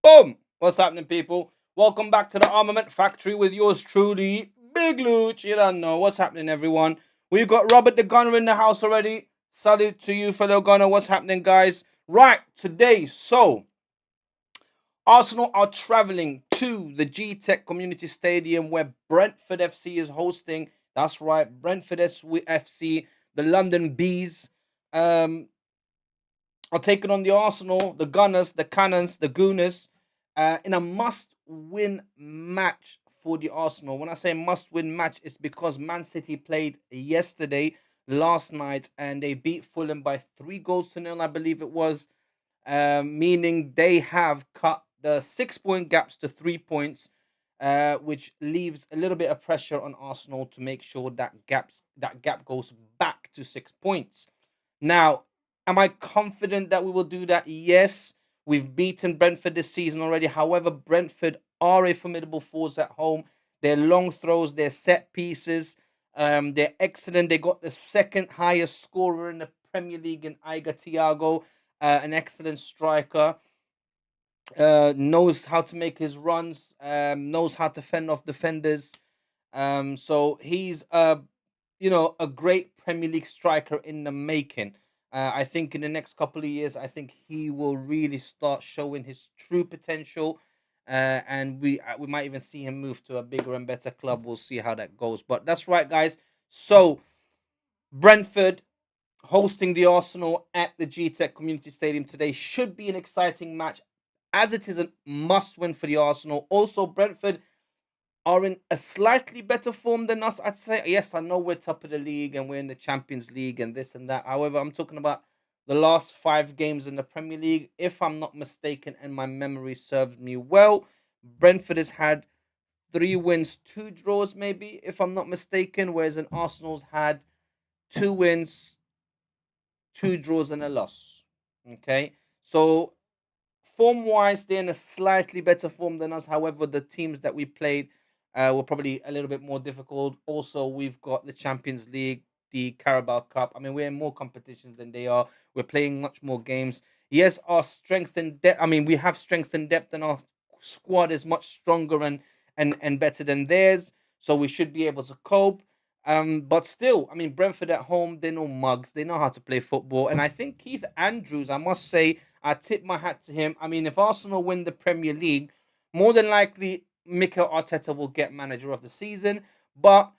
Boom! What's happening, people? Welcome back to the Armament Factory with yours truly, Big Luch. You don't know what's happening, everyone. We've got Robert the Gunner in the house already. Salute to you, fellow Gunner. What's happening, guys? Right, today, Arsenal are traveling to the GTECH Community Stadium where Brentford FC is hosting. That's right, Brentford FC, the London Bees. Um, are taking on the Arsenal, the Gunners, the Cannons, the Gooners, in a must-win match for the Arsenal. When I say must-win match, it's because Man City played yesterday, last night, and they beat Fulham by 3 goals to nil, I believe it was, meaning they have cut the 6 point gaps to 3 points. Which leaves a little bit of pressure on Arsenal to make sure that gap goes back to 6 points. Now, am I confident that we will do that? Yes. We've beaten Brentford this season already. However, Brentford are a formidable force at home. Their long throws, their set pieces, they're excellent. They got the second highest scorer in the Premier League in Iga Thiago, an excellent striker. Knows how to make his runs, knows how to fend off defenders. So he's a great Premier League striker in the making. I think in the next couple of years, I think he will really start showing his true potential, and we might even see him move to a bigger and better club. We'll see how that goes. But that's right, guys. So Brentford hosting the Arsenal at the GTECH Community Stadium today should be an exciting match, as it is a must-win for the Arsenal. Also, Brentford are in a slightly better form than us, I'd say. Yes, I know we're top of the league and we're in the Champions League and this and that. However, I'm talking about the last 5 games in the Premier League. If I'm not mistaken and my memory serves me well, Brentford has had 3 wins, 2 draws, maybe, if I'm not mistaken, whereas an Arsenal's had 2 wins, 2 draws, and a loss. Okay, so form wise, they're in a slightly better form than us. However, the teams that we played were probably a little bit more difficult. Also, we've got the Champions League, the Carabao Cup. I mean, we're in more competitions than they are. We're playing much more games. Yes, our strength and depth. I mean, we have strength and depth, and our squad is much stronger and better than theirs. So we should be able to cope. But still, I mean, Brentford at home, they're no mugs. They know how to play football. And I think Keith Andrews, I must say, I tip my hat to him. I mean, if Arsenal win the Premier League, more than likely Mikel Arteta will get manager of the season. But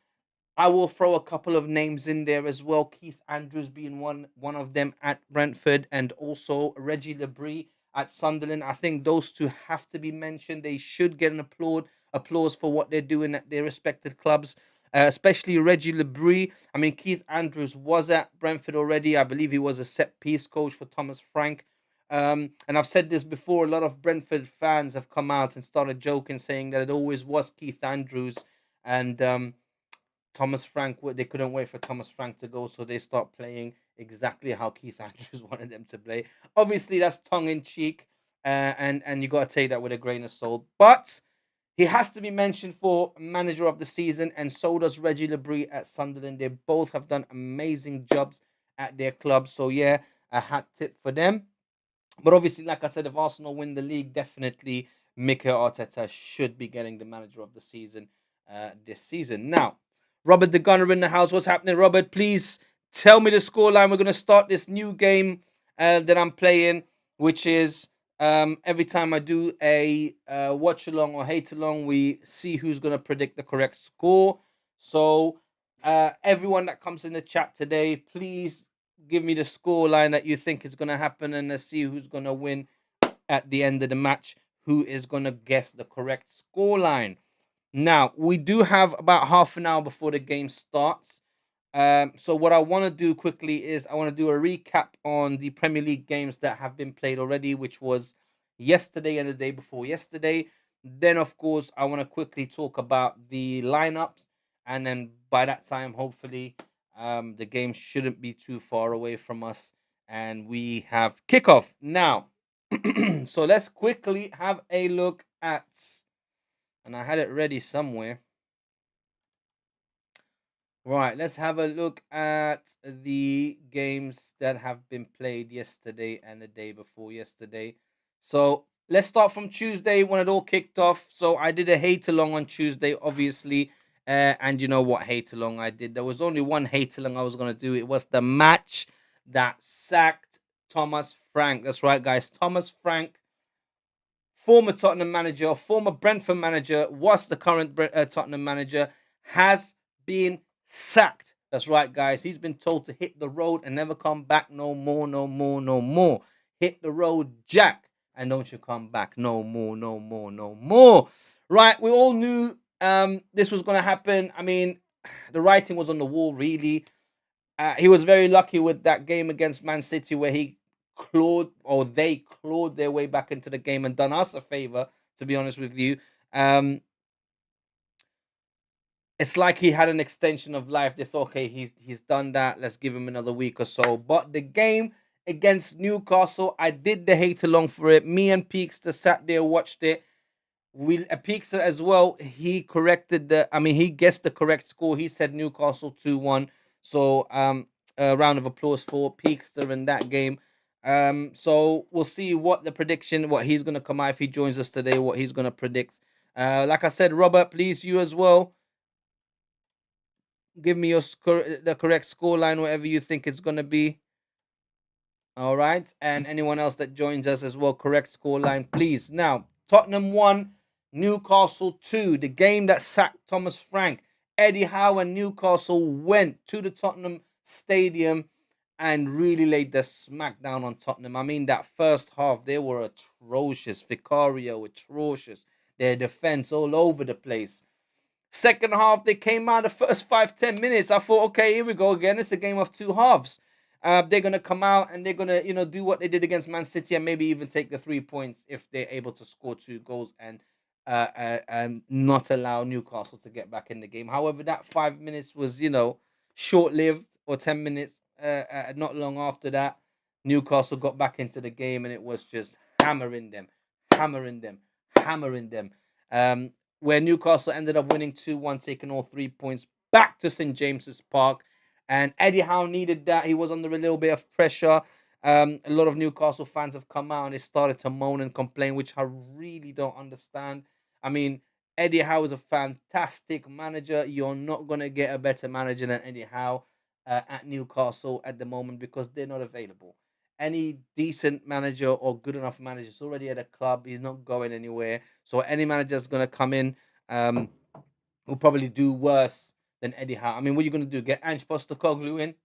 I will throw a couple of names in there as well. Keith Andrews being one of them at Brentford, and also Reggie Lebris at Sunderland. I think those two have to be mentioned. They should get an applause for what they're doing at their respected clubs. Especially Reggie Lebris. I mean, Keith Andrews was at Brentford already. I believe he was a set piece coach for Thomas Frank. And I've said this before, a lot of Brentford fans have come out and started joking, saying that it always was Keith Andrews and Thomas Frank. They couldn't wait for Thomas Frank to go, so they start playing exactly how Keith Andrews wanted them to play. Obviously, that's tongue in cheek, and you got to take that with a grain of salt. But he has to be mentioned for manager of the season, and so does Reggie Lebris at Sunderland. They both have done amazing jobs at their club. So yeah, a hat tip for them. But obviously, like I said, if Arsenal win the league, definitely Mikel Arteta should be getting the manager of the season this season. Now, Robert the Gunner in the house. What's happening, Robert? Please tell me the scoreline. We're going to start this new game that I'm playing, which is every time I do a watch along or hate along, we see who's going to predict the correct score. So, everyone that comes in the chat today, please give me the score line that you think is going to happen, and let's see who's going to win at the end of the match. Who is going to guess the correct score line? Now, we do have about half an hour before the game starts. So what I want to do quickly is I want to do a recap on the Premier League games that have been played already, which was yesterday and the day before yesterday. Then, of course, I want to quickly talk about the lineups, and then by that time, hopefully, the game shouldn't be too far away from us, and we have kickoff now. So let's quickly have a look at, and I had it ready somewhere. Right, let's have a look at the games that have been played yesterday and the day before yesterday. So let's start from Tuesday when it all kicked off. So I did a hate along on Tuesday, obviously. And you know what hate along I did? There was only one hate along I was gonna do. It was the match that sacked Thomas Frank. That's right, guys. Thomas Frank, former Tottenham manager, former Brentford manager, was the current Tottenham manager, has been sacked. That's right, guys. He's been told to hit the road and never come back no more, no more, no more. Hit the road, Jack, and don't you come back no more, no more, no more. Right, we all knew this was going to happen. I mean, the writing was on the wall, really. He was very lucky with that game against Man City where he clawed or they clawed their way back into the game and done us a favor, to be honest with you. Um, it's like he had an extension of life. They thought, okay, he's done that. Let's give him another week or so. But the game against Newcastle, I did the hate along for it. Me and Peakster sat there, watched it. We Peakster as well. He corrected the. I mean, he guessed the correct score. He said Newcastle 2-1. So a round of applause for Peakster in that game. So we'll see what the prediction, what he's gonna come out if he joins us today, what he's gonna predict. Like I said, Robert, please you as well. Give me your the correct score line, whatever you think it's gonna be. All right. And anyone else that joins us as well, correct scoreline, please. Now, Tottenham 1, Newcastle 2. The game that sacked Thomas Frank. Eddie Howe and Newcastle went to the Tottenham Stadium and really laid the smackdown on Tottenham. I mean, that first half, they were atrocious. Vicario, atrocious. Their defense all over the place. Second half, they came out the first 5-10 minutes. I thought, okay, here we go again. It's a game of two halves. They're gonna come out and they're gonna, do what they did against Man City and maybe even take the 3 points if they're able to score two goals and not allow Newcastle to get back in the game. However, that 5 minutes was, short lived, or 10 minutes. Not long after that, Newcastle got back into the game and it was just hammering them, hammering them, hammering them. Where Newcastle ended up winning 2-1, taking all 3 points back to St James's Park. And Eddie Howe needed that. He was under a little bit of pressure. A lot of Newcastle fans have come out and they started to moan and complain, which I really don't understand. I mean, Eddie Howe is a fantastic manager. You're not going to get a better manager than Eddie Howe at Newcastle at the moment because they're not available. Any decent manager or good enough manager is already at a club. He's not going anywhere. So any manager is going to come in will probably do worse than Eddie Howe. I mean, what are you going to do? Get Ange Postecoglou in?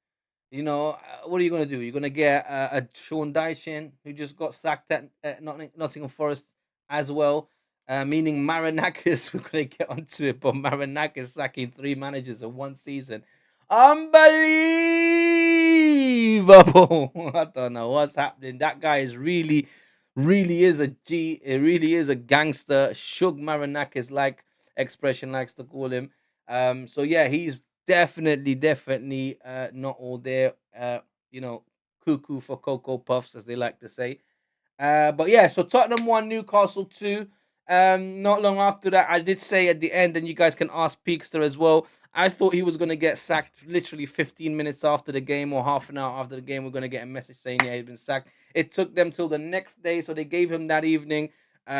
What are you going to do? You're going to get a Sean Dyche who just got sacked at Nottingham Forest as well. Meaning Marinakis, we're going to get onto it, but Marinakis sacking three managers in one season. Unbelievable. I don't know what's happening. That guy is really, really is a G. It really is a gangster. Shug Marinakis, like expression likes to call him. So yeah, he's definitely not all there. You know, cuckoo for Cocoa Puffs, as they like to say. But yeah, so Tottenham won, Newcastle 2. Not long after that, I did say at the end, and you guys can ask Peakster as well. I thought he was going to get sacked literally 15 minutes after the game or half an hour after the game. We're going to get a message saying, yeah, he'd been sacked. It took them till the next day, so they gave him that evening.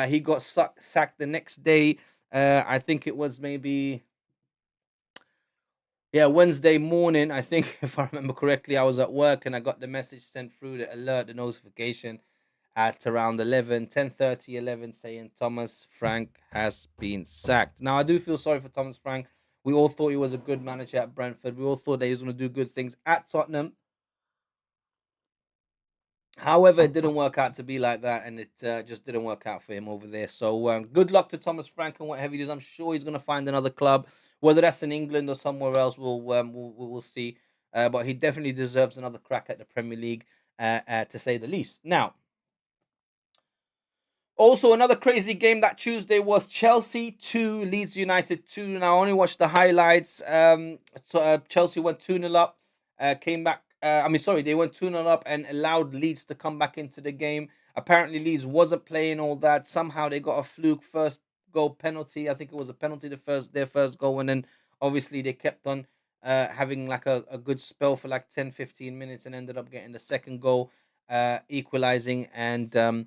He got sacked the next day. I think it was maybe, yeah, Wednesday morning. I think, if I remember correctly, I was at work and I got the message sent through, the alert, the notification at around 10:30, 11, saying Thomas Frank has been sacked. Now, I do feel sorry for Thomas Frank. We all thought he was a good manager at Brentford. We all thought that he was going to do good things at Tottenham. However, it didn't work out to be like that, and it just didn't work out for him over there. So, good luck to Thomas Frank and whatever he does. I'm sure he's going to find another club, whether that's in England or somewhere else. We'll see. But he definitely deserves another crack at the Premier League, to say the least. Now, also, another crazy game that Tuesday was Chelsea 2, Leeds United 2. Now, I only watched the highlights. Chelsea went 2-0 up, came back. Sorry, they went 2-0 up and allowed Leeds to come back into the game. Apparently, Leeds wasn't playing all that. Somehow, they got a fluke first goal penalty. I think it was a penalty, their first goal. And then, obviously, they kept on having like a good spell for like 10-15 minutes and ended up getting the second goal, equalizing. And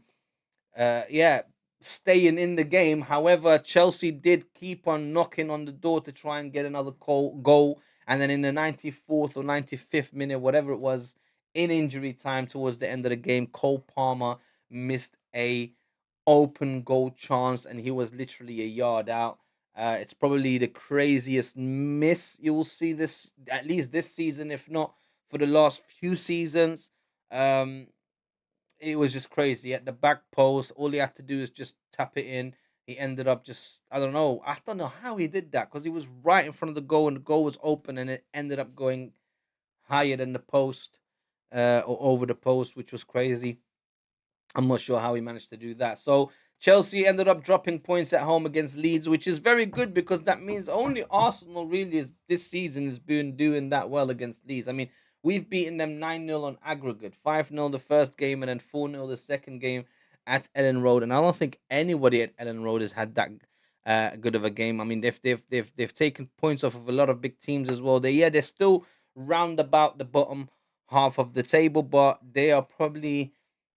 yeah, staying in the game. However, Chelsea did keep on knocking on the door to try and get another goal. And then in the 94th or 95th minute, whatever it was, in injury time towards the end of the game, Cole Palmer missed a open goal chance, and he was literally a yard out. It's probably the craziest miss you will see this, at least this season, if not for the last few seasons. Um, it was just crazy at the back post. All he had to do is just tap it in. He ended up just, I don't know how he did that, because he was right in front of the goal and the goal was open, and it ended up going higher than the post, or over the post, which was crazy. I'm not sure how he managed to do that. So Chelsea ended up dropping points at home against Leeds, which is very good, because that means only Arsenal really is this season has been doing that well against Leeds. I mean, we've beaten them 9-0 on aggregate, 5-0 the first game, and then 4-0 the second game at Ellen Road. And I don't think anybody at Ellen Road has had that good of a game. I mean, they've taken points off of a lot of big teams as well. They're still round about the bottom half of the table, but they are probably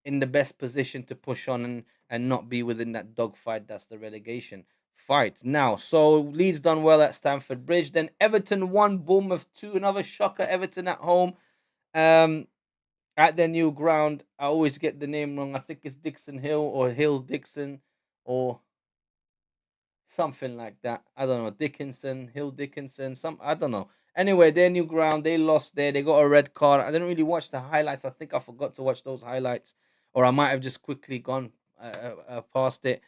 in the best position to push on and not be within that dogfight. That's the relegation fight. Now, so Leeds done well at Stamford Bridge. Then Everton won, Bournemouth 2. Another shocker, Everton at home. Um, at their new ground. I always get the name wrong. I think it's Dixon Hill or Hill Dixon or something like that. I don't know. Dickinson, Hill Dickinson, some I don't know. Anyway, their new ground, they lost there. They got a red card. I didn't really watch the highlights. I think I forgot to watch those highlights, or I might have just quickly gone past it,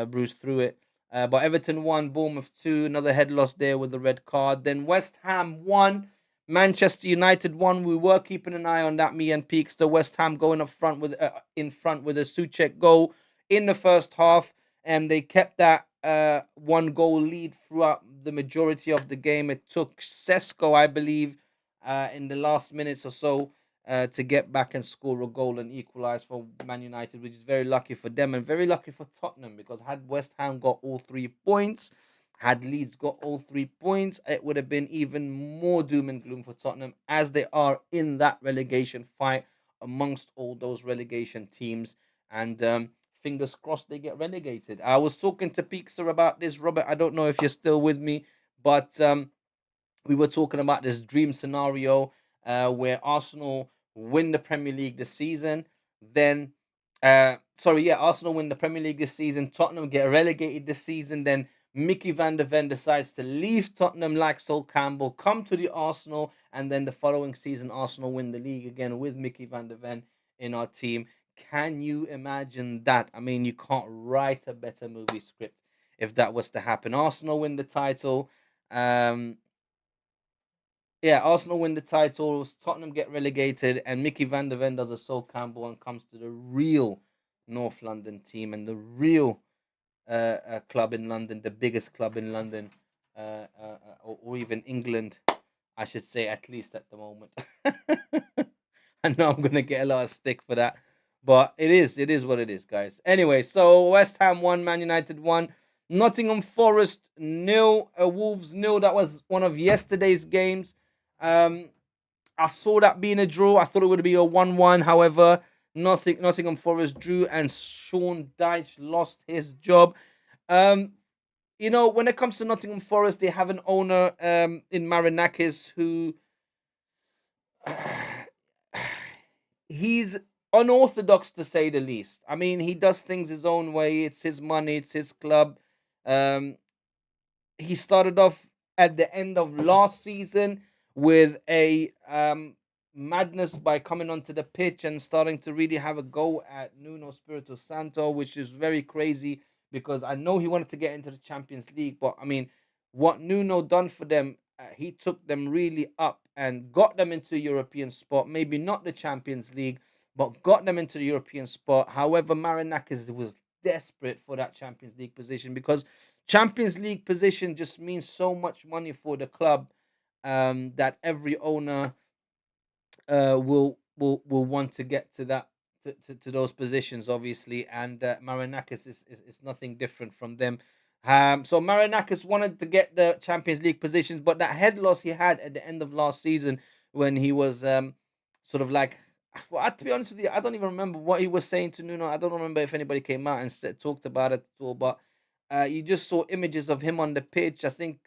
bruised through it. But Everton won, Bournemouth 2, another head loss there with the red card. Then West Ham won, Manchester United won. We were keeping an eye on that. Me and Peaks. The West Ham going up front with in front with a Suchek goal in the first half, and they kept that one goal lead throughout the majority of the game. It took Sesko, I believe, in the last minutes or so to get back and score a goal and equalize for Man United, which is very lucky for them and very lucky for Tottenham, because had West Ham got all 3 points, had Leeds got all 3 points, it would have been even more doom and gloom for Tottenham, as they are in that relegation fight amongst all those relegation teams. And fingers crossed they get relegated. I was talking to Peekser about this, Robert. I don't know if you're still with me, but we were talking about this dream scenario where Arsenal win the Premier League this season. Then, Arsenal win the Premier League this season. Tottenham get relegated this season. Then Mickey van der Ven decides to leave Tottenham like Sol Campbell, come to the Arsenal, and then the following season, Arsenal win the league again with Mickey van der Ven in our team. Can you imagine that? I mean, you can't write a better movie script if that was to happen. Arsenal win the title. Arsenal win the titles. Tottenham get relegated, and Mickey van der Ven does a Sol Campbell and comes to the real North London team and the real club in London, the biggest club in London, or even England, I should say, at least at the moment. I know I'm gonna get a lot of stick for that, but it is what it is, guys. Anyway, so West Ham won, Man United won, Nottingham Forest nil, Wolves nil. That was one of yesterday's games. Um, I saw that being a draw. I thought it would be a 1-1. However, Nottingham Forest drew, and Sean Dyche lost his job. Um, when it comes to Nottingham Forest, they have an owner in Marinakis who he's unorthodox, to say the least. I mean, he does things his own way. It's his money. It's his club. Um, he started off at the end of last season with a madness by coming onto the pitch and starting to really have a go at Nuno Espirito Santo, which is very crazy, because I know he wanted to get into the Champions League, but I mean, what Nuno done for them, he took them really up and got them into a European spot. Maybe not the Champions League, but got them into the European spot. However, Marinakis was desperate for that Champions League position, because Champions League position just means so much money for the club, that every owner will want to get to that, to those positions, obviously, and Marinakis is nothing different from them. So Marinakis wanted to get the Champions League positions, but that head loss he had at the end of last season, when he was sort of like Well, to be honest with you, I don't even remember what he was saying to Nuno. I don't remember if anybody came out and talked about it at all. But you just saw images of him on the pitch. I think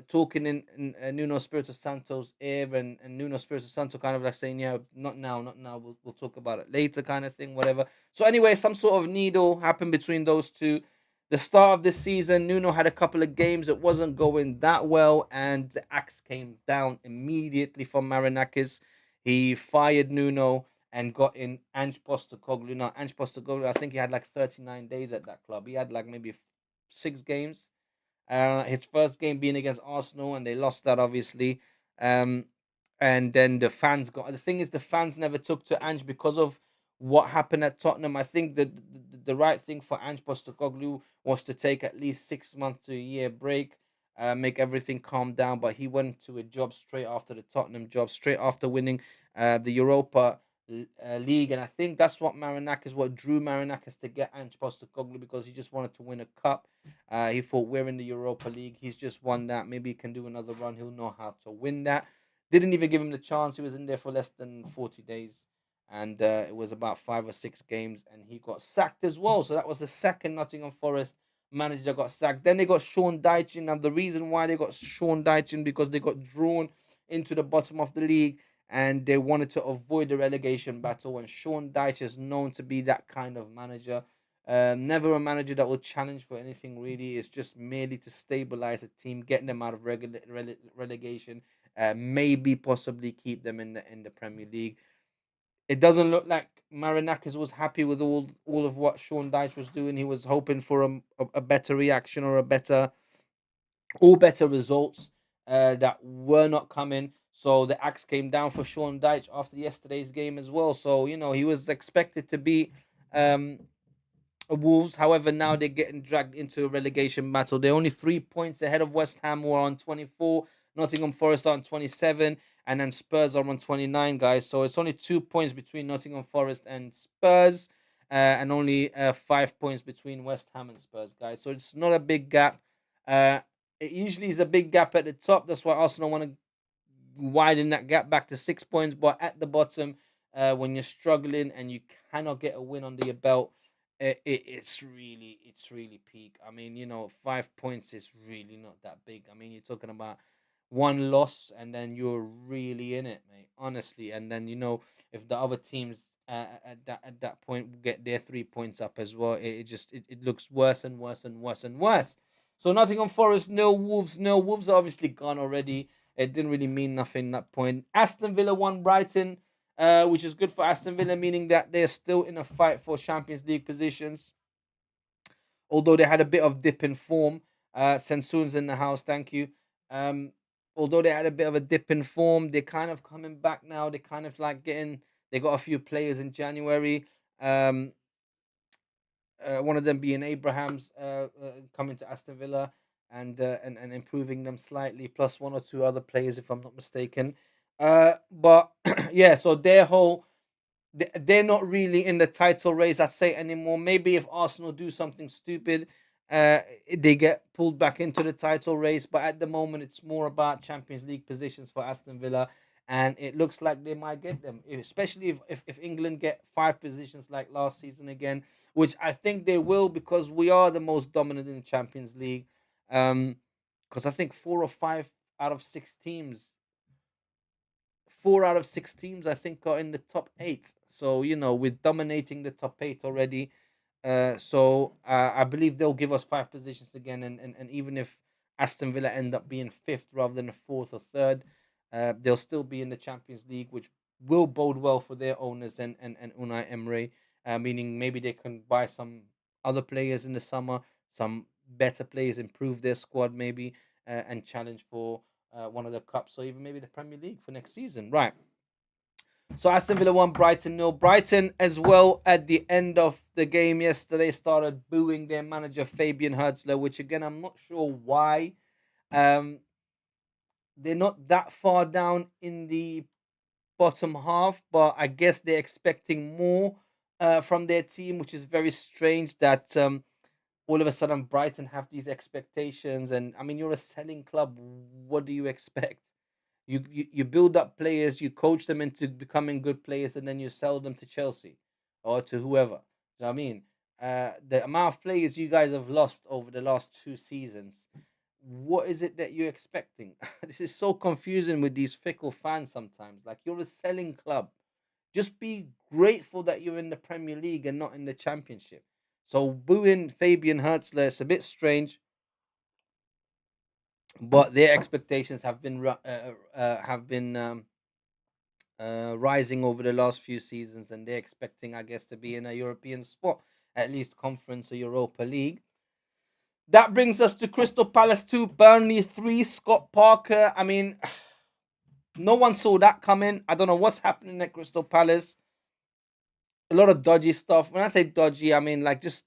talking in Nuno Espirito Santo's ear, and Nuno Espirito Santo kind of like saying, "Yeah, not now, not now. We'll talk about it later," kind of thing, whatever. So anyway, some sort of needle happened between those two. The start of this season, Nuno had a couple of games that wasn't going that well, and the axe came down immediately from Marinakis. He fired Nuno and got in Ange Postecoglou. Now, Ange Postecoglou, I think he had like 39 days at that club. He had like maybe 6 games. His first game being against Arsenal, and they lost that obviously. Um, and then the fans got. The thing is, the fans never took to Ange because of what happened at Tottenham. I think that the right thing for Ange Postecoglou was to take at least 6 months to a year break, make everything calm down. But he went to a job straight after the Tottenham job, straight after winning the Europa League, and I think that's what drew Marinakis to get Ange Postecoglou, because he just wanted to win a cup. He thought, we're in the Europa League. He's just won that. Maybe he can do another run. He'll know how to win that. Didn't even give him the chance. He was in there for less than 40 days. And it was about 5 or 6 games. And he got sacked as well. So that was the second Nottingham Forest manager that got sacked. Then they got Sean Dyche in. And the reason why they got Sean Dyche in, because they got drawn into the bottom of the league, and they wanted to avoid the relegation battle. And Sean Dyche is known to be that kind of manager. Never a manager that will challenge for anything really. It's just merely to stabilize a team, getting them out of relegation, maybe possibly keep them in the Premier League. It doesn't look like Marinakis was happy with all of what Sean Dyche was doing. He was hoping for a better reaction, or a better results that were not coming. So the axe came down for Sean Dyche after yesterday's game as well. So he was expected to be um, Wolves. However, now they're getting dragged into a relegation battle. They're only 3 points ahead of West Ham, who are on 24. Nottingham Forest are on 27. And then Spurs are on 29, guys. So it's only 2 points between Nottingham Forest and Spurs. And only 5 points between West Ham and Spurs, guys. So it's not a big gap. Uh, it usually is a big gap at the top. That's why Arsenal want to widen that gap back to 6 points. But at the bottom, when you're struggling and you cannot get a win under your belt, it's really peak. I mean, 5 points is really not that big. I mean, you're talking about one loss, and then you're really in it, mate. Honestly, and then if the other teams at that point get their 3 points up as well, it looks worse and worse and worse and worse. So Nottingham Forest nil, Wolves nil. Wolves are obviously gone already. It didn't really mean nothing at that point. Aston Villa won Brighton, which is good for Aston Villa, meaning that they're still in a fight for Champions League positions. Although they had a bit of dip in form. Sensoon's in the house, thank you. Um, Although they had a bit of a dip in form, they're kind of coming back now. They kind of like getting. They got a few players in January. Um, one of them being Abraham's coming to Aston Villa, and improving them slightly, plus one or two other players, if I'm not mistaken. But yeah, so they're not really in the title race, I say, anymore. Maybe if Arsenal do something stupid, they get pulled back into the title race. But at the moment, it's more about Champions League positions for Aston Villa, and it looks like they might get them, especially if England get 5 positions like last season again, which I think they will, because we are the most dominant in the Champions League. Because I think 4 out of 6 teams, I think, are in the top 8. So we're dominating the top 8 already. So I believe they'll give us 5 positions again, and even if Aston Villa end up being fifth rather than a fourth or third, they'll still be in the Champions League, which will bode well for their owners and Unai Emery. Meaning maybe they can buy some other players in the summer, some better players, improve their squad maybe, and challenge for one of the cups, or even maybe the Premier League for next season. Right. So Aston Villa won, Brighton nil. Brighton as well, at the end of the game yesterday, started booing their manager Fabian Hertzler, which again I'm not sure why. Um, they're not that far down in the bottom half, but I guess they're expecting more from their team, which is very strange that all of a sudden Brighton have these expectations. And I mean, you're a selling club. What do you expect? You build up players, you coach them into becoming good players, and then you sell them to Chelsea or to whoever. You know what I mean? The amount of players you guys have lost over the last 2 seasons, what is it that you're expecting? This is so confusing with these fickle fans sometimes. Like, you're a selling club. Just be grateful that you're in the Premier League and not in the Championship. So booing Fabian Hertzler, it's a bit strange, but their expectations have been rising over the last few seasons, and they're expecting, I guess, to be in a European spot, at least Conference or Europa League. That brings us to Crystal Palace 2, Burnley 3, Scott Parker. I mean, no one saw that coming. I don't know what's happening at Crystal Palace. A lot of dodgy stuff. When I say dodgy, I mean like just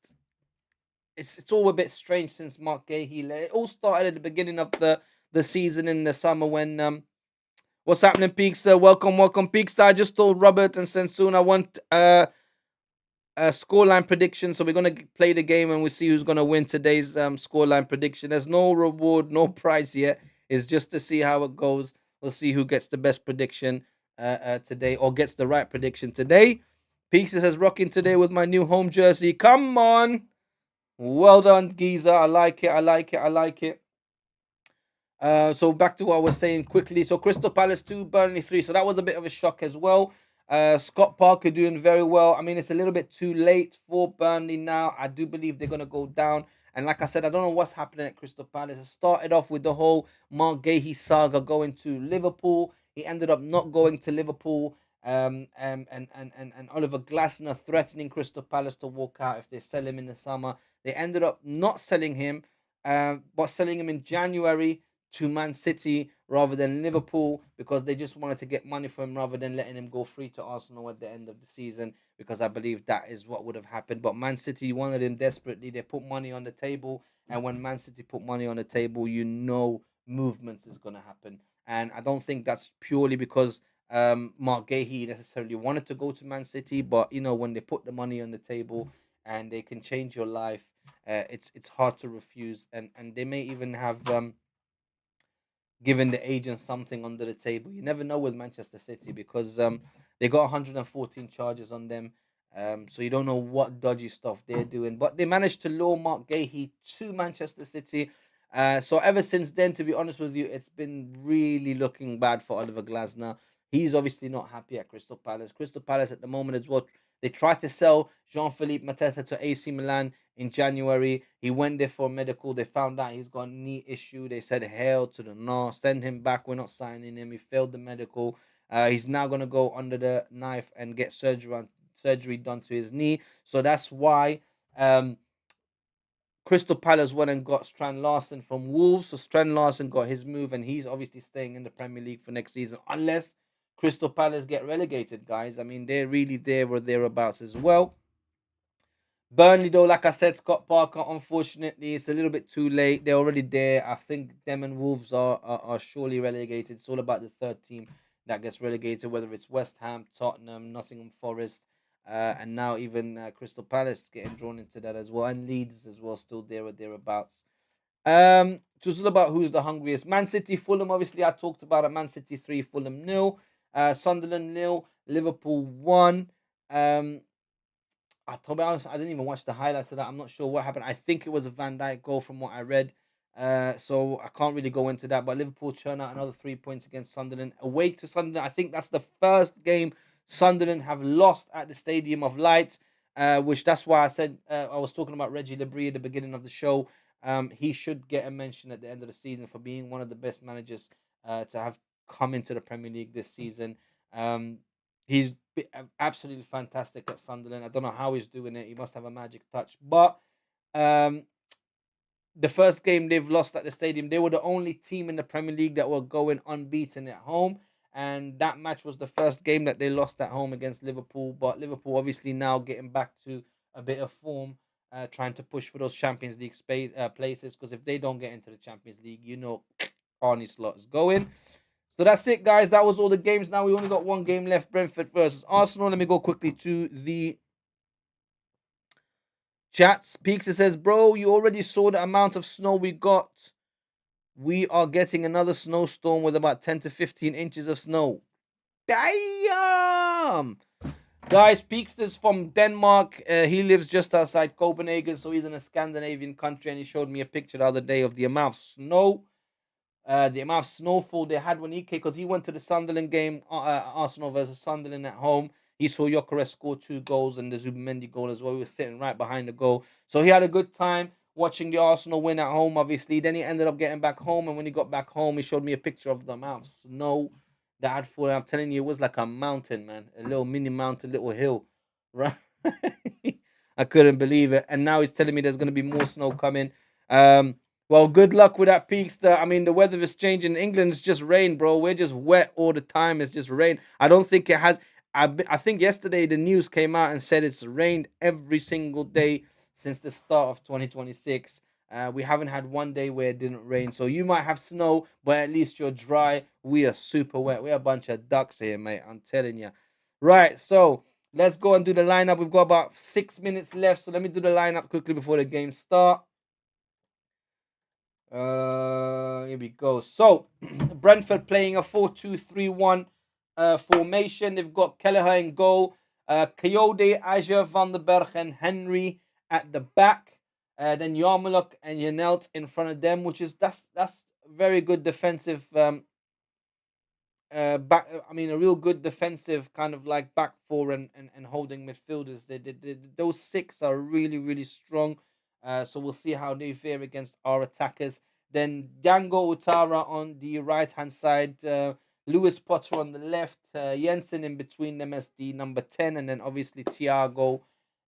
it's all a bit strange since Mark Gahey. It all started at the beginning of the season in the summer when what's happening, Peakster? Welcome, Peakster. I just told Robert and Sensun I want a scoreline prediction. So we're gonna play the game and we see who's gonna win today's scoreline prediction. There's no reward, no prize yet. It's just to see how it goes. We'll see who gets the best prediction today or gets the right prediction today. Peakster says rocking today with my new home jersey. Come on. Well done, Giza. I like it. I like it. I like it. So back to what I was saying quickly. So Crystal Palace 2, Burnley 3. So that was a bit of a shock as well. Scott Parker doing very well. I mean, it's a little bit too late for Burnley now. I do believe they're going to go down. And like I said, I don't know what's happening at Crystal Palace. It started off with the whole Mark Gahey saga going to Liverpool. He ended up not going to Liverpool. And Oliver Glasner threatening Crystal Palace to walk out if they sell him in the summer. They ended up not selling him, but selling him in January to Man City rather than Liverpool because they just wanted to get money for him rather than letting him go free to Arsenal at the end of the season, because I believe that is what would have happened. But Man City wanted him desperately. They put money on the table, and when Man City put money on the table, you know movements is going to happen. And I don't think that's purely because Mark Gahey necessarily wanted to go to Man City, but you know, when they put the money on the table and they can change your life, it's hard to refuse. And they may even have giving the agents something under the table. You never know with Manchester City because they got 114 charges on them. So you don't know what dodgy stuff they're doing. But they managed to lure Mark Gahey to Manchester City. So ever since then, to be honest with you, it's been really looking bad for Oliver Glasner. He's obviously not happy at Crystal Palace. Crystal Palace at the moment is what they tried to sell Jean-Philippe Mateta to AC Milan in January. He went there for medical. They found out he's got a knee issue. They said, hell to the no, send him back. We're not signing him. He failed the medical. He's now going to go under the knife and get surgery done to his knee. So that's why Crystal Palace went and got Strand Larsen from Wolves. So Strand Larsen got his move, and he's obviously staying in the Premier League for next season, unless Crystal Palace get relegated, guys. I mean, they're really there or thereabouts as well. Burnley, though, like I said, Scott Parker, unfortunately, it's a little bit too late. They're already there. I think them and Wolves are surely relegated. It's all about the third team that gets relegated, whether it's West Ham, Tottenham, Nottingham Forest, and now even Crystal Palace getting drawn into that as well, and Leeds as well, still there or thereabouts. Just all about who's the hungriest. Man City, Fulham, obviously, I talked about it. Man City 3, Fulham 0. Sunderland 0, Liverpool 1. To be honest, I didn't even watch the highlights of that. I'm not sure what happened. I think it was a Van Dijk goal from what I read. So I can't really go into that. But Liverpool churn out another 3 points against Sunderland. Away to Sunderland. I think that's the first game Sunderland have lost at the Stadium of Light. Which that's why I said I was talking about Reggie Lebris at the beginning of the show. He should get a mention at the end of the season for being one of the best managers to have come into the Premier League this season. He's absolutely fantastic at Sunderland. I don't know how he's doing it. He must have a magic touch. But the first game they've lost at the Stadium, they were the only team in the Premier League that were going unbeaten at home. And that match was the first game that they lost at home against Liverpool. But Liverpool obviously now getting back to a bit of form, trying to push for those Champions League places. Because if they don't get into the Champions League, you know Arnie Slot is going. So that's it, guys. That was all the games. Now we only got one game left, Brentford versus Arsenal. Let me go quickly to the chats. Peaks, it says, bro, you already saw the amount of snow we got we are getting another snowstorm with about 10 to 15 inches of snow. Damn! Guys, Peakster's from Denmark. He lives just outside Copenhagen, so he's in a Scandinavian country, and he showed me a picture the other day of the amount of snow, the amount of snowfall they had when he came, because he went to the Sunderland game, Arsenal versus Sunderland at home. He saw Gyökeres score 2 goals and the Zubamendi goal as well. He was sitting right behind the goal, so he had a good time watching the Arsenal win at home. Obviously, then he ended up getting back home, and when he got back home, he showed me a picture of the amount of snow that had fallen. I'm telling you, it was like a mountain, man, a little mini mountain, little hill, right? I couldn't believe it, and now he's telling me there's going to be more snow coming. Well, good luck with that, Peakster. I mean, the weather is changing. In England, it's just rain, bro. We're just wet all the time. It's just rain. I don't think it has. I think yesterday the news came out and said it's rained every single day since the start of 2026. We haven't had one day where it didn't rain. So you might have snow, but at least you're dry. We are super wet. We're a bunch of ducks here, mate. I'm telling you. Right, so let's go and do the lineup. We've got about 6 minutes left. So let me do the lineup quickly before the game start. Here we go. So Brentford playing a 4-2-3-1 formation. They've got Kelleher in goal, Coyote, Azure, Van den Berg, and Henry at the back. Then Yarmuluk and Yanelt in front of them, which is that's very good defensive back. I mean, a real good defensive kind of like back four and holding midfielders. Those six are really really strong. So we'll see how they fare against our attackers. Then Django Utara on the right hand side, Lewis Potter on the left, Jensen in between them as the number 10, and then obviously Thiago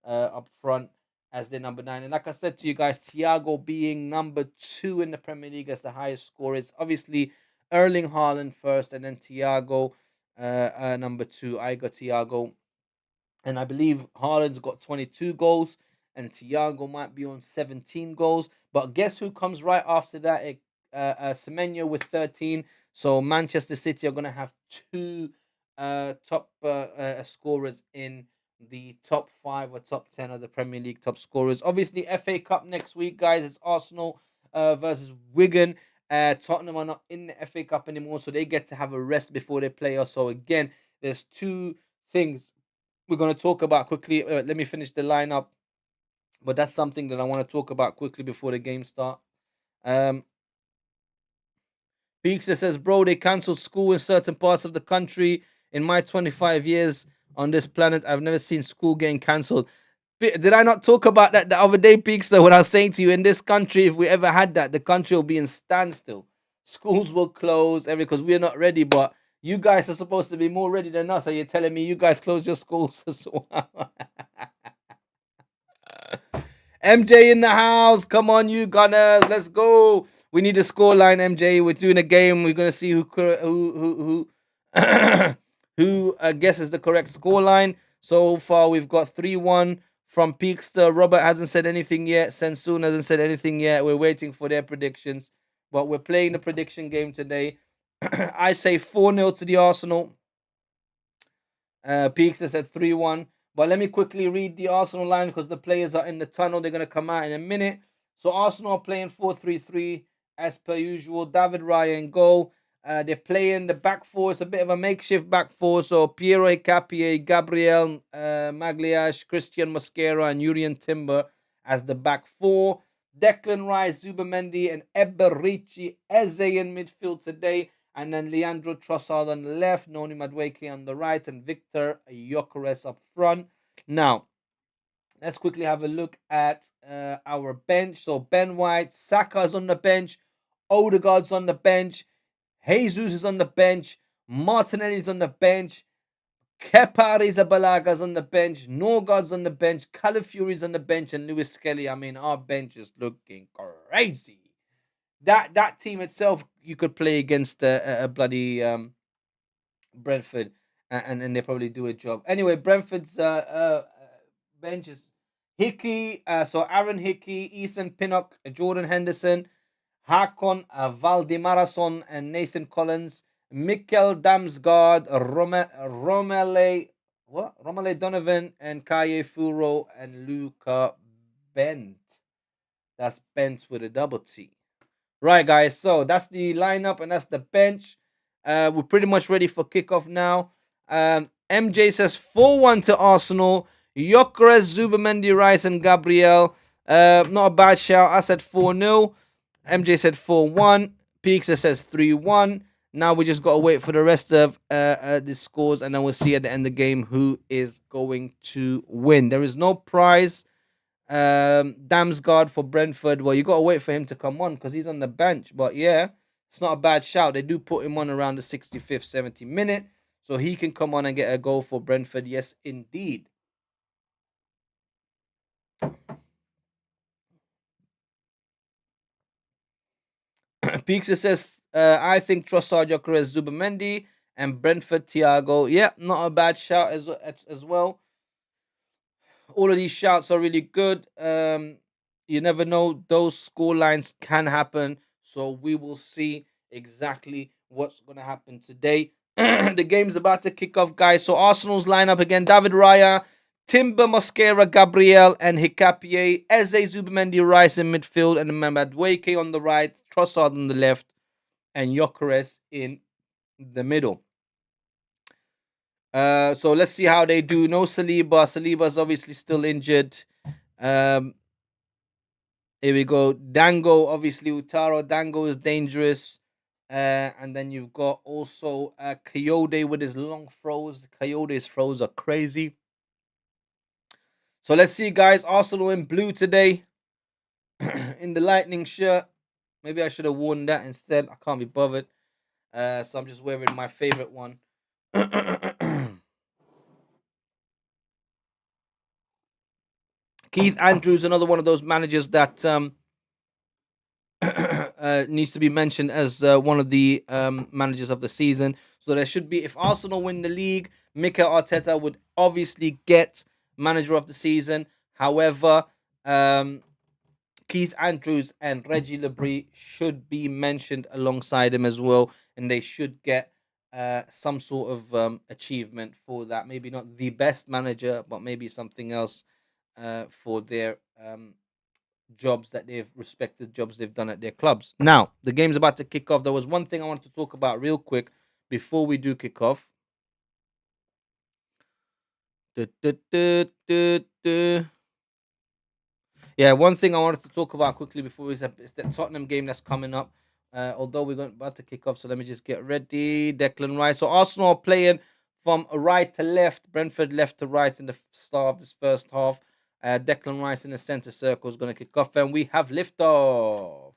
up front as the number 9. And like I said to you guys, Thiago being number 2 in the Premier League as the highest scorer. Is obviously Erling Haaland first, and then Thiago number 2. I got Thiago, and I believe Haaland's got 22 goals, and Thiago might be on 17 goals. But guess who comes right after that? Semenyo with 13. So Manchester City are going to have 2 top scorers in the top 5 or top 10 of the Premier League top scorers. Obviously, FA Cup next week, guys. It's Arsenal versus Wigan. Tottenham are not in the FA Cup anymore, so they get to have a rest before they play us. So again, there's 2 things we're going to talk about quickly. Let me finish the lineup, but that's something that I want to talk about quickly before the game start. Peakster says, bro, they cancelled school in certain parts of the country. In my 25 years on this planet, I've never seen school getting cancelled. Did I not talk about that the other day, Peakster, when I was saying to you, in this country, if we ever had that, the country will be in standstill. Schools will close, because we're not ready, but you guys are supposed to be more ready than us. Are you telling me you guys close your schools as well? MJ in the house. Come on, you Gunners. Let's go. We need a scoreline, MJ. We're doing a game. We're gonna see who who guesses the correct scoreline. So far, we've got 3-1 from Peakster. Robert hasn't said anything yet. Sensoon hasn't said anything yet. We're waiting for their predictions. But we're playing the prediction game today. I say 4-0 to the Arsenal. Peakster said 3-1. But let me quickly read the Arsenal line because the players are in the tunnel. They're going to come out in a minute. So Arsenal are playing 4-3-3 as per usual. David Raya in goal. They're playing the back four. It's a bit of a makeshift back four. So Piero Capie, Gabriel Magliash, Christian Mosquera, and Urian Timber as the back four. Declan Rice, Zubamendi, and Eberici Eze in midfield today. And then Leandro Trossard on the left, Noni Madueke on the right, and Victor Gyökeres up front. Now, let's quickly have a look at our bench. So Ben White, Saka's on the bench, Odegaard's on the bench, Jesus is on the bench, Martinelli's on the bench, Kepa Arrizabalaga's on the bench, Norgard's on the bench, Calafiori's on the bench, and Lewis Skelly. I mean, our bench is looking crazy. That team itself, you could play against a bloody Brentford, and they probably do a job. Anyway, Brentford's bench is Hickey, so Aaron Hickey, Ethan Pinnock, Jordan Henderson, Hakon Valdemarason, and Nathan Collins, Mikkel Damsgaard, Romele Donovan, and Kaye Furo, and Luca Bent. That's Bent with a double T. Right, guys. So that's the lineup and that's the bench. We're pretty much ready for kickoff now. MJ says 4-1 to Arsenal. Gyökeres, Zubamendi, Rice, and Gabriel. Not a bad shout. I said 4-0. MJ said 4-1. Peakster says 3-1. Now we just got to wait for the rest of the scores, and then we'll see at the end of the game who is going to win. There is no prize. Damsgaard for Brentford. Well, you got to wait for him to come on because he's on the bench. But yeah, it's not a bad shout. They do put him on around the 65th, 70th minute. So he can come on and get a goal for Brentford. Yes, indeed. Peakster says, I think Trossard, Gyökeres, Zubamendi, and Brentford, Thiago. Yeah, not a bad shout as well. All of these shouts are really good. You never know; those score lines can happen. So we will see exactly what's going to happen today. The game's about to kick off, guys. So Arsenal's lineup again: David Raya, Timber, Mosquera, Gabriel, and Hikapié, Eze, Zubamendi, Rice in midfield, and Madueke on the right, Trossard on the left, and Gyökeres in the middle. So let's see how they do. No Saliba. Saliba's obviously still injured. Here we go. Dango, obviously Utaro. Dango is dangerous. And then you've got also Coyote with his long throws. Coyote's throws are crazy. So let's see, guys. Arsenal in blue today. In the lightning shirt. Maybe I should have worn that instead. I can't be bothered. So I'm just wearing my favorite one. Keith Andrews, another one of those managers that needs to be mentioned as one of the managers of the season. So there should be, if Arsenal win the league, Mikel Arteta would obviously get manager of the season. However, Keith Andrews and Reggie Lebris should be mentioned alongside him as well, and they should get some sort of achievement for that. Maybe not the best manager, but maybe something else for their jobs that they've respected jobs they've done at their clubs. Now, the game's about to kick off. There was one thing I wanted to talk about real quick before we do kick off. Yeah, one thing I wanted to talk about quickly before is the Tottenham game that's coming up. Although we're about to kick off, so let me just get ready. Declan Rice. So Arsenal are playing from right to left, Brentford left to right in the start of this first half. Declan Rice in the centre circle is going to kick off, and we have liftoff.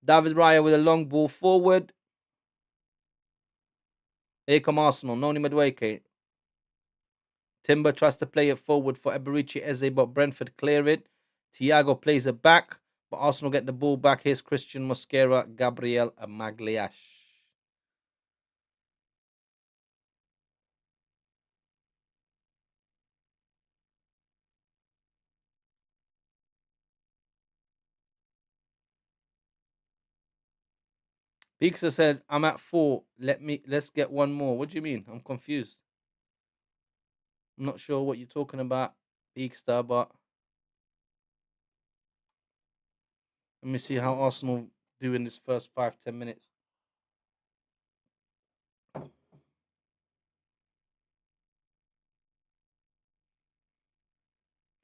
David Raya with a long ball forward. Here come Arsenal. Noni Madueke. Timber tries to play it forward for Eberici Eze, but Brentford clear it. Thiago plays it back, but Arsenal get the ball back. Here's Christian Mosquera, Gabriel Magliash. Peakster said, I'm at 4. Let's get one more. What do you mean? I'm confused. I'm not sure what you're talking about, Peakster, but let me see how Arsenal do in this first 5-10 minutes.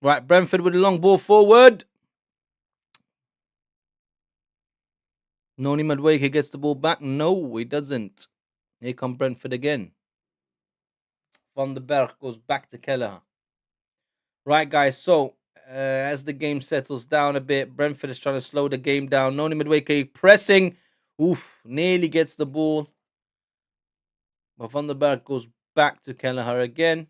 Right, Brentford with a long ball forward. Noni Madueke gets the ball back. No, he doesn't. Here come Brentford again. Van den Berg goes back to Kelleher. Right, guys. So as the game settles down a bit, Brentford is trying to slow the game down. Noni Madueke pressing. Oof, nearly gets the ball. But Van den Berg goes back to Kelleher again.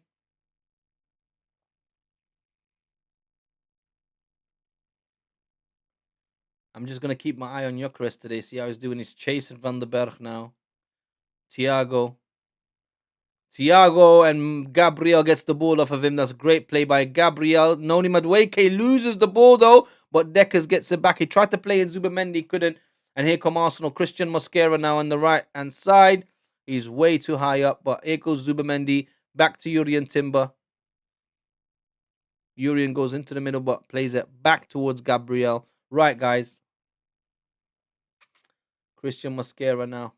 I'm just going to keep my eye on Gyökeres today. See how he's doing. He's chasing Van den Berg now. Thiago and Gabriel gets the ball off of him. That's a great play by Gabriel. Noni Madueke loses the ball though, but Deckers gets it back. He tried to play in Zubamendi, couldn't. And here come Arsenal. Christian Mosquera now on the right-hand side. He's way too high up, but here goes Zubamendi. Back to Urian Timber. Urian goes into the middle, but plays it back towards Gabriel. Right, guys. Christian Mosquera now.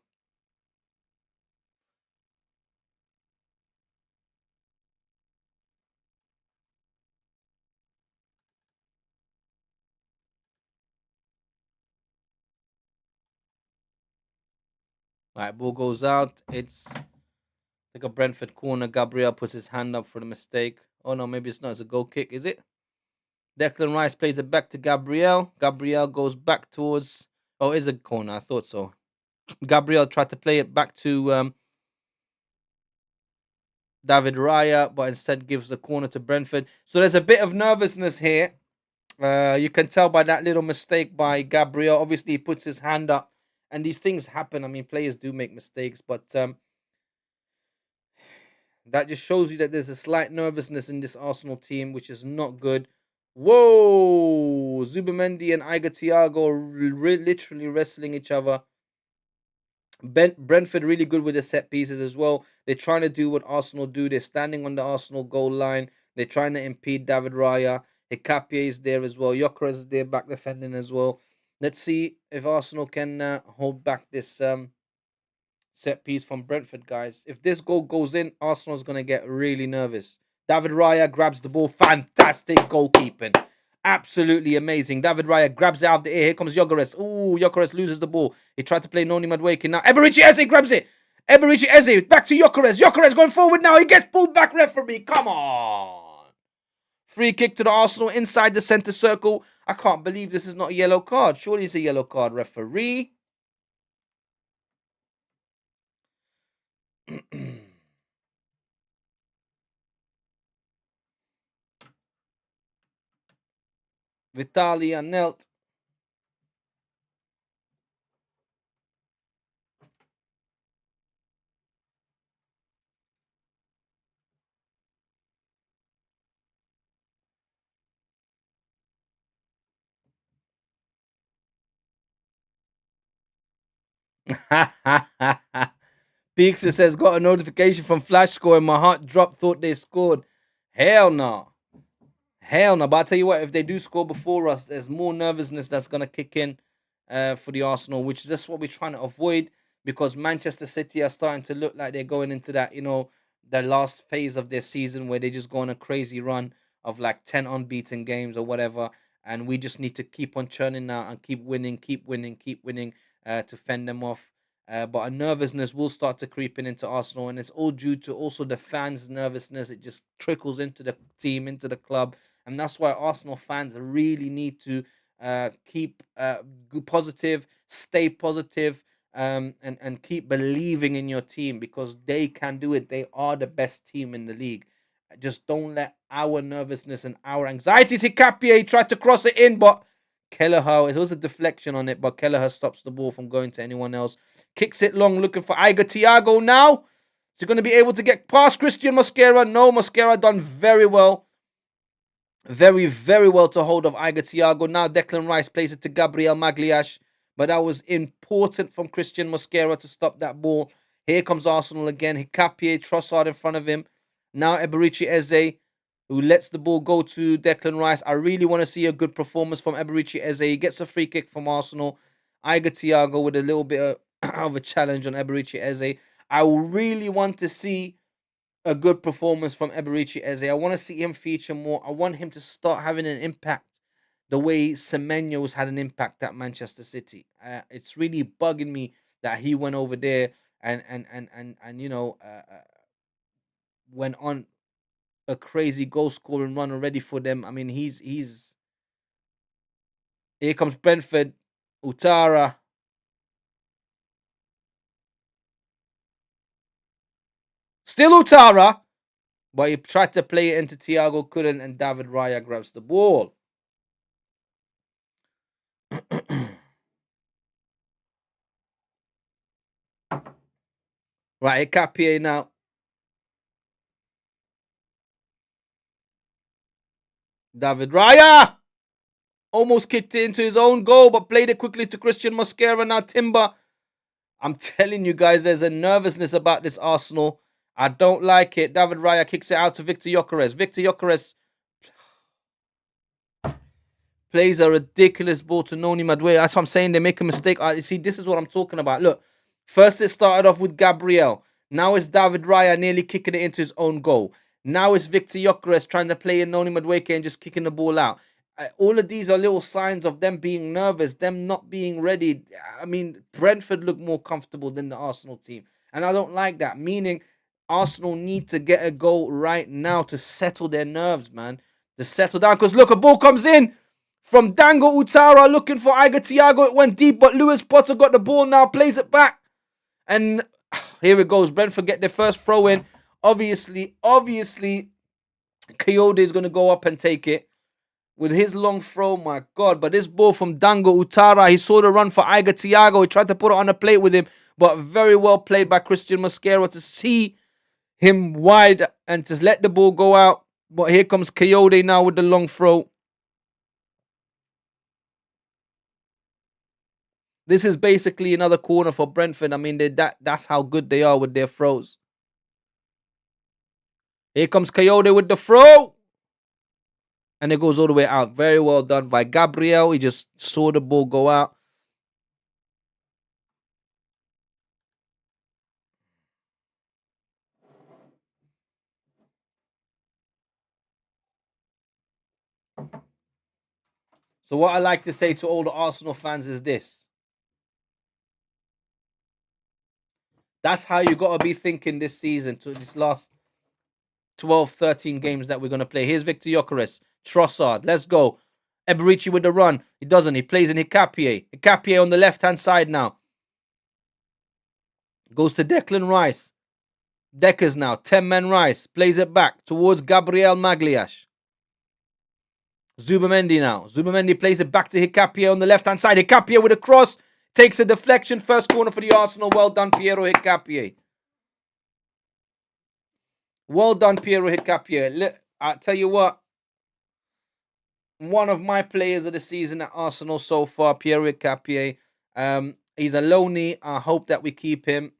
Right, ball goes out. It's like a Brentford corner. Gabriel puts his hand up for the mistake. Oh no, maybe it's not. It's a goal kick, is it? Declan Rice plays it back to Gabriel. Gabriel goes back towards. Oh, it's a corner. I thought so. Gabriel tried to play it back to David Raya, but instead gives the corner to Brentford. So there's a bit of nervousness here. You can tell by that little mistake by Gabriel. Obviously, he puts his hand up, and these things happen. I mean, players do make mistakes, but that just shows you that there's a slight nervousness in this Arsenal team, which is not good. Whoa! Zubamendi and Iga Thiago literally wrestling each other. Brentford really good with the set pieces as well. They're trying to do what Arsenal do. They're standing on the Arsenal goal line. They're trying to impede David Raya. Hikapié is there as well. Gyökeres is there back defending as well. Let's see if Arsenal can hold back this set piece from Brentford, guys. If this goal goes in, Arsenal's going to get really nervous. David Raya grabs the ball. Fantastic goalkeeping. Absolutely amazing. David Raya grabs it out of the air. Here comes Gyökeres. Ooh, Gyökeres loses the ball. He tried to play Noni Madueke. Now Eberechi Eze grabs it. Eberechi Eze back to Gyökeres. Gyökeres going forward now. He gets pulled back, referee. Come on. Free kick to the Arsenal inside the centre circle. I can't believe this is not a yellow card. Surely it's a yellow card, referee. Vitalia knelt. Peakster says, got a notification from Flash Score and my heart dropped, thought they scored. Hell no. Hell no. But I'll tell you what, if they do score before us, there's more nervousness that's going to kick in for the Arsenal, which is just what we're trying to avoid, because Manchester City are starting to look like they're going into that, the last phase of their season where they just go on a crazy run of like 10 unbeaten games or whatever. And we just need to keep on churning now and keep winning to fend them off. But a nervousness will start to creep into Arsenal, and it's all due to also the fans' nervousness. It just trickles into the team, into the club, and that's why Arsenal fans really need to keep positive, stay positive, and keep believing in your team, because they can do it. They are the best team in the league. Just don't let our nervousness and our anxieties. Hikapié tried to cross it in, but Kelleher, it was a deflection on it, but Kelleher stops the ball from going to anyone else. Kicks it long, looking for Iga Thiago now. Is he going to be able to get past Christian Mosquera? No, Mosquera done very well. Very, very well to hold of Iga Thiago. Now Declan Rice plays it to Gabriel Magliash, but that was important from Christian Mosquera to stop that ball. Here comes Arsenal again. Hikapié, Trossard in front of him. Now Eberechi Eze, who lets the ball go to Declan Rice. I really want to see a good performance from Eberechi Eze. He gets a free kick from Arsenal. Iga Thiago with a little bit of a challenge on Eberechi Eze. I really want to see a good performance from Eberechi Eze. I want to see him feature more. I want him to start having an impact the way Semenyo's had an impact at Manchester City. It's really bugging me that he went over there and went on a crazy goal scoring run already for them. I mean, he's here comes Brentford, Utara. Still Utara, but he tried to play it into Thiago, couldn't, and David Raya grabs the ball. Right, Hikapié now. David Raya almost kicked it into his own goal, but played it quickly to Christian Mosquera. Now Timber. I'm telling you guys, there's a nervousness about this Arsenal. I don't like it. David Raya kicks it out to Victor Gyökeres. Victor Gyökeres Plays a ridiculous ball to Noni Madueke. That's what I'm saying. They make a mistake. You see, this is what I'm talking about. Look, first it started off with Gabriel. Now it's David Raya nearly kicking it into his own goal. Now it's Victor Gyökeres trying to play in Noni Madueke and just kicking the ball out. All of these are little signs of them being nervous, them not being ready. I mean, Brentford look more comfortable than the Arsenal team. And I don't like that. Meaning, Arsenal need to get a goal right now to settle their nerves, man. To settle down. Because look, a ball comes in from Dango Utara looking for Iga Thiago. It went deep, but Lewis Potter got the ball now, plays it back. And here it goes. Brentford get their first throw in. Obviously, Coyote is going to go up and take it with his long throw. My God. But this ball from Dango Utara, he saw the run for Iga Thiago. He tried to put it on the plate with him, but very well played by Christian Mosquera to see him wide and to let the ball go out. But here comes Coyote now with the long throw. This is basically another corner for Brentford. I mean, that's how good they are with their throws. Here comes Coyote with the throw. And it goes all the way out. Very well done by Gabriel. He just saw the ball go out. So what I like to say to all the Arsenal fans is this. That's how you got to be thinking this season, to this last 12, 13 games that we're going to play. Here's Victor Gyökeres. Trossard. Let's go. Eberici with the run. He doesn't. He plays in Hikapié. Hikapié on the left-hand side now. Goes to Declan Rice. Deckers now. 10-man Rice. Plays it back towards Gabriel Magliash. Zubamendi now. Zubamendi plays it back to Hikapié on the left-hand side. Hikapié with a cross. Takes a deflection. First corner for the Arsenal. Well done, Piero Hikapié. Well done, Piero Hikapié. I tell you what. One of my players of the season at Arsenal so far, Piero Hikapié. He's a loanee. I hope that we keep him.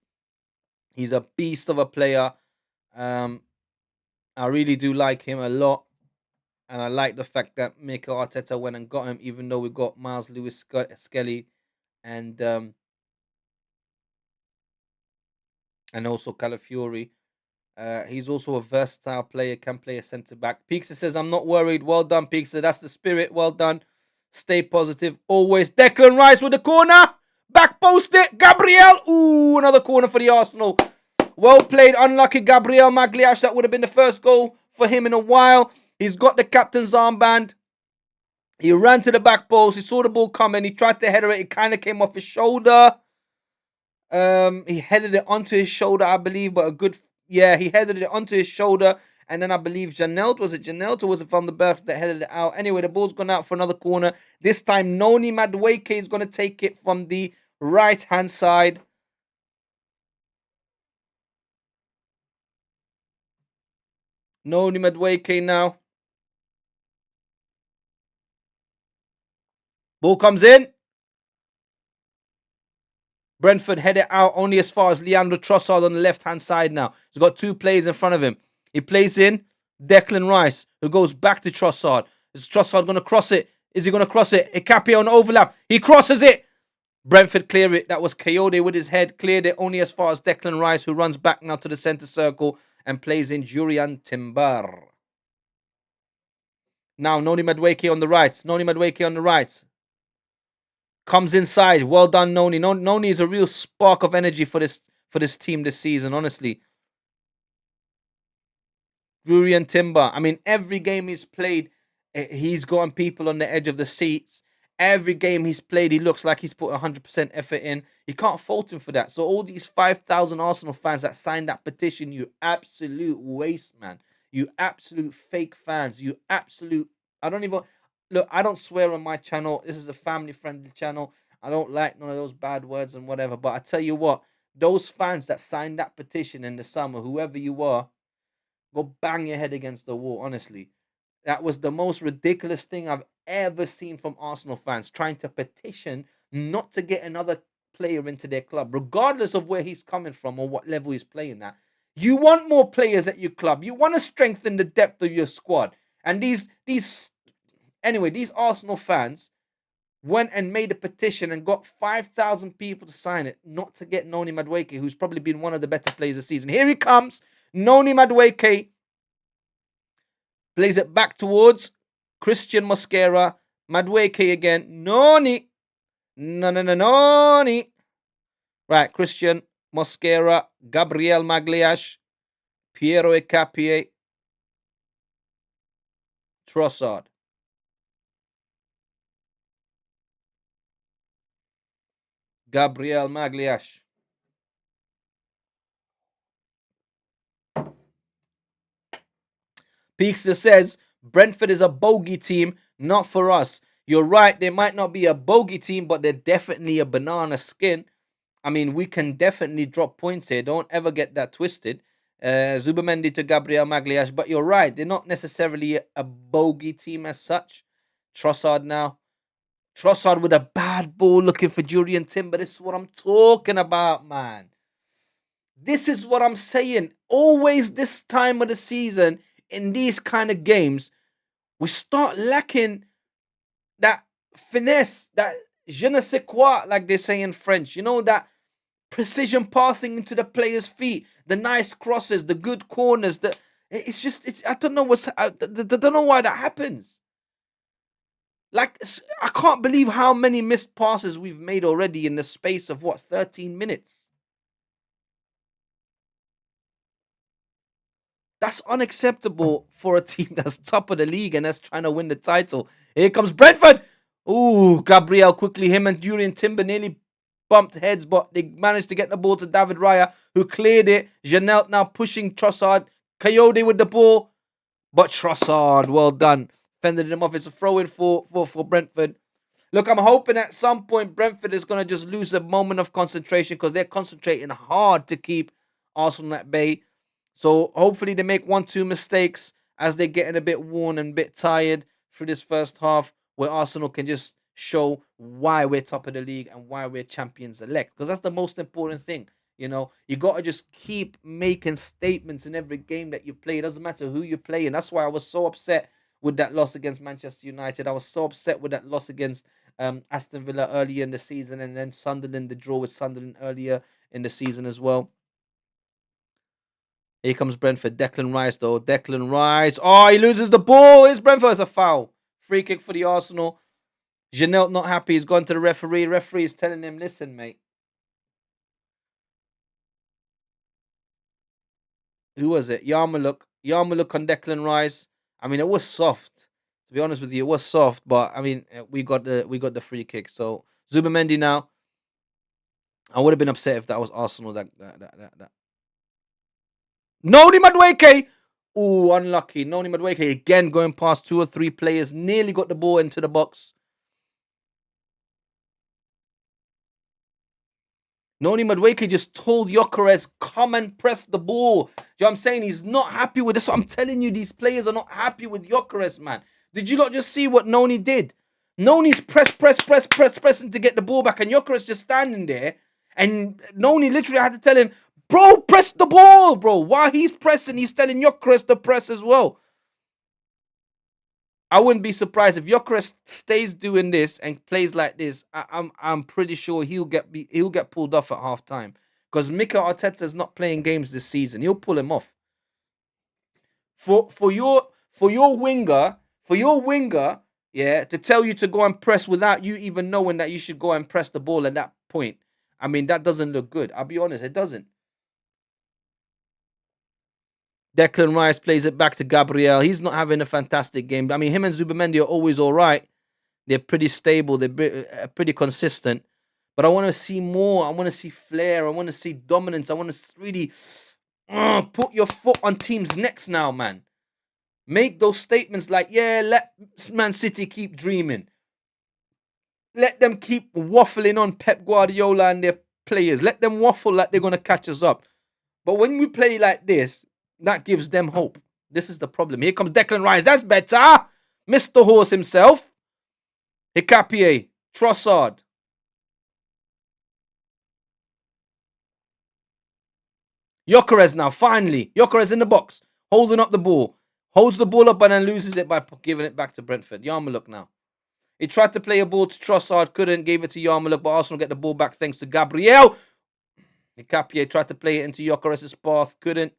He's a beast of a player. I really do like him a lot. And I like the fact that Mikel Arteta went and got him, even though we got Miles Lewis Skelly and also Calafiori. He's also a versatile player, can play a centre-back. Peekser says, I'm not worried. Well done, Peekser. That's the spirit. Well done. Stay positive. Always. Declan Rice with the corner. Back post it. Gabriel. Ooh, another corner for the Arsenal. Well played. Unlucky Gabriel Magliash. That would have been the first goal for him in a while. He's got the captain's armband. He ran to the back post. He saw the ball coming. He tried to header it. It kind of came off his shoulder. He headed it onto his shoulder, I believe, but he headed it onto his shoulder. And then I believe was it Janelt or was it Van der Berg that headed it out? Anyway, the ball's gone out for another corner. This time, Noni Madueke is going to take it from the right-hand side. Noni Madueke now. Ball comes in. Brentford head it out only as far as Leandro Trossard on the left-hand side now. He's got two players in front of him. He plays in Declan Rice, who goes back to Trossard. Is Trossard going to cross it? Is he going to cross it? Hikapié on the overlap. He crosses it. Brentford clear it. That was Coyote with his head. Cleared it only as far as Declan Rice, who runs back now to the centre circle and plays in Jurian Timber. Now, Noni Madueke on the right. Comes inside. Well done, Noni. Noni is a real spark of energy for this team this season, honestly. Jurian Timber. I mean, every game he's played, he's gotten people on the edge of the seats. Every game he's played, he looks like he's put 100% effort in. You can't fault him for that. So all these 5,000 Arsenal fans that signed that petition, you absolute waste, man. You absolute fake fans. You absolute... Look, I don't swear on my channel. This is a family-friendly channel. I don't like none of those bad words and whatever. But I tell you what, those fans that signed that petition in the summer, whoever you are, go bang your head against the wall, honestly. That was the most ridiculous thing I've ever seen from Arsenal fans, trying to petition not to get another player into their club, regardless of where he's coming from or what level he's playing at. You want more players at your club. You want to strengthen the depth of your squad. And these Anyway, these Arsenal fans went and made a petition and got 5,000 people to sign it not to get Noni Madueke, who's probably been one of the better players this season. Here he comes. Noni Madueke plays it back towards Christian Mosquera. Madueke again. Noni. No, no, no, Noni. Right, Christian Mosquera, Gabriel Magliash, Piero Ecapie, Trossard. Gabriel Magliash. Peakster says, Brentford is a bogey team, not for us. You're right, they might not be a bogey team, but they're definitely a banana skin. I mean, we can definitely drop points here. Don't ever get that twisted. Zubamendi to Gabriel Magliash. But you're right, they're not necessarily a bogey team as such. Trossard now. Trossard with a bad ball looking for Julian Timber. This is what I'm talking about, man. This is what I'm saying. Always this time of the season, in these kind of games, we start lacking that finesse, that je ne sais quoi, like they say in French. You know, that precision passing into the players' feet, the nice crosses, the good corners. I don't know I don't know why that happens. Like, I can't believe how many missed passes we've made already in the space of 13 minutes. That's unacceptable for a team that's top of the league and that's trying to win the title. Here comes Brentford. Ooh, Gabriel quickly. Him and Julian Timber nearly bumped heads, but they managed to get the ball to David Raya, who cleared it. Janelt now pushing Trossard. Coyote with the ball. But Trossard, well done. Fended him off. It's a throw-in for Brentford. Look, I'm hoping at some point Brentford is going to just lose a moment of concentration because they're concentrating hard to keep Arsenal at bay. So hopefully they make 1-2 mistakes as they're getting a bit worn and a bit tired through this first half, where Arsenal can just show why we're top of the league and why we're champions elect. Because that's the most important thing. You know, you got to just keep making statements in every game that you play. It doesn't matter who you play. And that's why I was so upset with that loss against Manchester United. I was so upset with that loss against Aston Villa earlier in the season, and then Sunderland, the draw with Sunderland earlier in the season as well. Here comes Brentford. Declan Rice, though. Declan Rice. Oh, he loses the ball. It's Brentford. It's a foul. Free kick for the Arsenal. Janelt not happy. He's gone to the referee. Referee is telling him, listen, mate. Who was it? Yarmouk. Yarmouk on Declan Rice. I mean, it was soft. To be honest with you, it was soft. But I mean, we got the free kick. So Zubamendi now. I would have been upset if that was Arsenal. That. Noni Madueke. Ooh, unlucky. Noni Madueke again going past 2 or 3 players. Nearly got the ball into the box. Noni Madueke just told Gyökeres, come and press the ball. Do you know what I'm saying? He's not happy with this. I'm telling you, these players are not happy with Gyökeres, man. Did you not just see what Noni did? Noni's pressing to get the ball back, and Gyökeres just standing there. And Noni literally had to tell him, bro, press the ball, bro. While he's pressing, he's telling Gyökeres to press as well. I wouldn't be surprised if Gyökeres stays doing this and plays like this. I'm pretty sure he'll get pulled off at halftime because Mikel Arteta's not playing games this season. He'll pull him off. For your winger, yeah, to tell you to go and press without you even knowing that you should go and press the ball at that point. I mean, that doesn't look good. I'll be honest, it doesn't. Declan Rice plays it back to Gabriel. He's not having a fantastic game. I mean, him and Zubamendi are always all right. They're pretty stable. They're pretty consistent. But I want to see more. I want to see flair. I want to see dominance. I want to really put your foot on teams' necks now, man. Make those statements like, yeah, let Man City keep dreaming. Let them keep waffling on Pep Guardiola and their players. Let them waffle like they're going to catch us up. But when we play like this, that gives them hope. This is the problem. Here comes Declan Rice. That's better. Mr. Horse himself. Hicapie. Trossard. Gyökeres now, finally. Gyökeres in the box. Holding up the ball. Holds the ball up and then loses it by giving it back to Brentford. Yarmulke now. He tried to play a ball to Trossard, couldn't, gave it to Yarmulke, but Arsenal get the ball back thanks to Gabriel. Hikapié tried to play it into Gyökeres' path, couldn't.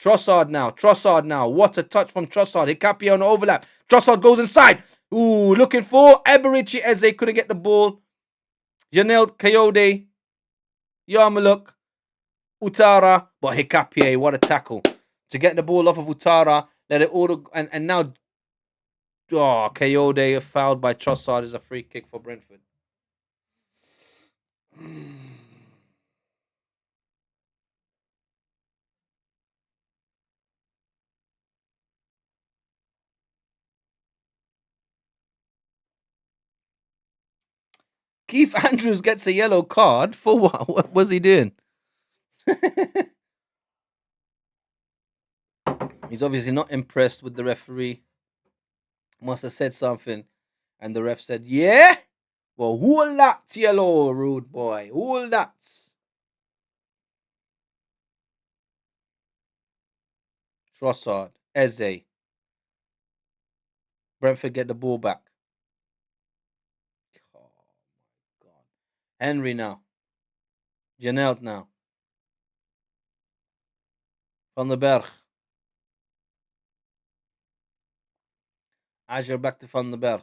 Trossard now. What a touch from Trossard. Hikapié on the overlap. Trossard goes inside. Ooh, looking for Eberici Eze, couldn't get the ball. Janelle Coyote, Yarmulke, Utara, but Hikapié, what a tackle. To get the ball off of Utara, let it all, and now, Coyote fouled by Trossard is a free kick for Brentford. Keith Andrews gets a yellow card for what? What was he doing? He's obviously not impressed with the referee. Must have said something. And the ref said, yeah? Well, who that yellow, rude boy? Who that? Trossard, Eze. Brentford get the ball back. Oh, my God. Henry now. Janelt now. Van den Berg. Aja back to Van den Berg.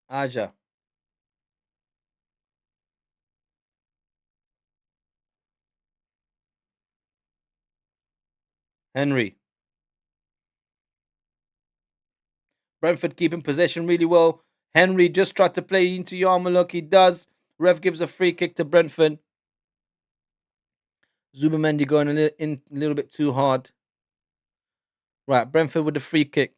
Aja. Henry. Brentford keeping possession really well. Henry just tried to play into Yarmulke. He does. Ref gives a free kick to Brentford. Zubamendi going a little bit too hard. Right, Brentford with the free kick.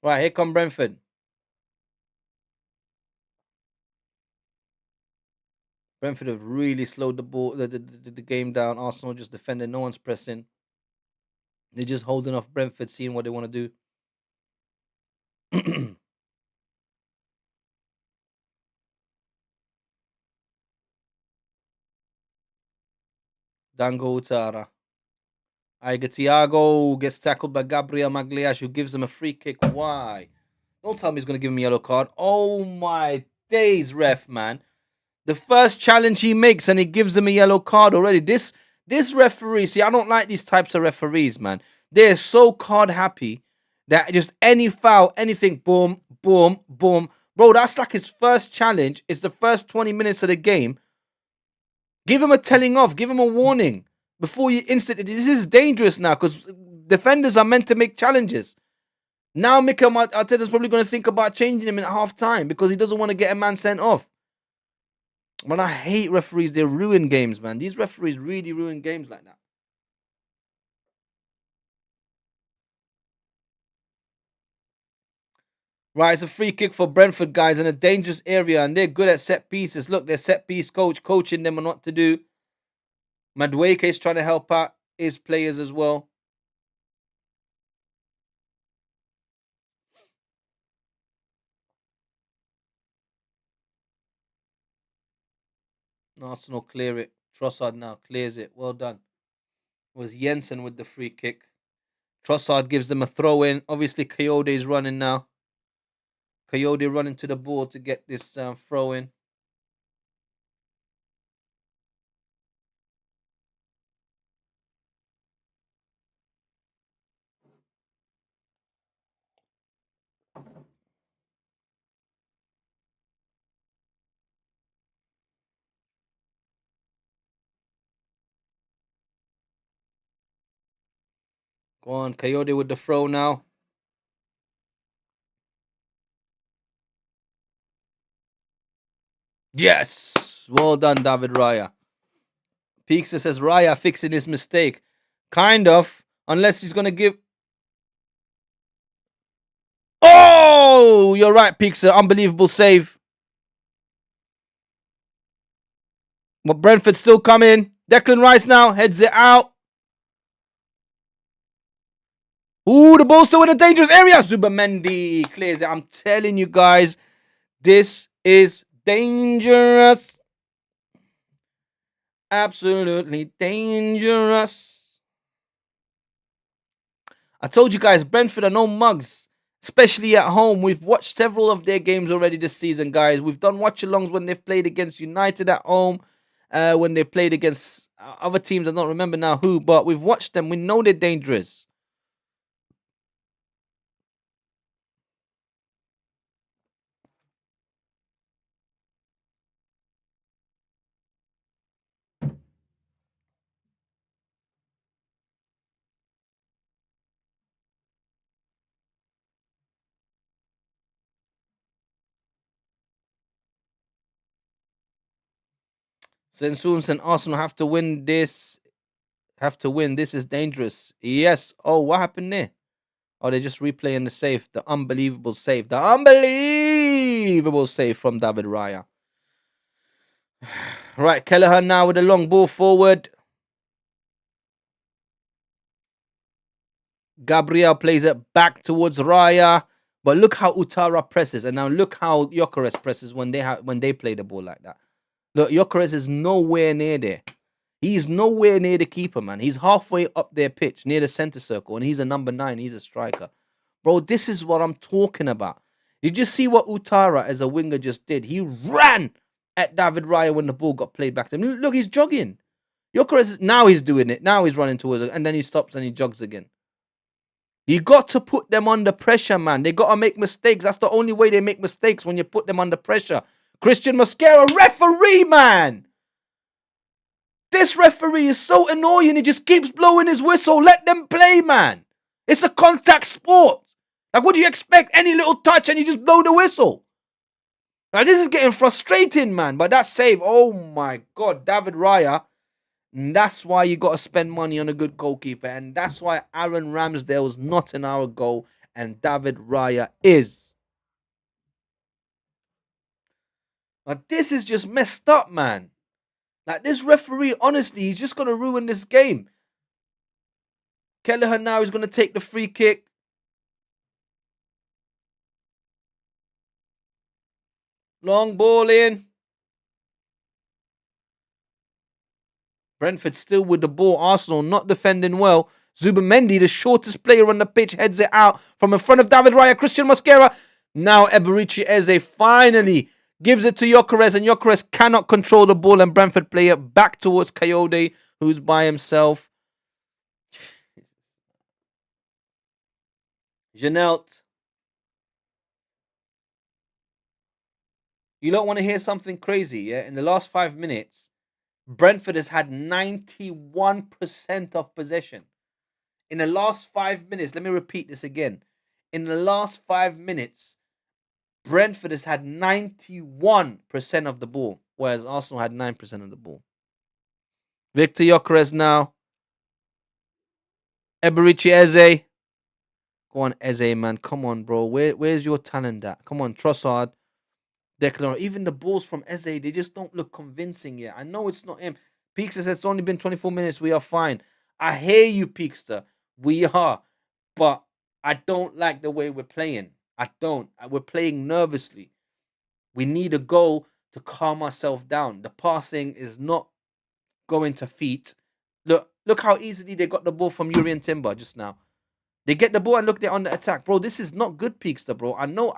Right, here come Brentford. Brentford have really slowed the game down. Arsenal just defending. No one's pressing. They're just holding off Brentford, seeing what they want to do. Dango Utara. Thiago gets tackled by Gabriel Magliash, who gives him a free kick. Why? Don't tell me he's going to give him a yellow card. Oh my days, ref, man. The first challenge he makes and he gives him a yellow card already. This referee, see, I don't like these types of referees, man. They're so card happy that just any foul, anything, boom, boom, boom. Bro, that's like his first challenge. It's the first 20 minutes of the game. Give him a telling off. Give him a warning before you instantly. This is dangerous now because defenders are meant to make challenges. Now Mikel Arteta's probably going to think about changing him in half time because he doesn't want to get a man sent off. Man, I hate referees. They ruin games, man. These referees really ruin games like that. Right, it's a free kick for Brentford, guys, in a dangerous area, and they're good at set pieces. Look, their set piece coach coaching them on what to do. Madueke is trying to help out his players as well. Arsenal clear it. Trossard now clears it. Well done. It was Jensen with the free kick. Trossard gives them a throw in. Obviously, Coyote is running now. Coyote running to the ball to get this throw in. Go on, Coyote with the throw now. Yes! Well done, David Raya. Peekster says Raya fixing his mistake. Kind of. Unless he's going to give... Oh! You're right, Peekster. Unbelievable save. But Brentford still coming. Declan Rice now heads it out. Ooh, the ball's still in a dangerous area. Zubamendi clears it. I'm telling you guys, This is dangerous. Absolutely dangerous. I told you guys, Brentford are no mugs, especially at home. We've watched several of their games already this season, guys. We've done watch-alongs when they've played against United at home, when they played against other teams. I don't remember now who, but we've watched them. We know they're dangerous. Sensun and Arsenal have to win this. Have to win. This is dangerous. Yes. Oh, what happened there? Oh, they're just replaying the save. The unbelievable save. The unbelievable save from David Raya. Right, Kelleher now with a long ball forward. Gabriel plays it back towards Raya. But look how Utara presses. And now look how Gyökeres presses when they play the ball like that. Look, Gyökeres is nowhere near there. He's nowhere near the keeper, man. He's halfway up their pitch, near the center circle. And he's a number 9. He's a striker. Bro, this is what I'm talking about. Did you see what Utara as a winger just did? He ran at David Raya when the ball got played back to him. Look, he's jogging. Gyökeres, now he's doing it. Now he's running towards it. And then he stops and he jogs again. You got to put them under pressure, man. They got to make mistakes. That's the only way they make mistakes, when you put them under pressure. Christian Mosquera, referee, man. This referee is so annoying. He just keeps blowing his whistle. Let them play, man. It's a contact sport. Like, what do you expect? Any little touch and you just blow the whistle. Now, this is getting frustrating, man. But that save, oh my God, David Raya. And that's why you got to spend money on a good goalkeeper. And that's why Aaron Ramsdale's not in our goal and David Raya is. But this is just messed up, man. Like, this referee, honestly, he's just going to ruin this game. Kelleher now is going to take the free kick. Long ball in. Brentford still with the ball. Arsenal not defending well. Zubimendi, the shortest player on the pitch, heads it out from in front of David Raya. Christian Mosquera. Now Eberici Eze finally gives it to Gyökeres, and Gyökeres cannot control the ball, and Brentford play it back towards Coyote, who's by himself. Janelt. You don't want to hear something crazy, yeah? In the last 5 minutes, Brentford has had 91% of possession. In the last 5 minutes, let me repeat this again. In the last 5 minutes, Brentford has had 91% of the ball, whereas Arsenal had 9% of the ball. Victor Gyökeres now. Eberici Eze. Go on, Eze, man. Come on, bro. Where's your talent at? Come on, Trossard. Declan. Even the balls from Eze, they just don't look convincing yet. I know it's not him. Peekster says it's only been 24 minutes. We are fine. I hear you, Peekster. We are. But I don't like the way we're playing. I don't. We're playing nervously. We need a goal to calm ourselves down. The passing is not going to feet. Look how easily they got the ball from Urian Timber just now. They get the ball and look, they're on the attack. Bro, this is not good, Peekster, bro. I know,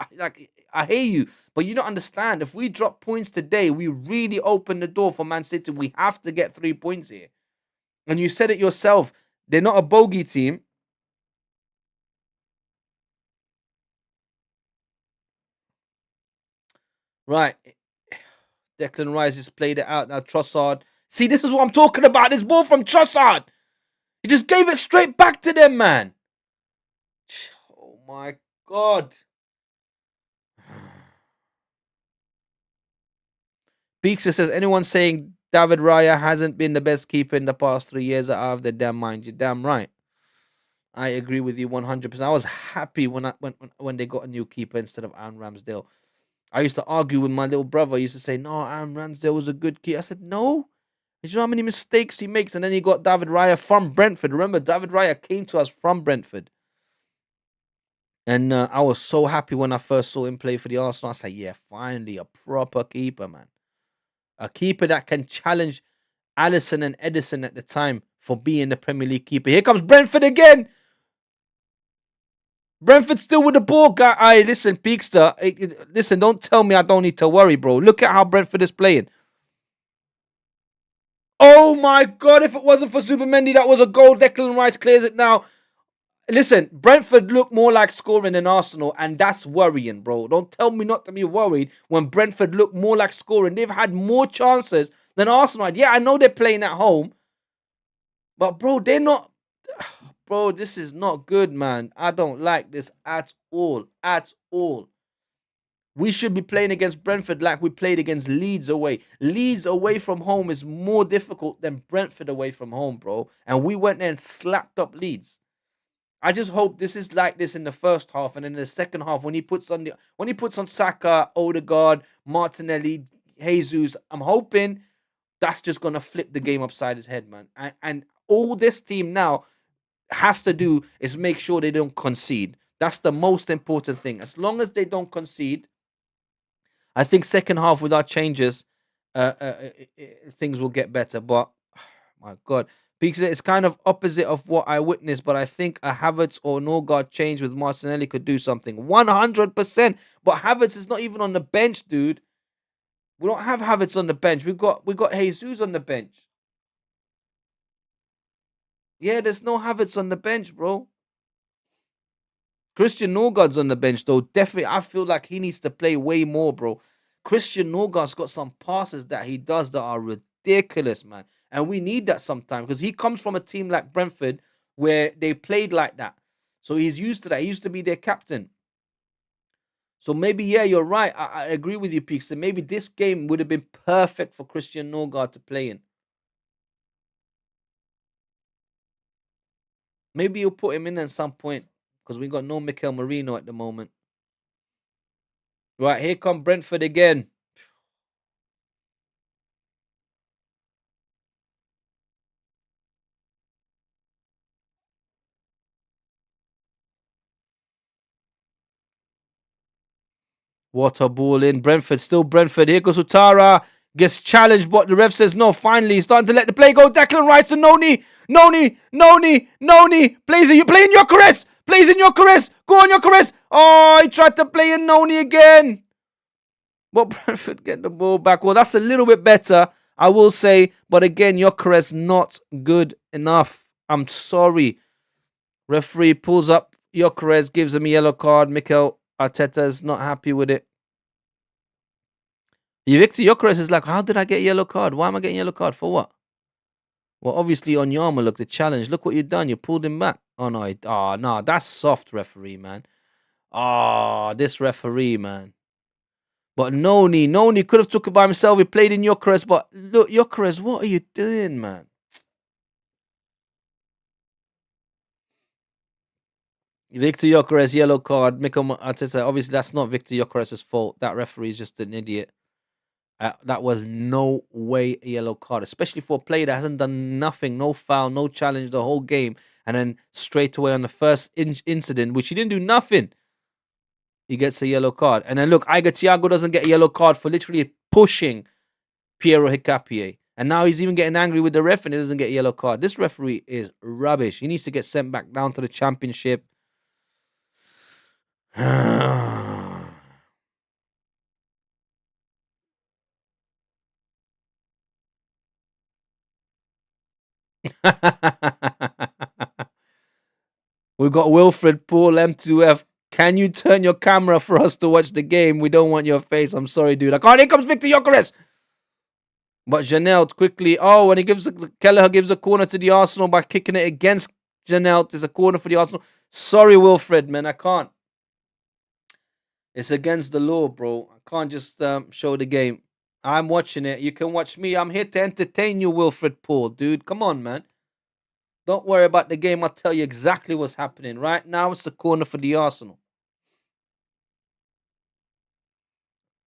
I hear you, but you don't understand. If we drop points today, we really open the door for Man City. We have to get 3 points here. And you said it yourself. They're not a bogey team. Right. Declan Rice just played it out. Now Trossard. See, this is what I'm talking about. This ball from Trossard. He just gave it straight back to them, man. Oh, my God. Peekster says, anyone saying David Raya hasn't been the best keeper in the past 3 years are out of their damn mind. You're damn right. I agree with you 100%. I was happy when they got a new keeper instead of Aaron Ramsdale. I used to argue with my little brother. He used to say, no, Aaron Ramsdale was a good keeper. I said, no. You know how many mistakes he makes? And then he got David Raya from Brentford. Remember, David Raya came to us from Brentford. And I was so happy when I first saw him play for the Arsenal. I said, yeah, finally a proper keeper, man. A keeper that can challenge Allison and Edison at the time for being the Premier League keeper. Here comes Brentford again. Brentford still with the ball, guy. Aye, listen, Peakster. Listen, don't tell me I don't need to worry, bro. Look at how Brentford is playing. Oh my God! If it wasn't for Supermendy, that was a goal. Declan Rice clears it now. Listen, Brentford look more like scoring than Arsenal, and that's worrying, bro. Don't tell me not to be worried when Brentford look more like scoring. They've had more chances than Arsenal had. Yeah, I know they're playing at home, but bro, they're not. Bro, this is not good, man. I don't like this at all. At all. We should be playing against Brentford like we played against Leeds away. Leeds away from home is more difficult than Brentford away from home, bro. And we went there and slapped up Leeds. I just hope this is like this in the first half, and in the second half, when he puts on Saka, Odegaard, Martinelli, Jesus, I'm hoping that's just gonna flip the game upside his head, man. And all this team now has to do is make sure they don't concede. That's the most important thing. As long as they don't concede, I think second half with our changes, things will get better. But my God, because it's kind of opposite of what I witnessed. But I think a Havertz or Norgard change with Martinelli could do something. 100%. But Havertz is not even on the bench, dude. We don't have Havertz on the bench. We got Jesus on the bench. Yeah, there's no Havertz on the bench, bro. Christian Norgard's on the bench, though. Definitely, I feel like he needs to play way more, bro. Christian Norgard's got some passes that he does that are ridiculous, man. And we need that sometimes because he comes from a team like Brentford where they played like that. So he's used to that. He used to be their captain. So maybe, yeah, you're right. I agree with you, Peaks. So maybe this game would have been perfect for Christian Norgard to play in. Maybe you'll put him in at some point because we got no Mikel Marino at the moment. Right, here come Brentford again. What a ball in. Brentford, still Brentford. Here goes Utara. Gets challenged, but the ref says no. Finally, he's starting to let the play go. Declan Rice to Noni. Noni. Plays in Gyökeres. Plays in Gyökeres. Go on, Gyökeres. Oh, he tried to play in Noni again. But Brentford get the ball back. Well, that's a little bit better, I will say. But again, Gyökeres not good enough. I'm sorry. Referee pulls up Gyökeres, gives him a yellow card. Mikel Arteta is not happy with it. Victor Gyökeres is like, how did I get a yellow card? Why am I getting a yellow card? For what? Well, obviously on Yarma, look, the challenge. Look what you've done. You pulled him back. Oh, no. No. That's soft, referee, man. This referee, man. But Noni could have took it by himself. He played in Gyökeres. But look, Gyökeres, what are you doing, man? Victor Gyökeres, yellow card. Mikel Arteta. Obviously, that's not Victor Gyökeres' fault. That referee is just an idiot. That was no way a yellow card, especially for a player that hasn't done nothing, no foul, no challenge the whole game, and then straight away on the first incident, which he didn't do nothing, he gets a yellow card. And then look, Iga Thiago doesn't get a yellow card for literally pushing Piero Hincapié. And now he's even getting angry with the ref and he doesn't get a yellow card. This referee is rubbish. He needs to get sent back down to the championship. We've got Wilfred Paul M2F. Can you turn your camera for us to watch the game? We don't want your face. I'm sorry, dude. I can't. Here comes Victor Gyökeres. But Janelt quickly. Oh, and Kelleher gives a corner to the Arsenal by kicking it against Janelt. There's a corner for the Arsenal. Sorry, Wilfred, man. I can't. It's against the law, bro. I can't just show the game. I'm watching it. You can watch me. I'm here to entertain you, Wilfred Paul, dude. Come on, man. Don't worry about the game. I'll tell you exactly what's happening. Right now, it's the corner for the Arsenal.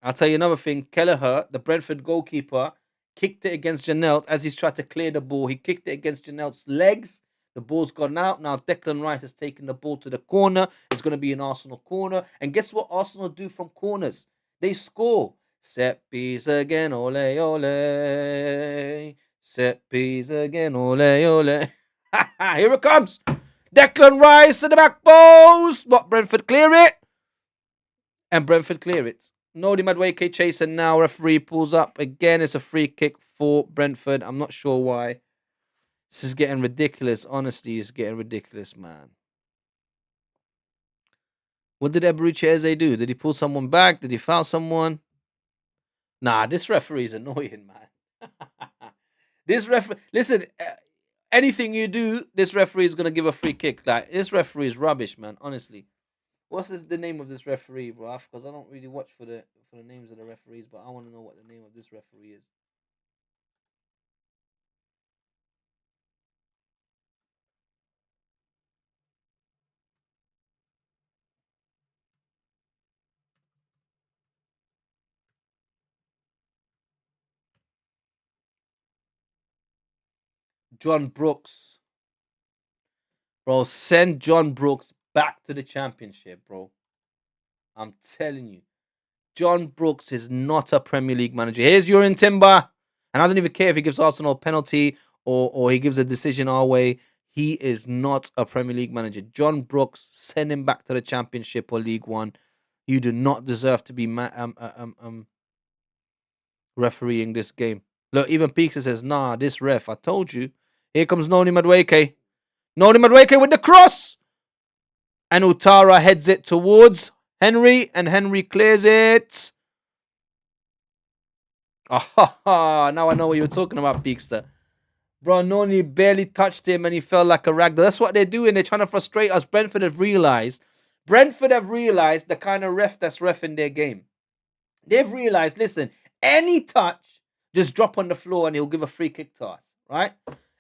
I'll tell you another thing. Kelleher, the Brentford goalkeeper, kicked it against Janelt as he's tried to clear the ball. He kicked it against Janelt's legs. The ball's gone out. Now Declan Rice has taken the ball to the corner. It's going to be an Arsenal corner. And guess what Arsenal do from corners? They score. Set piece again, ole, ole. Set piece again, ole, ole. Here it comes. Declan Rice to the back post. But Brentford clear it. And Brentford clear it. Nodi Madueke chasing now. Referee pulls up. Again, it's a free kick for Brentford. I'm not sure why. This is getting ridiculous. Honestly, it's getting ridiculous, man. What did Eberechi Eze do? Did he pull someone back? Did he foul someone? Nah, this referee is annoying, man. This referee, listen, anything you do, this referee is gonna give a free kick. Like, this referee is rubbish, man. Honestly, what's the name of this referee, bro? Because I don't really watch for the names of the referees, but I want to know what the name of this referee is. John Brooks, bro. Send John Brooks back to the championship, bro. I'm telling you. John Brooks is not a Premier League manager. Here's Jurgen Timber. And I don't even care if he gives Arsenal a penalty or he gives a decision our way. He is not a Premier League manager. John Brooks, send him back to the Championship or League One. You do not deserve to be refereeing this game. Look, even Peekser says, nah, this ref, I told you. Here comes Noni Madueke. Noni Madueke with the cross. And Utara heads it towards Henry, and Henry clears it. Oh, now I know what you were talking about, Peekster. Bro, Noni barely touched him and he felt like a ragdoll. That's what they're doing. They're trying to frustrate us. Brentford have realised the kind of ref that's reffing their game. They've realised, listen, any touch, just drop on the floor and he'll give a free kick to us, right?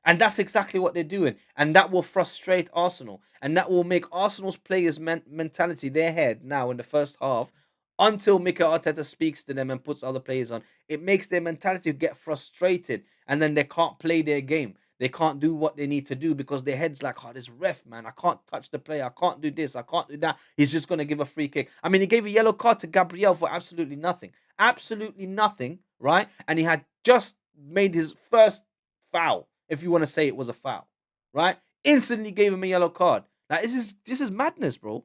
And that's exactly what they're doing. And that will frustrate Arsenal. And that will make Arsenal's players' mentality, their head now in the first half, until Mikel Arteta speaks to them and puts other players on. It makes their mentality get frustrated. And then they can't play their game. They can't do what they need to do because their head's like, oh, this ref, man, I can't touch the player. I can't do this. I can't do that. He's just going to give a free kick. I mean, he gave a yellow card to Gabriel for absolutely nothing. Absolutely nothing, right? And he had just made his first foul, if you want to say it was a foul, right? Instantly gave him a yellow card. Like, this is madness, bro.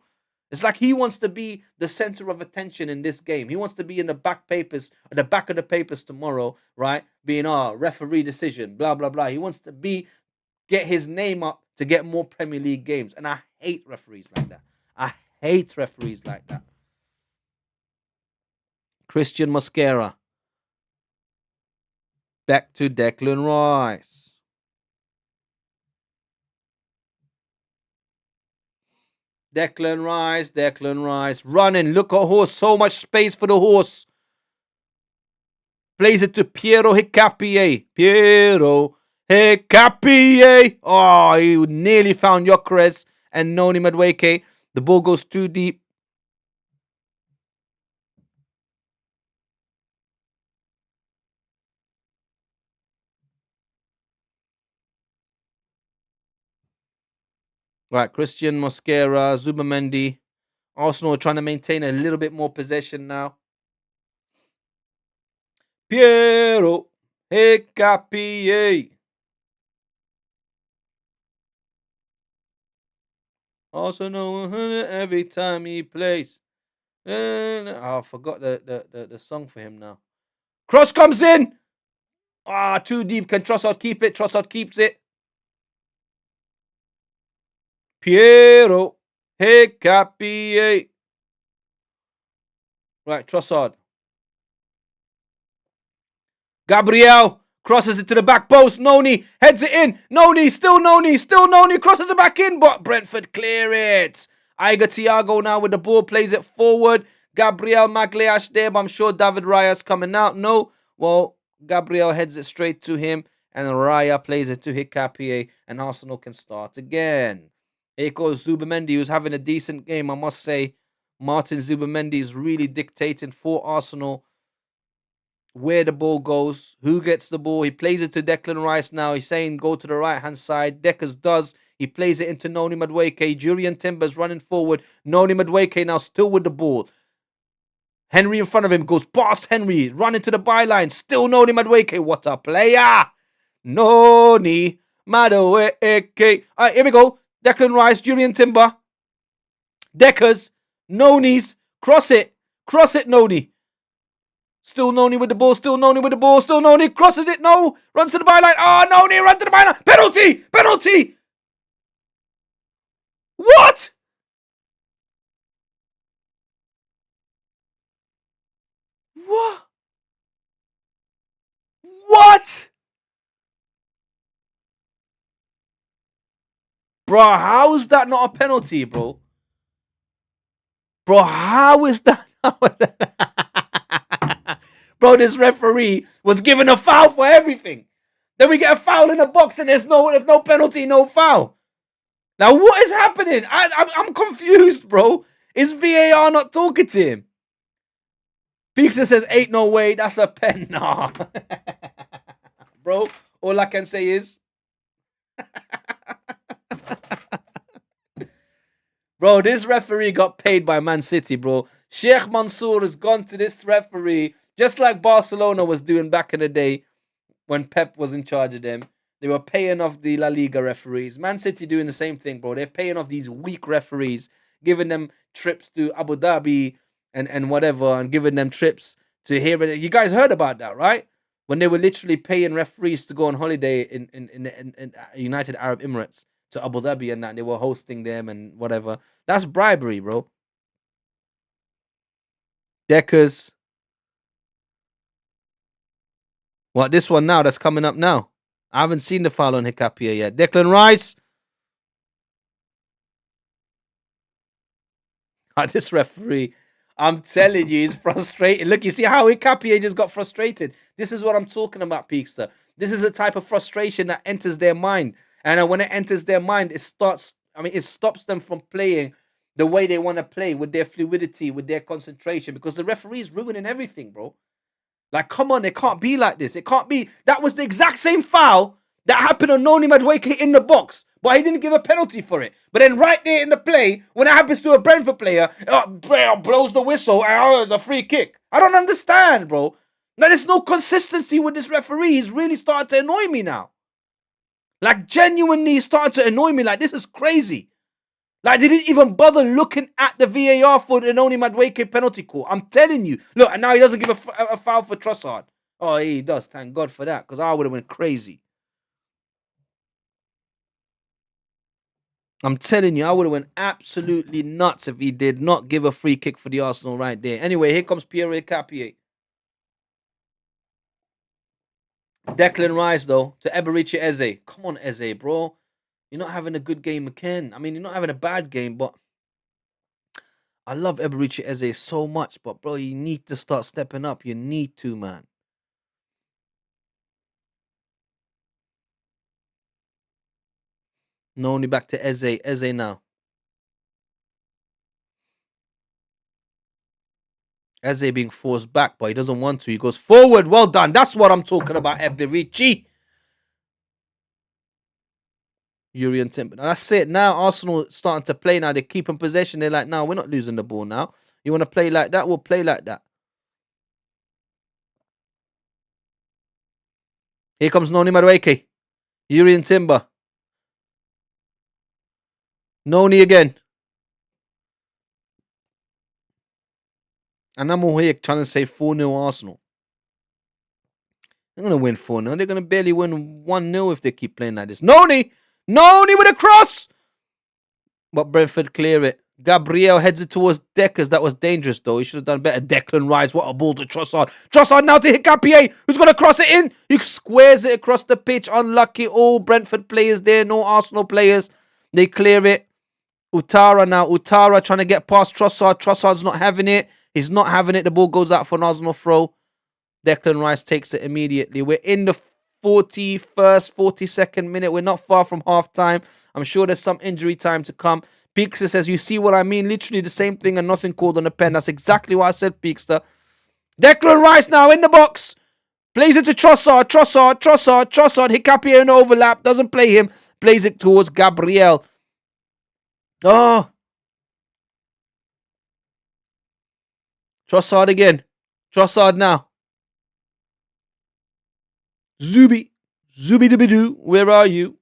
It's like he wants to be the center of attention in this game. He wants to be in the back of the papers tomorrow, right? Being referee decision, blah blah blah. He wants to get his name up to get more Premier League games. And I hate referees like that. I hate referees like that. Christian Mosquera. Back to Declan Rice. Declan Rice, running. Look at horse. So much space for the horse. Plays it to Piero Hincapié. Piero Hincapié. Oh, he nearly found Gyökeres and Noni Madueke. The ball goes too deep. Right, Christian Mosquera, Zubamendi. Arsenal are trying to maintain a little bit more possession now. Piero Hincapié. Arsenal every time he plays. I forgot the song for him now. Cross comes in. Too deep. Can Trossard keep it? Trossard keeps it. Piero Hincapié. Right, Trossard. Gabriel crosses it to the back post. Noni heads it in. Noni, still Noni. Crosses it back in, but Brentford clear it. Iga Thiago now with the ball, plays it forward. Gabriel Magalhaes there, but I'm sure David Raya's coming out. No, well, Gabriel heads it straight to him, and Raya plays it to Hincapié, and Arsenal can start again. Here goes Zubamendi, who's having a decent game, I must say. Martin Zubamendi is really dictating for Arsenal where the ball goes, who gets the ball. He plays it to Declan Rice now. He's saying go to the right-hand side. Deckers does. He plays it into Noni Madueke. Julian Timber's running forward. Noni Madueke now still with the ball. Henry in front of him goes past Henry, running to the byline. Still Noni Madueke. What a player! Noni Madueke. All right, here we go. Declan Rice, Julian Timber. Deckers. Noni's. Cross it. Cross it, Noni. Still Noni with the ball. Still Noni with the ball. Still Noni. Crosses it. No. Runs to the byline. Oh, Noni. Run to the byline. Penalty. Penalty. What? What? What? Bro, how is that not a penalty, bro? Bro, how is that Bro, this referee was given a foul for everything. Then we get a foul in the box and there's no penalty, no foul. Now, what is happening? I'm confused, bro. Is VAR not talking to him? Peekster says, ain't no way, that's a pen. Nah. Bro, all I can say is... Bro, this referee got paid by Man City, bro. Sheikh Mansour has gone to this referee, just like Barcelona was doing back in the day when Pep was in charge of them. They were paying off the La Liga referees. Man City doing the same thing, bro. They're paying off these weak referees, giving them trips to Abu Dhabi and whatever, and giving them trips to here. You guys heard about that, right? When they were literally paying referees to go on holiday in United Arab Emirates to Abu Dhabi and that. They were hosting them and whatever. That's bribery, bro. Deckers. What, this one now that's coming up now? I haven't seen the foul on Hicapia yet. Declan Rice. This referee, I'm telling you, he's frustrated. Look, you see how Hicapia just got frustrated? This is what I'm talking about, Peekster. This is a type of frustration that enters their mind. And when it enters their mind, it stops them from playing the way they want to play, with their fluidity, with their concentration, because the referee's ruining everything, bro. Like, come on, it can't be like this. It can't be. That was the exact same foul that happened on Noni Madueke in the box, but he didn't give a penalty for it. But then right there in the play, when it happens to a Brentford player, blows the whistle and it's a free kick. I don't understand, bro. Now, there's no consistency with this referee. He's really starting to annoy me now. Like, genuinely starting to annoy me. Like, this is crazy. Like, they didn't even bother looking at the VAR for the Noni Madueke penalty call. I'm telling you. Look, and now he doesn't give a foul for Trossard. Oh, he does. Thank God for that, because I would have went crazy. I'm telling you, I would have went absolutely nuts if he did not give a free kick for the Arsenal right there. Anyway, here comes Pierre Capier. Declan Rice, though, to Eberici Eze. Come on, Eze, bro. You're not having a good game again. I mean, you're not having a bad game, but I love Eberici Eze so much. But, bro, you need to start stepping up. You need to, man. Noni back to Eze. Eze now. Eze being forced back, but he doesn't want to. He goes forward. Well done. That's what I'm talking about, Eberici. Urian Timber. Now that's it. Now Arsenal starting to play now. They're keeping possession. They're like, no, we're not losing the ball now. You want to play like that? We'll play like that. Here comes Noni Madueke. Urian Timber. Noni again. And I'm all here trying to say 4-0 Arsenal. They're going to win 4-0. They're going to barely win 1-0 if they keep playing like this. Noni! Noni with a cross! But Brentford clear it. Gabriel heads it towards Deckers. That was dangerous, though. He should have done better. Declan Rice, what a ball to Trossard. Trossard now to hit Gapier, who's going to cross it in. He squares it across the pitch. Unlucky. All Brentford players there. No Arsenal players. They clear it. Utara now. Utara trying to get past Trossard. Trossard's not having it. He's not having it. The ball goes out for an Arsenal throw. Declan Rice takes it immediately. We're in the 41st, 42nd minute. We're not far from half time. I'm sure there's some injury time to come. Peekster says, you see what I mean? Literally the same thing and nothing called on the pen. That's exactly what I said, Peekster. Declan Rice now in the box. Plays it to Trossard. Hicapia in overlap. Doesn't play him. Plays it towards Gabriel. Oh, Trossard again. Trossard now. Zubi. Zubi dooby doo. Where are you?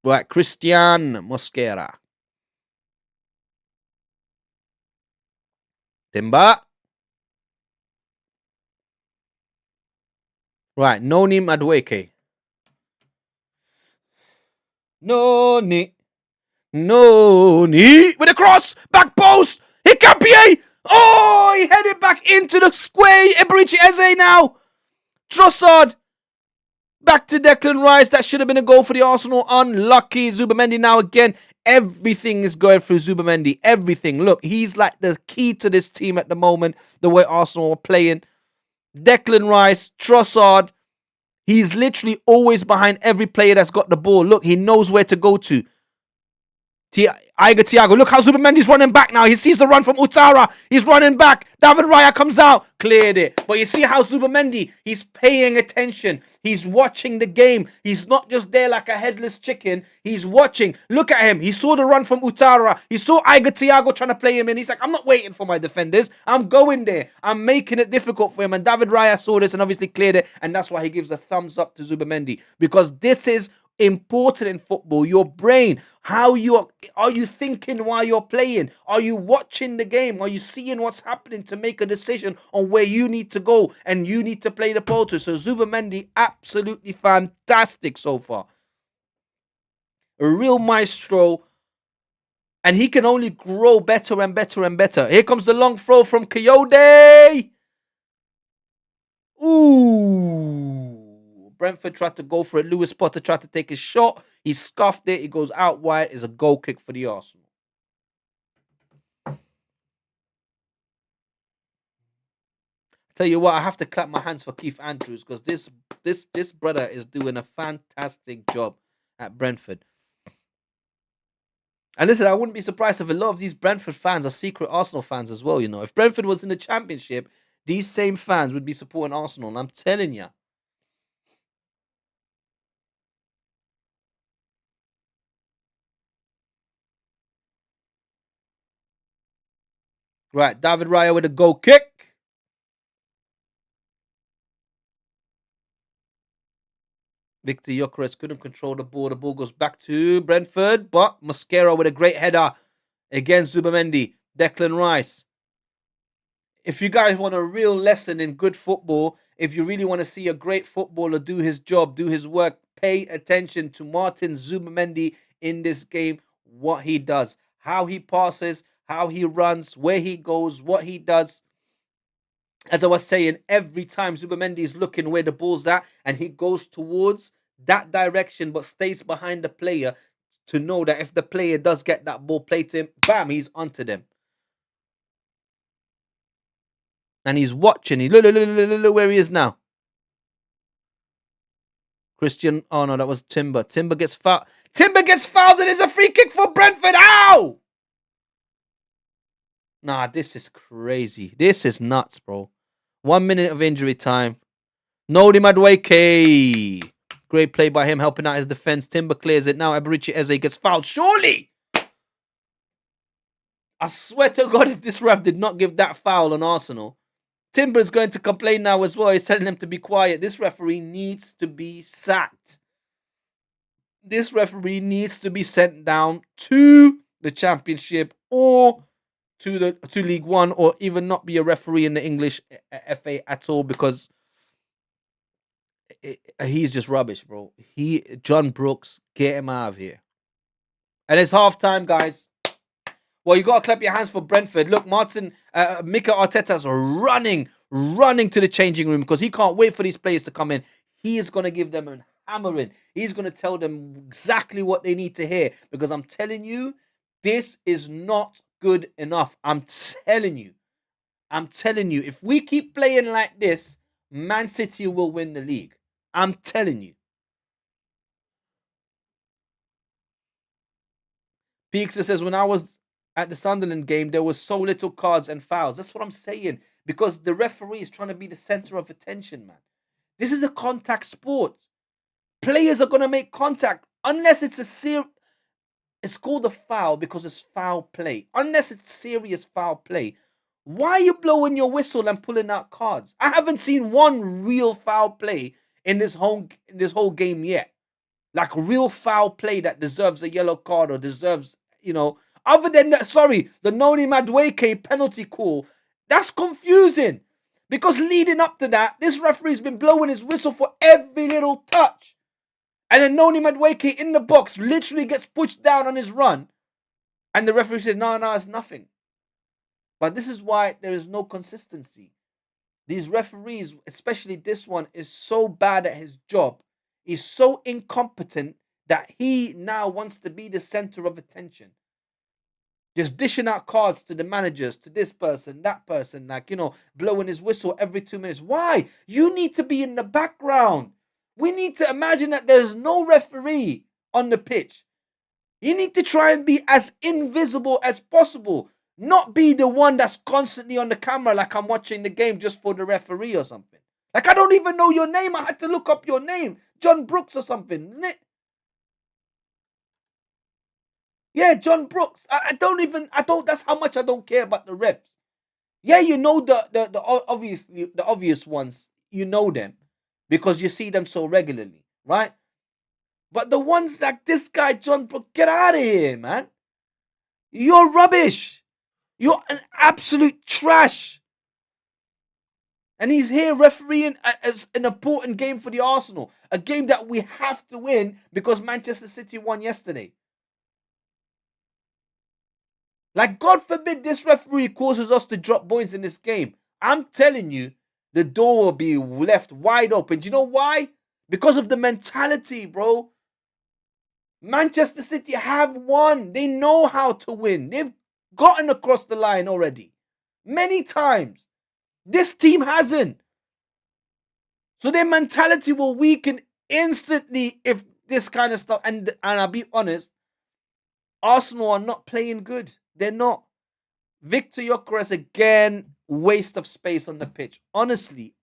Right, Christian Mosquera. Timba. Right, Noni Madueke. Noni. Noni. With a cross. Back post. He can't be. Oh, he headed back into the square. Eberici Eze now. Trossard. Back to Declan Rice. That should have been a goal for the Arsenal. Unlucky. Zubamendi now again. Everything is going through Zubamendi. Everything. Look, he's like the key to this team at the moment. The way Arsenal are playing. Declan Rice, Trossard. He's literally always behind every player that's got the ball. Look, he knows where to go to. Thiago. Look how Zubamendi's running back now. He sees the run from Utara. He's running back. David Raya comes out. Cleared it. But you see how Zubamendi, he's paying attention. He's watching the game. He's not just there like a headless chicken. He's watching. Look at him. He saw the run from Utara. He saw Thiago trying to play him in. He's like, I'm not waiting for my defenders. I'm going there. I'm making it difficult for him. And David Raya saw this and obviously cleared it. And that's why he gives a thumbs up to Zubamendi. Because this is important in football. Your brain, how you are you thinking while you're playing? Are you watching the game? Are you seeing what's happening to make a decision on where you need to go and you need to play the ball to? So Zubamendi, absolutely fantastic so far. A real maestro, and he can only grow better and better and better. Here comes the long throw from Coyote. Ooh. Brentford tried to go for it. Lewis Potter tried to take a shot. He scuffed it. It goes out wide. It's a goal kick for the Arsenal. Tell you what, I have to clap my hands for Keith Andrews because this brother is doing a fantastic job at Brentford. And listen, I wouldn't be surprised if a lot of these Brentford fans are secret Arsenal fans as well. You know, if Brentford was in the Championship, these same fans would be supporting Arsenal. And I'm telling you. Right, David Raya with a goal kick. Victor Gyökeres couldn't control the ball. The ball goes back to Brentford, but Mosquera with a great header against Zubamendi. Declan Rice. If you guys want a real lesson in good football, if you really want to see a great footballer do his job, do his work, pay attention to Martin Zubamendi in this game, what he does, how he passes, how he runs, where he goes, what he does. As I was saying, every time Zubamendi is looking where the ball's at and he goes towards that direction but stays behind the player to know that if the player does get that ball played to him, bam, he's onto them. And he's watching. Look where he is now. Christian. Oh, no, that was Timber. Timber gets fouled. Timber gets fouled and it's a free kick for Brentford. Ow! Nah, this is crazy. This is nuts, bro. 1 minute of injury time. Nodi Madueke. Great play by him, helping out his defense. Timber clears it. Now Eberici Eze gets fouled. Surely! I swear to God, if this ref did not give that foul on Arsenal, Timber's going to complain now as well. He's telling them to be quiet. This referee needs to be sacked. This referee needs to be sent down to the Championship or to League One, or even not be a referee in the English FA at all, because he's just rubbish, bro. John Brooks, get him out of here. And it's half time, guys. Well, you got to clap your hands for Brentford. Look, Mikel Arteta's running to the changing room because he can't wait for these players to come in. He is going to give them a hammering. He's going to tell them exactly what they need to hear, because I'm telling you, this is not good enough. I'm telling you, if we keep playing like this, Man City will win the league. I'm telling you. Peakster says, when I was at the Sunderland game, there was so little cards and fouls. That's what I'm saying. Because the referee is trying to be the center of attention, man. This is a contact sport. Players are going to make contact unless it's it's called a foul because it's foul play. Unless it's serious foul play. Why are you blowing your whistle and pulling out cards? I haven't seen one real foul play in this whole game yet. Like real foul play that deserves a yellow card or deserves, other than that, sorry, the Noni Madueke penalty call. That's confusing. Because leading up to that, this referee's been blowing his whistle for every little touch. And then Noni Madueke in the box literally gets pushed down on his run. And the referee says, no, it's nothing. But this is why there is no consistency. These referees, especially this one, is so bad at his job. He's so incompetent that he now wants to be the center of attention. Just dishing out cards to the managers, to this person, that person, blowing his whistle every 2 minutes. Why? You need to be in the background. We need to imagine that there's no referee on the pitch. You need to try and be as invisible as possible. Not be the one that's constantly on the camera like I'm watching the game just for the referee or something. Like, I don't even know your name. I had to look up your name. John Brooks or something, isn't it? Yeah, John Brooks. That's how much I don't care about the refs. Yeah, you know the obvious ones. You know them because you see them so regularly, right? But the ones like this guy, John Brooks, get out of here, man. You're rubbish. You're an absolute trash. And he's here refereeing as an important game for the Arsenal. A game that we have to win because Manchester City won yesterday. Like, God forbid this referee causes us to drop points in this game. I'm telling you, the door will be left wide open. Do you know why? Because of the mentality, bro. Manchester City have won. They know how to win. They've gotten across the line already. Many times. This team hasn't. So their mentality will weaken instantly if this kind of stuff. And I'll be honest, Arsenal are not playing good. They're not. Victor Gyökeres again, waste of space on the pitch. Honestly.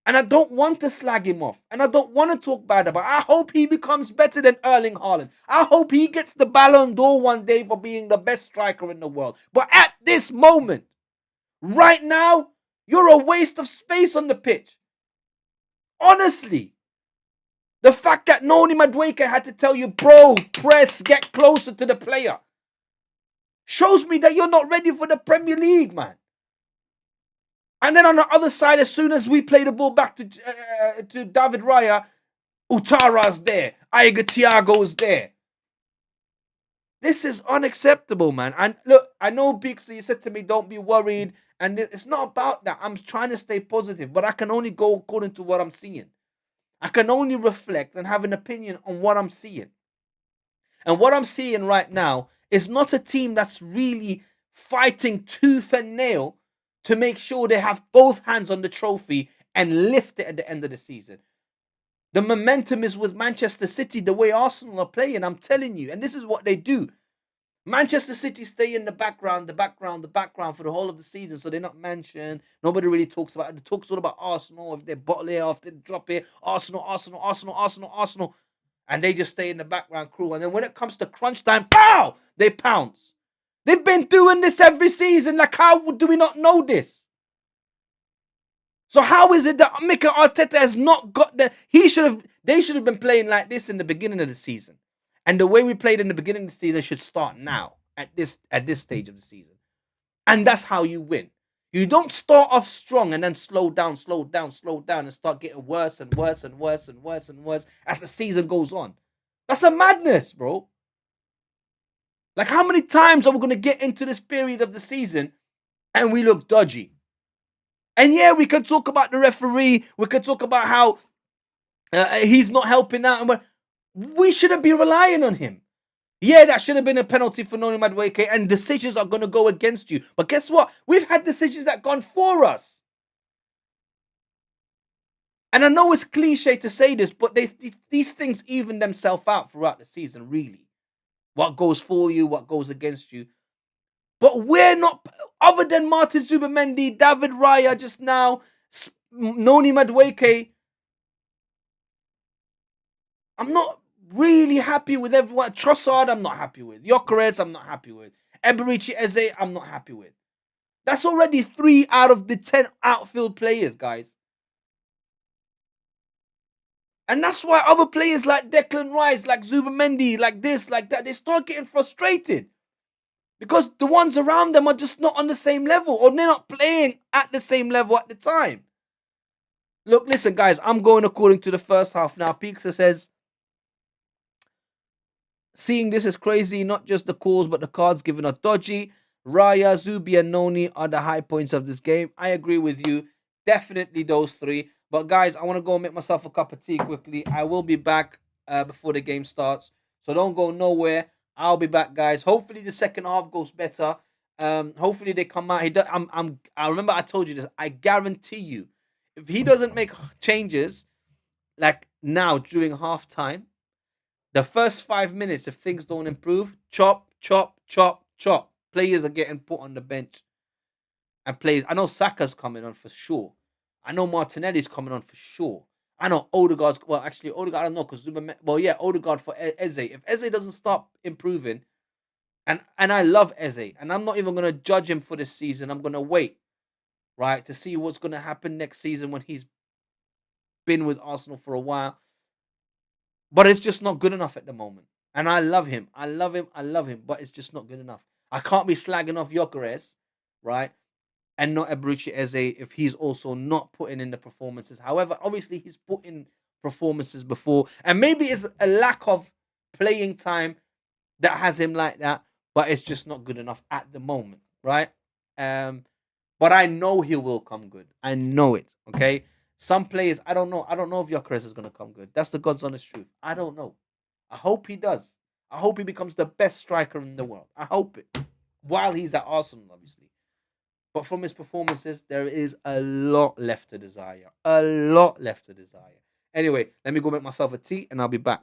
And I don't want to slag him off. And I don't want to talk bad about it. I hope he becomes better than Erling Haaland. I hope he gets the Ballon d'Or one day for being the best striker in the world. But at this moment, right now, you're a waste of space on the pitch. Honestly. The fact that Noni Madueke had to tell you, bro, press, get closer to the player, shows me that you're not ready for the Premier League, man. And then on the other side, as soon as we play the ball back to David Raya, Utara's there. Aiga Thiago's there. This is unacceptable, man. And look, I know, Bixley, you said to me, don't be worried. And it's not about that. I'm trying to stay positive, but I can only go according to what I'm seeing. I can only reflect and have an opinion on what I'm seeing. And what I'm seeing right now is not a team that's really fighting tooth and nail to make sure they have both hands on the trophy and lift it at the end of the season. The momentum is with Manchester City, the way Arsenal are playing, I'm telling you. And this is what they do. Manchester City stay in the background for the whole of the season, so they're not mentioned. Nobody really talks about it. It talks all about Arsenal, if they bottle it off, they drop it. Arsenal. And they just stay in the background crew. And then when it comes to crunch time, pow! They pounce. They've been doing this every season. Like, how do we not know this? So how is it that Mikel Arteta has not got the... They should have been playing like this in the beginning of the season. And the way we played in the beginning of the season should start now, at this stage of the season. And that's how you win. You don't start off strong and then slow down, and start getting worse and worse as the season goes on. That's a madness, bro. Like, how many times are we going to get into this period of the season and we look dodgy? And yeah, we can talk about the referee. We can talk about how he's not helping out. And we shouldn't be relying on him. Yeah, that should have been a penalty for Noni Madueke, and decisions are going to go against you. But guess what? We've had decisions that gone for us. And I know it's cliche to say this, but these things even themselves out throughout the season, really. What goes for you, what goes against you. But we're not, other than Martin Zubimendi, David Raya just now, Noni Madueke, I'm not really happy with everyone. Trossard, I'm not happy with. Gyökeres, I'm not happy with. Eberechi Eze, I'm not happy with. That's already 3 out of the 10 outfield players, guys. And that's why other players like Declan Rice, like Zubamendi, like this, like that, they start getting frustrated. Because the ones around them are just not on the same level, or they're not playing at the same level at the time. Look, listen, guys, I'm going according to the first half now. Pizza says, seeing this is crazy, not just the calls, but the cards given are dodgy. Raya, Zubi, and Noni are the high points of this game. I agree with you. Definitely those three. But guys, I want to go and make myself a cup of tea quickly. I will be back before the game starts. So don't go nowhere. I'll be back, guys. Hopefully the second half goes better. Hopefully they come out. I remember I told you this. I guarantee you, if he doesn't make changes like now during halftime, the first 5 minutes, if things don't improve, chop, chop, chop, chop. Players are getting put on the bench. And players, I know Saka's coming on for sure. I know Martinelli's coming on for sure. I know Odegaard's, well, actually, Odegaard, I don't know, because Zuma, well, yeah, Odegaard for Eze. If Eze doesn't stop improving, and I love Eze, and I'm not even going to judge him for this season. I'm going to wait, right, to see what's going to happen next season when he's been with Arsenal for a while. But it's just not good enough at the moment. And I love him. I love him. I love him. But it's just not good enough. I can't be slagging off Gyökeres, right? And not Eberechi Eze if he's also not putting in the performances. However, obviously he's put in performances before. And maybe it's a lack of playing time that has him like that. But it's just not good enough at the moment, right? Um, but I know he will come good. I know it. Okay. Some players, I don't know. I don't know if Gyökeres is going to come good. That's the God's honest truth. I don't know. I hope he does. I hope he becomes the best striker in the world. I hope it. While he's at Arsenal, obviously. But from his performances, there is a lot left to desire. A lot left to desire. Anyway, let me go make myself a tea and I'll be back.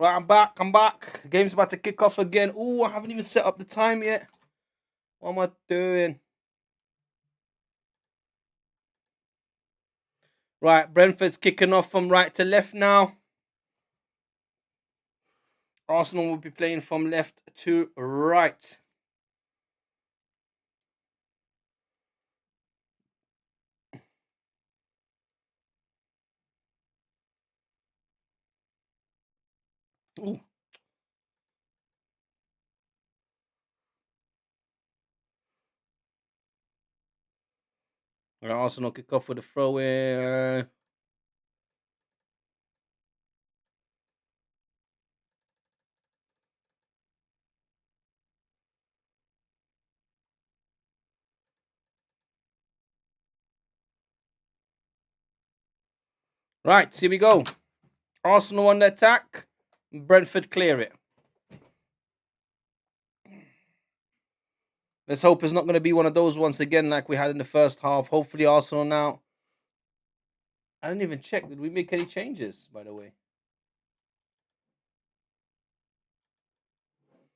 Right, I'm back. I'm back. Game's about to kick off again. Oh, I haven't even set up the time yet. What am I doing? Right, Brentford's kicking off from right to left now. Arsenal will be playing from left to right. Ooh. Right, Arsenal kick off with a throw in. Right, here we go. Arsenal on the attack. Brentford clear it. Let's hope it's not going to be one of those once again like we had in the first half. Hopefully Arsenal now. I didn't even check. Did we make any changes, by the way?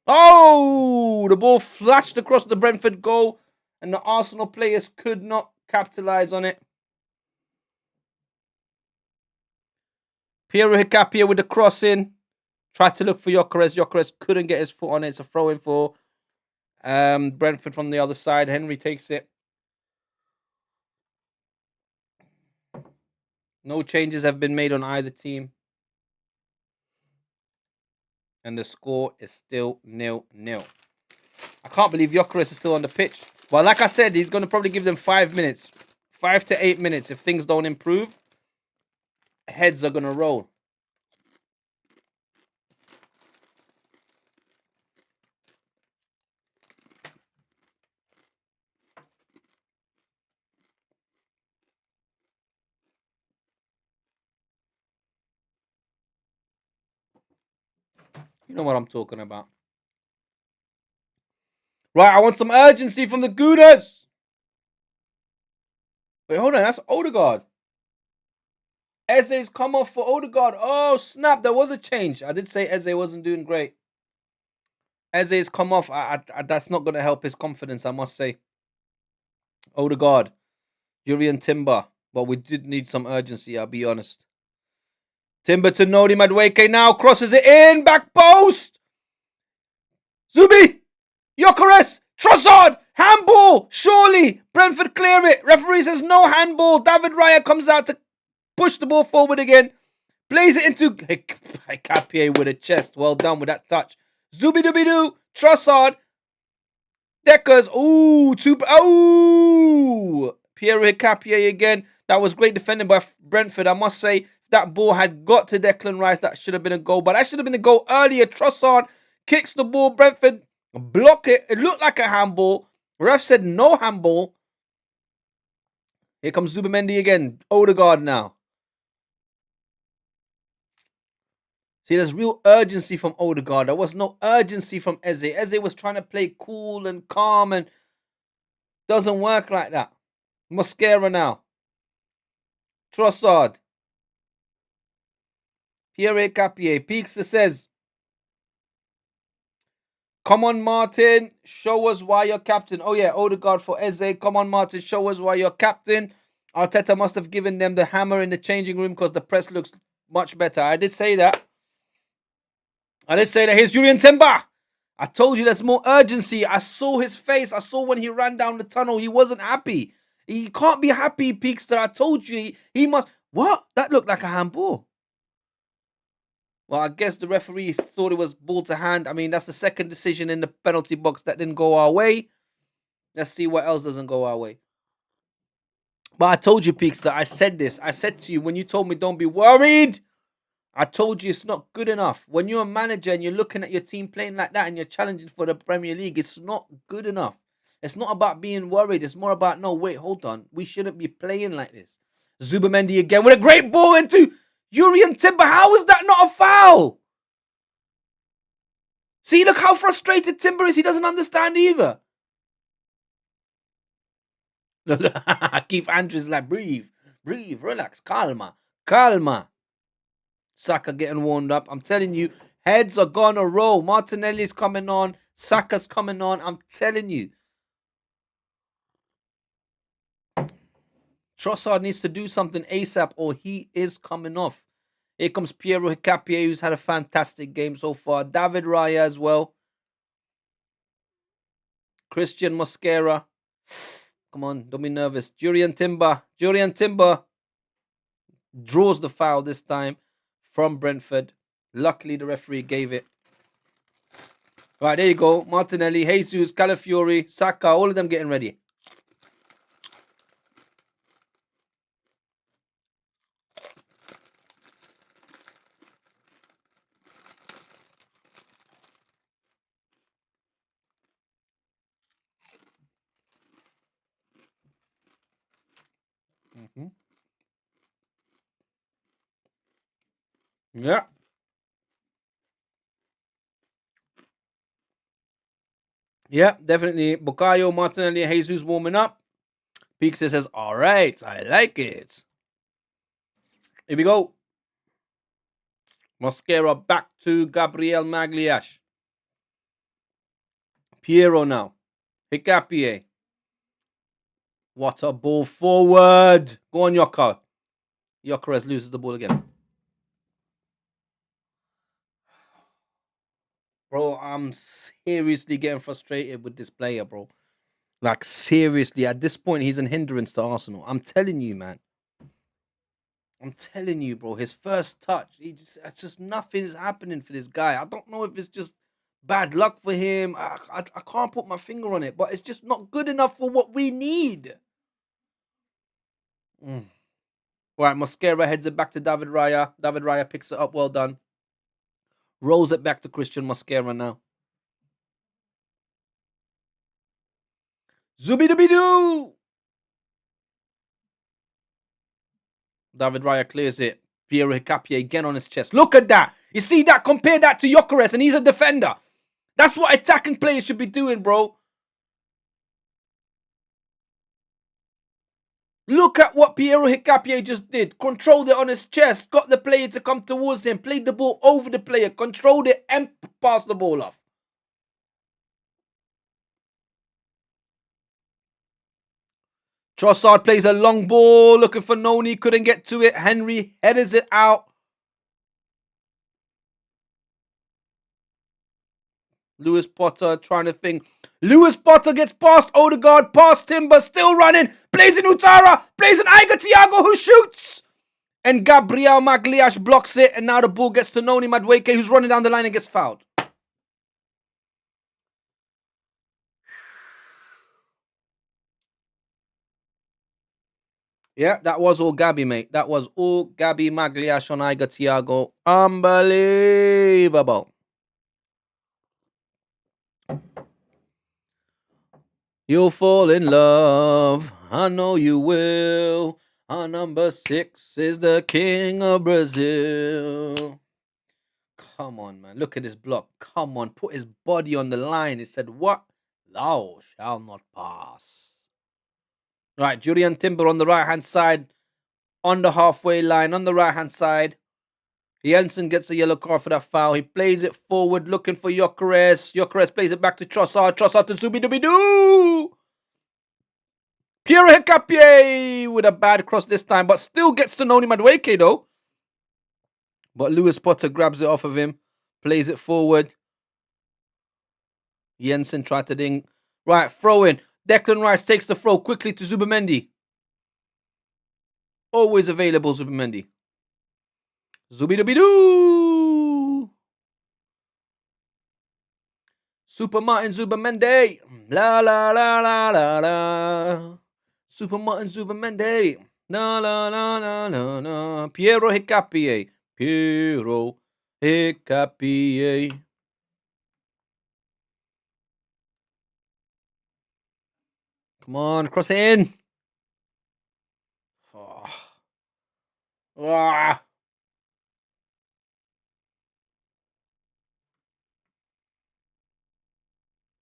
Oh, the ball flashed across the Brentford goal and the Arsenal players could not capitalize on it. Piero Hicapia with the cross in. Tried to look for Gyökeres. Gyökeres couldn't get his foot on it. It's a throw in for Brentford from the other side. Henry takes it. No changes have been made on either team. And the score is still 0-0. I can't believe Gyökeres is still on the pitch. Well, like I said, he's going to probably give them 5 minutes. 5 to 8 minutes. If things don't improve, heads are going to roll. You know what I'm talking about. Right, I want some urgency from the Gooners. Wait, hold on. That's Odegaard. Eze's come off for Odegaard. Oh, snap. There was a change. I did say Eze wasn't doing great. Eze's come off. That's not going to help his confidence, I must say. Odegaard. Jurriën Timber. But we did need some urgency, I'll be honest. Timber to Nodi Madueke now. Crosses it in. Back post. Zubi. Gyökeres. Trossard. Handball. Surely. Brentford clear it. Referee says no handball. David Raya comes out to push the ball forward again. Plays it into Hicapia with a chest. Well done with that touch. Zubi-dooby-doo. Trossard. Deckers. Ooh. Piero Hicapia again. That was great defending by Brentford. I must say, that ball had got to Declan Rice. That should have been a goal. But that should have been a goal earlier. Trossard kicks the ball. Brentford block it. It looked like a handball. Ref said no handball. Here comes Zubimendi again. Odegaard now. See, there's real urgency from Odegaard. There was no urgency from Eze. Eze was trying to play cool and calm and doesn't work like that. Mosquera now. Trossard. Pierre Capier. Peekster says, come on, Martin. Show us why you're captain. Oh, yeah. Odegaard for Eze. Come on, Martin. Show us why you're captain. Arteta must have given them the hammer in the changing room because the press looks much better. I did say that. Here's Jurriën Timber. I told you there's more urgency. I saw his face. I saw when he ran down the tunnel. He wasn't happy. He can't be happy, Peekster. I told you. He must... What? That looked like a handball. Well, I guess the referees thought it was ball to hand. I mean, that's the second decision in the penalty box that didn't go our way. Let's see what else doesn't go our way. But I told you, Peekster, I said this. I said to you when you told me don't be worried. I told you it's not good enough. When you're a manager and you're looking at your team playing like that and you're challenging for the Premier League, it's not good enough. It's not about being worried. It's more about, no, wait, hold on. We shouldn't be playing like this. Zubimendi again with a great ball into Jurriën Timber. How is that not a foul? See, look how frustrated Timber is. He doesn't understand either. Keith Andrews is like, breathe, relax, calma. Saka getting warmed up. I'm telling you, Heads are gonna roll. Martinelli's coming on. Saka's coming on. I'm telling you. Trossard needs to do something ASAP or he is coming off. Here comes Piero Hincapié, who's had a fantastic game so far. David Raya as well. Christian Mosquera. Come on, don't be nervous. Jurian Timber. Jurian Timber draws the foul this time from Brentford. Luckily, the referee gave it. Right, there you go. Martinelli, Jesus, Calafiori, Saka, all of them getting ready. Mm-hmm. Yeah. Yeah, definitely. Bukayo, Martinelli, Jesus warming up. Peak says, all right, I like it. Here we go. Mosquera back to Gabriel Magliash. Piero now. Hincapié. What a ball forward. Go on, Yoka. Yokeres loses the ball again. Bro, I'm seriously getting frustrated with this player, bro. Like, seriously, at this point, he's an hindrance to Arsenal. I'm telling you, man. I'm telling you, bro. His first touch, it's just nothing's happening for this guy. I don't know if it's just bad luck for him. I can't put my finger on it, but it's just not good enough for what we need. Mm. Right, Mosquera heads it back to David Raya. David Raya picks it up. Well done. Rolls it back to Christian Mosquera now. Zooby-dooby-doo! David Raya clears it. Piero Hincapié again on his chest. Look at that. You see that? Compare that to Gyökeres, and he's a defender. That's what attacking players should be doing, bro. Look at what Piero Hincapié just did. Controlled it on his chest. Got the player to come towards him. Played the ball over the player. Controlled it and passed the ball off. Trossard plays a long ball. Looking for Noni. Couldn't get to it. Henry headers it out. Lewis Potter trying to think. Lewis Potter gets past Odegaard, past Timber, still running. Plays in Utara, plays in Iga Thiago, who shoots. And Gabriel Magliash blocks it, and now the ball gets to Noni Madueke, who's running down the line and gets fouled. Yeah, that was all Gabby, mate. That was all Gabby Magliash on Iga Thiago. Unbelievable. You'll fall in love. I know you will. Our number 6 is the king of Brazil. Come on, man. Look at this block. Come on. Put his body on the line. He said, what? Thou shalt not pass. Right, Julian Timber on the right-hand side. On the halfway line. On the right-hand side. Jensen gets a yellow card for that foul. He plays it forward, looking for Gyökeres. Gyökeres plays it back to Trossard. Trossard to Zooby-Dooby-Doo. Piero Hincapié with a bad cross this time, but still gets to Noni Madueke, though. But Lewis Potter grabs it off of him. Plays it forward. Jensen tried to ding. Right, throw in. Declan Rice takes the throw quickly to Zubimendi. Always available, Zubimendi. Zooby-Dooby-Doo. Super Martin Zubimendi. La la la la la la. Super Martin Zubimendi. La la la la la la. Piero Hincapié. Piero Hincapié. Come on, cross in. Oh. Ah.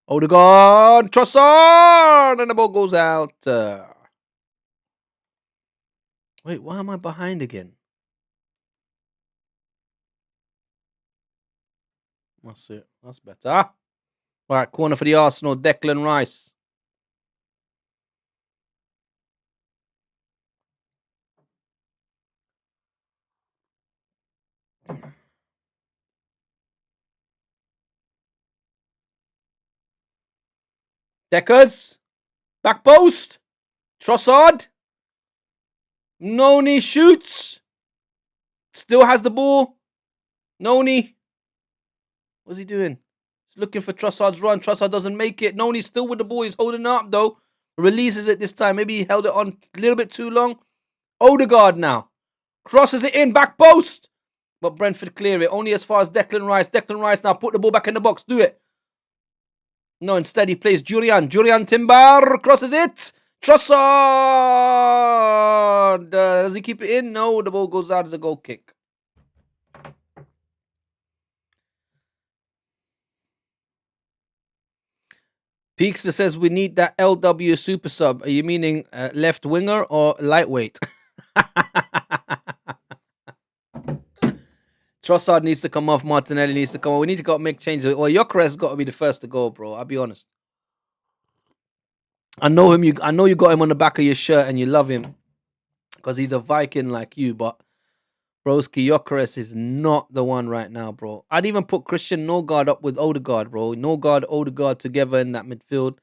Odegaard, Trossard, and the ball goes out. Wait, why am I behind again? That's it. That's better. Right, corner for the Arsenal, Declan Rice. Deckers. Back post. Trossard. Noni shoots. Still has the ball. Noni. What's he doing? He's looking for Trossard's run. Trossard doesn't make it. Noni's still with the ball. He's holding it up, though. Releases it this time. Maybe he held it on a little bit too long. Odegaard now. Crosses it in. Back post. But Brentford clear it. Only as far as Declan Rice. Declan Rice now put the ball back in the box. Do it. No, instead he plays Jurian. Jurian Timber crosses it. Trossard. Does he keep it in? No, the ball goes out as a goal kick. Peakster says we need that LW super sub. Are you meaning left winger or lightweight? Trossard needs to come off. Martinelli needs to come on. We need to make changes. Or Gyökeres got to be the first to go, bro. I'll be honest. I know him. I know you got him on the back of your shirt and you love him because he's a Viking like you. But broski, Gyökeres is not the one right now, bro. I'd even put Christian Norgard up with Odegaard, bro. Norgard, Odegaard together in that midfield.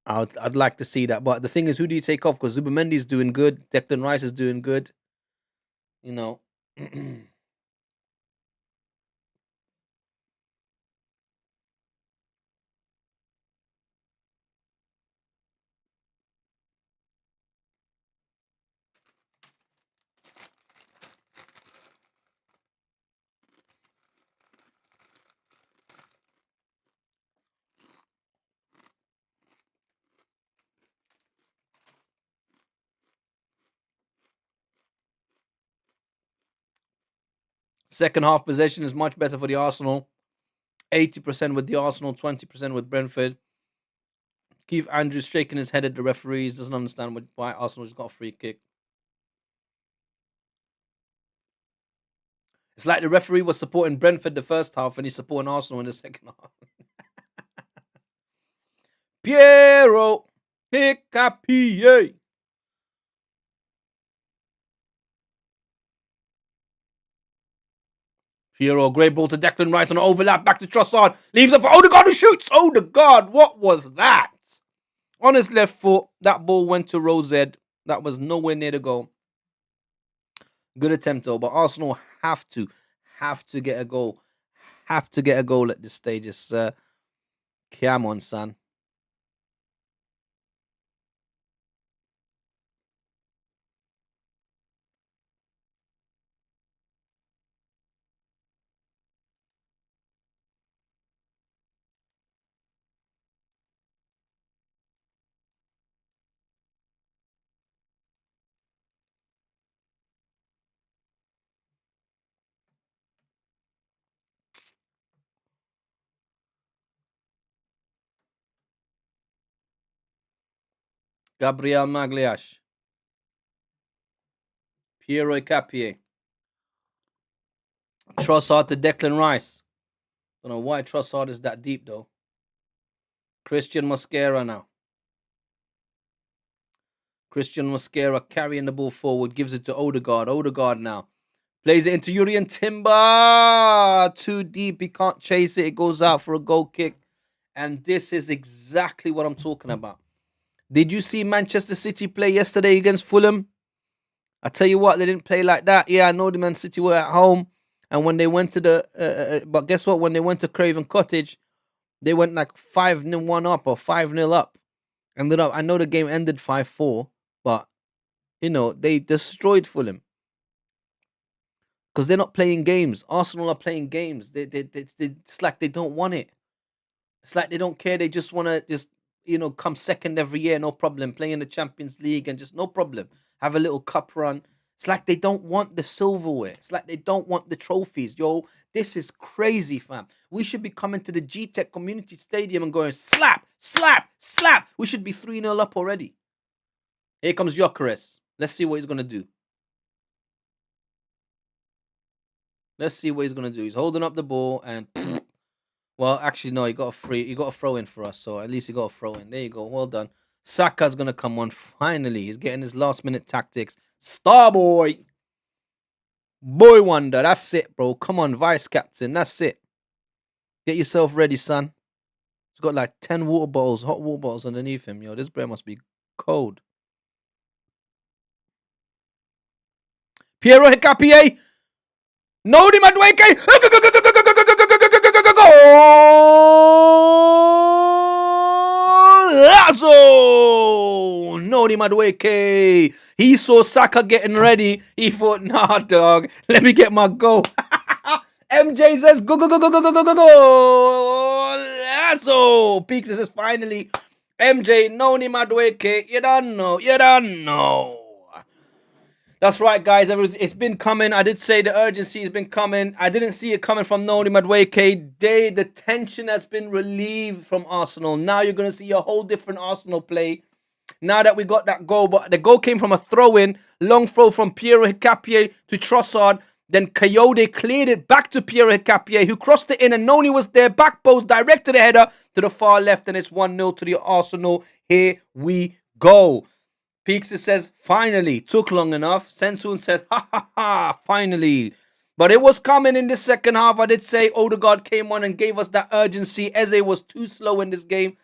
I'd like to see that. But the thing is, who do you take off? Because Zubimendi's doing good. Declan Rice is doing good. You know. Second half possession is much better for the Arsenal. 80% with the Arsenal, 20% with Brentford. Keith Andrews shaking his head at the referees. Doesn't understand why Arsenal just got a free kick. It's like the referee was supporting Brentford the first half and he's supporting Arsenal in the second half. Piero Hiccapie. Piero, great ball to Declan Rice on an overlap, back to Trossard. Leaves it for Odegaard who shoots. Odegaard, what was that? On his left foot, that ball went to Rosed. That was nowhere near the goal. Good attempt though, but Arsenal have to get a goal. Have to get a goal at this stage. It's come on, son. Gabriel Magliash. Piero Hiccapie. Trossard to Declan Rice. Don't know why Trossard is that deep though. Christian Mosquera now. Christian Mosquera carrying the ball forward, gives it to Odegaard. Odegaard now. Plays it into Jurian Timber. Too deep, he can't chase it. It goes out for a goal kick. And this is exactly what I'm talking about. Did you see Manchester City play yesterday against Fulham? I tell you what, they didn't play like that. Yeah, I know the Man City were at home. And when they went to but guess what? When they went to Craven Cottage, they went like 5-1 up or 5-0 up. I know the game ended 5-4, but, you know, they destroyed Fulham. Because they're not playing games. Arsenal are playing games. It's like they don't want it. It's like they don't care. They just want to come second every year, no problem. Play in the Champions League and just no problem. Have a little cup run. It's like they don't want the silverware. It's like they don't want the trophies. Yo, this is crazy, fam. We should be coming to the GTECH Community Stadium and going slap, slap, slap. We should be 3-0 up already. Here comes Gyökeres. Let's see what he's going to do. Let's see what he's gonna do. He's holding up the ball and well, actually no, he got a free. He got a throw in for us. So at least he got a throw in. There you go. Well done. Saka's gonna come on. Finally, he's getting his last minute tactics. Star boy, boy wonder. That's it, bro. Come on, vice captain. That's it. Get yourself ready, son. He's got like 10 water bottles, hot water bottles underneath him. Yo, this bread must be cold. Piero Hicapie. Nodi Madueke. Lazo! Nodi Madueke. He saw Saka getting ready. He thought, nah, dog. Let me get my goal. MJ says, go, go, go, go, go, go, go, go, go. Lazo. Peaks says, finally. MJ, Noni Madueke. You don't know. You don't know. That's right, guys. It's been coming. I did say the urgency has been coming. I didn't see it coming from Noni Madueke. The tension has been relieved from Arsenal. Now you're going to see a whole different Arsenal play. Now that we got that goal. But the goal came from a throw-in. Long throw from Piero Hicapie to Trossard. Then Coyote cleared it back to Piero Hicapie, who crossed it in, and Noni was there. Back post, direct to the header to the far left. And it's 1-0 to the Arsenal. Here we go. Peaks says, finally, took long enough. Sensun says, ha ha ha, finally. But it was coming in the second half. I did say Odegaard came on and gave us that urgency. Eze was too slow in this game.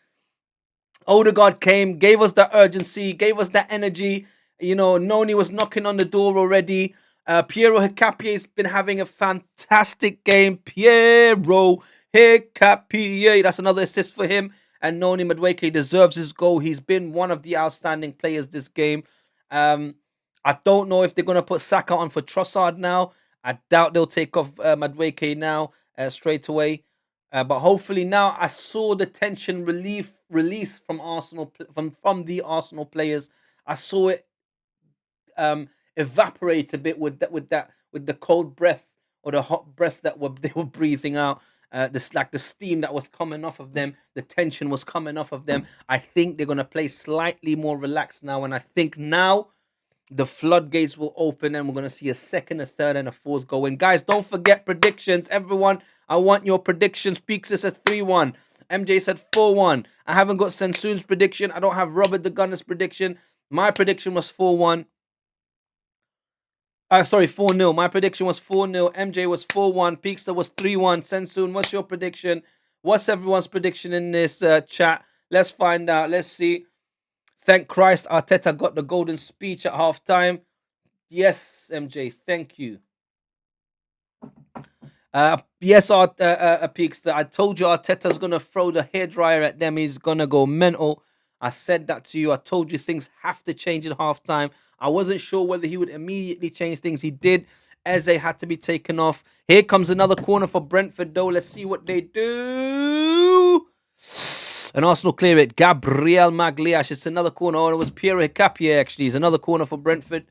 Odegaard came, gave us that urgency, gave us that energy. You know, Noni was knocking on the door already. Piero Hicapie has been having a fantastic game. Piero Hicapie, that's another assist for him. And Noni Madueke deserves his goal. He's been one of the outstanding players this game. I don't know if they're going to put Saka on for Trossard now. I doubt they'll take off Madueke now straight away. But hopefully now I saw the tension release from Arsenal from the Arsenal players. I saw it evaporate a bit with the cold breath or the hot breath that they were breathing out. The steam that was coming off of them, the tension was coming off of them. I think they're gonna play slightly more relaxed now, and I think now the floodgates will open, and we're gonna see a second, a third, and a fourth goal. And guys, don't forget predictions, everyone. I want your predictions. Peaks says 3-1. MJ said 4-1. I haven't got Sensun's prediction. I don't have Robert the Gunner's prediction. My prediction was 4-1. Sorry, 4-0. My prediction was 4-0. MJ was 4-1. Peakster was 3-1. Sensun, what's your prediction? What's everyone's prediction in this chat? Let's find out. Let's see. Thank Christ Arteta got the golden speech at halftime. Yes, MJ. Thank you. Yes, Peakster. I told you Arteta's going to throw the hairdryer at them. He's going to go mental. I said that to you. I told you things have to change at halftime. I wasn't sure whether he would immediately change things. He did. Eze had to be taken off. Here comes another corner for Brentford, though. Let's see what they do. And Arsenal clear it. Gabriel Magliash. It's another corner. Oh, it was Piero Hicapie, actually. It's another corner for Brentford.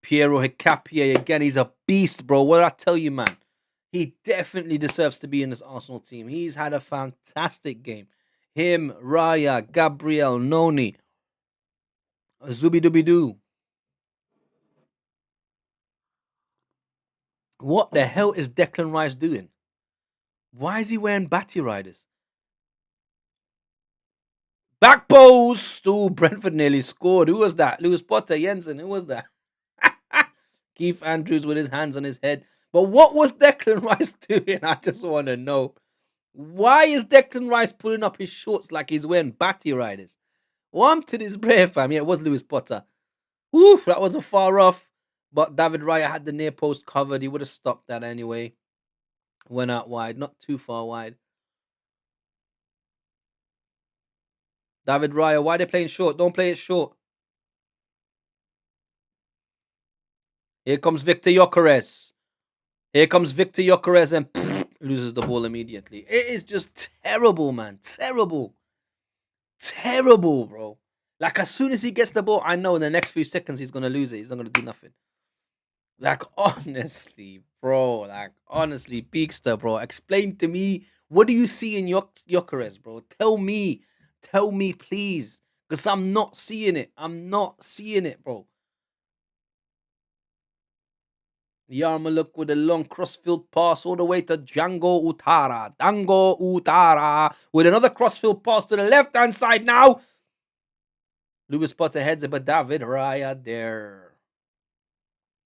Piero Hicapie again. He's a beast, bro. What did I tell you, man? He definitely deserves to be in this Arsenal team. He's had a fantastic game. Him, Raya, Gabriel, Noni, Zubidubidu. What the hell is Declan Rice doing? Why is he wearing Batty Riders? Back post! Ooh, Brentford nearly scored. Who was that? Lewis Potter, Jensen. Who was that? Keith Andrews with his hands on his head. But what was Declan Rice doing? I just want to know. Why is Declan Rice pulling up his shorts like he's wearing Batty Riders? Warm to this brave, fam. Yeah, it was Lewis Potter. Woo, that wasn't far off. But David Raya had the near post covered. He would have stopped that anyway. Went out wide. Not too far wide. David Raya, why are they playing short? Don't play it short. Here comes Victor Gyökeres. Here comes Victor Gyökeres and loses the ball immediately. It is just terrible, man. Terrible. Terrible, bro. Like, as soon as he gets the ball, I know in the next few seconds he's going to lose it. He's not going to do nothing. Like, honestly, bro. Like, honestly, Beakster, bro. Explain to me, what do you see in Gyökeres, bro? Tell me. Tell me, please. Because I'm not seeing it. I'm not seeing it, bro. Yarmouk with a long crossfield pass all the way to Django Utara. Dango Utara with another crossfield pass to the left-hand side now. Lewis Potter heads it, but David Raya there.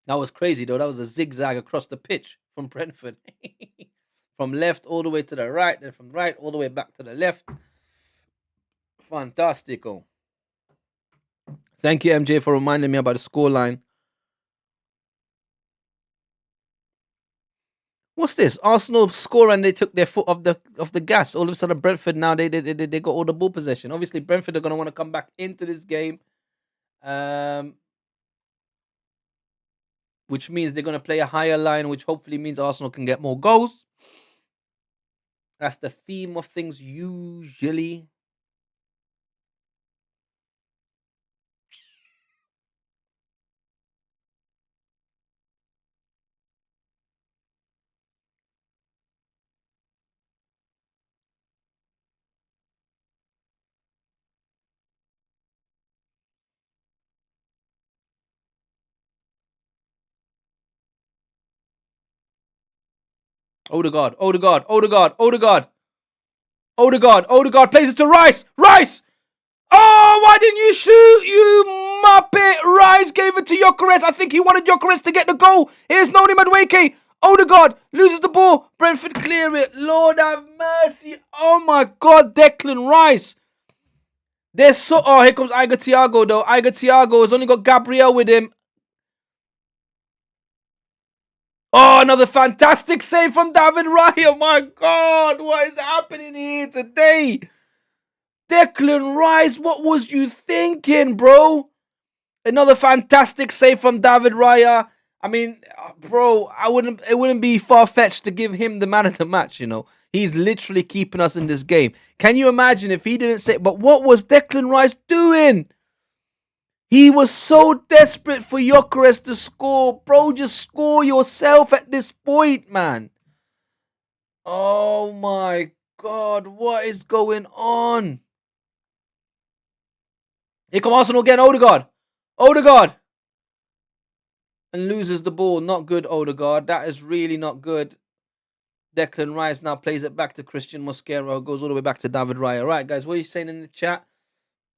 That was crazy, though. That was a zigzag across the pitch from Brentford. From left all the way to the right, then from right all the way back to the left. Fantastico. Thank you, MJ, for reminding me about the scoreline. What's this? Arsenal score and they took their foot off the gas. All of a sudden, Brentford now they got all the ball possession. Obviously, Brentford are going to want to come back into this game, which means they're going to play a higher line, which hopefully means Arsenal can get more goals. That's the theme of things usually. Odegaard plays it to Rice. Oh, why didn't you shoot, you muppet? Rice gave it to Gyökeres. I think he wanted Gyökeres to get the goal. Here's Noni Madueke. Odegaard loses the ball. Brentford clear it. Lord have mercy. Oh my God, Declan Rice. Oh, here comes Iger Thiago though. Iger Thiago has only got Gabriel with him. Oh, another fantastic save from David Raya. My God, what is happening here today? Declan Rice, what was you thinking, bro? Another fantastic save from David Raya. I mean, bro, it wouldn't be far-fetched to give him the man of the match, you know. He's literally keeping us in this game. Can you imagine if he didn't say, but what was Declan Rice doing? He was so desperate for Gyökeres to score. Bro, just score yourself at this point, man. Oh my God, what is going on? Here come Arsenal again, Odegaard. And loses the ball. Not good, Odegaard. That is really not good. Declan Rice now plays it back to Christian Mosquera. Goes all the way back to David Raya. Right, guys, what are you saying in the chat?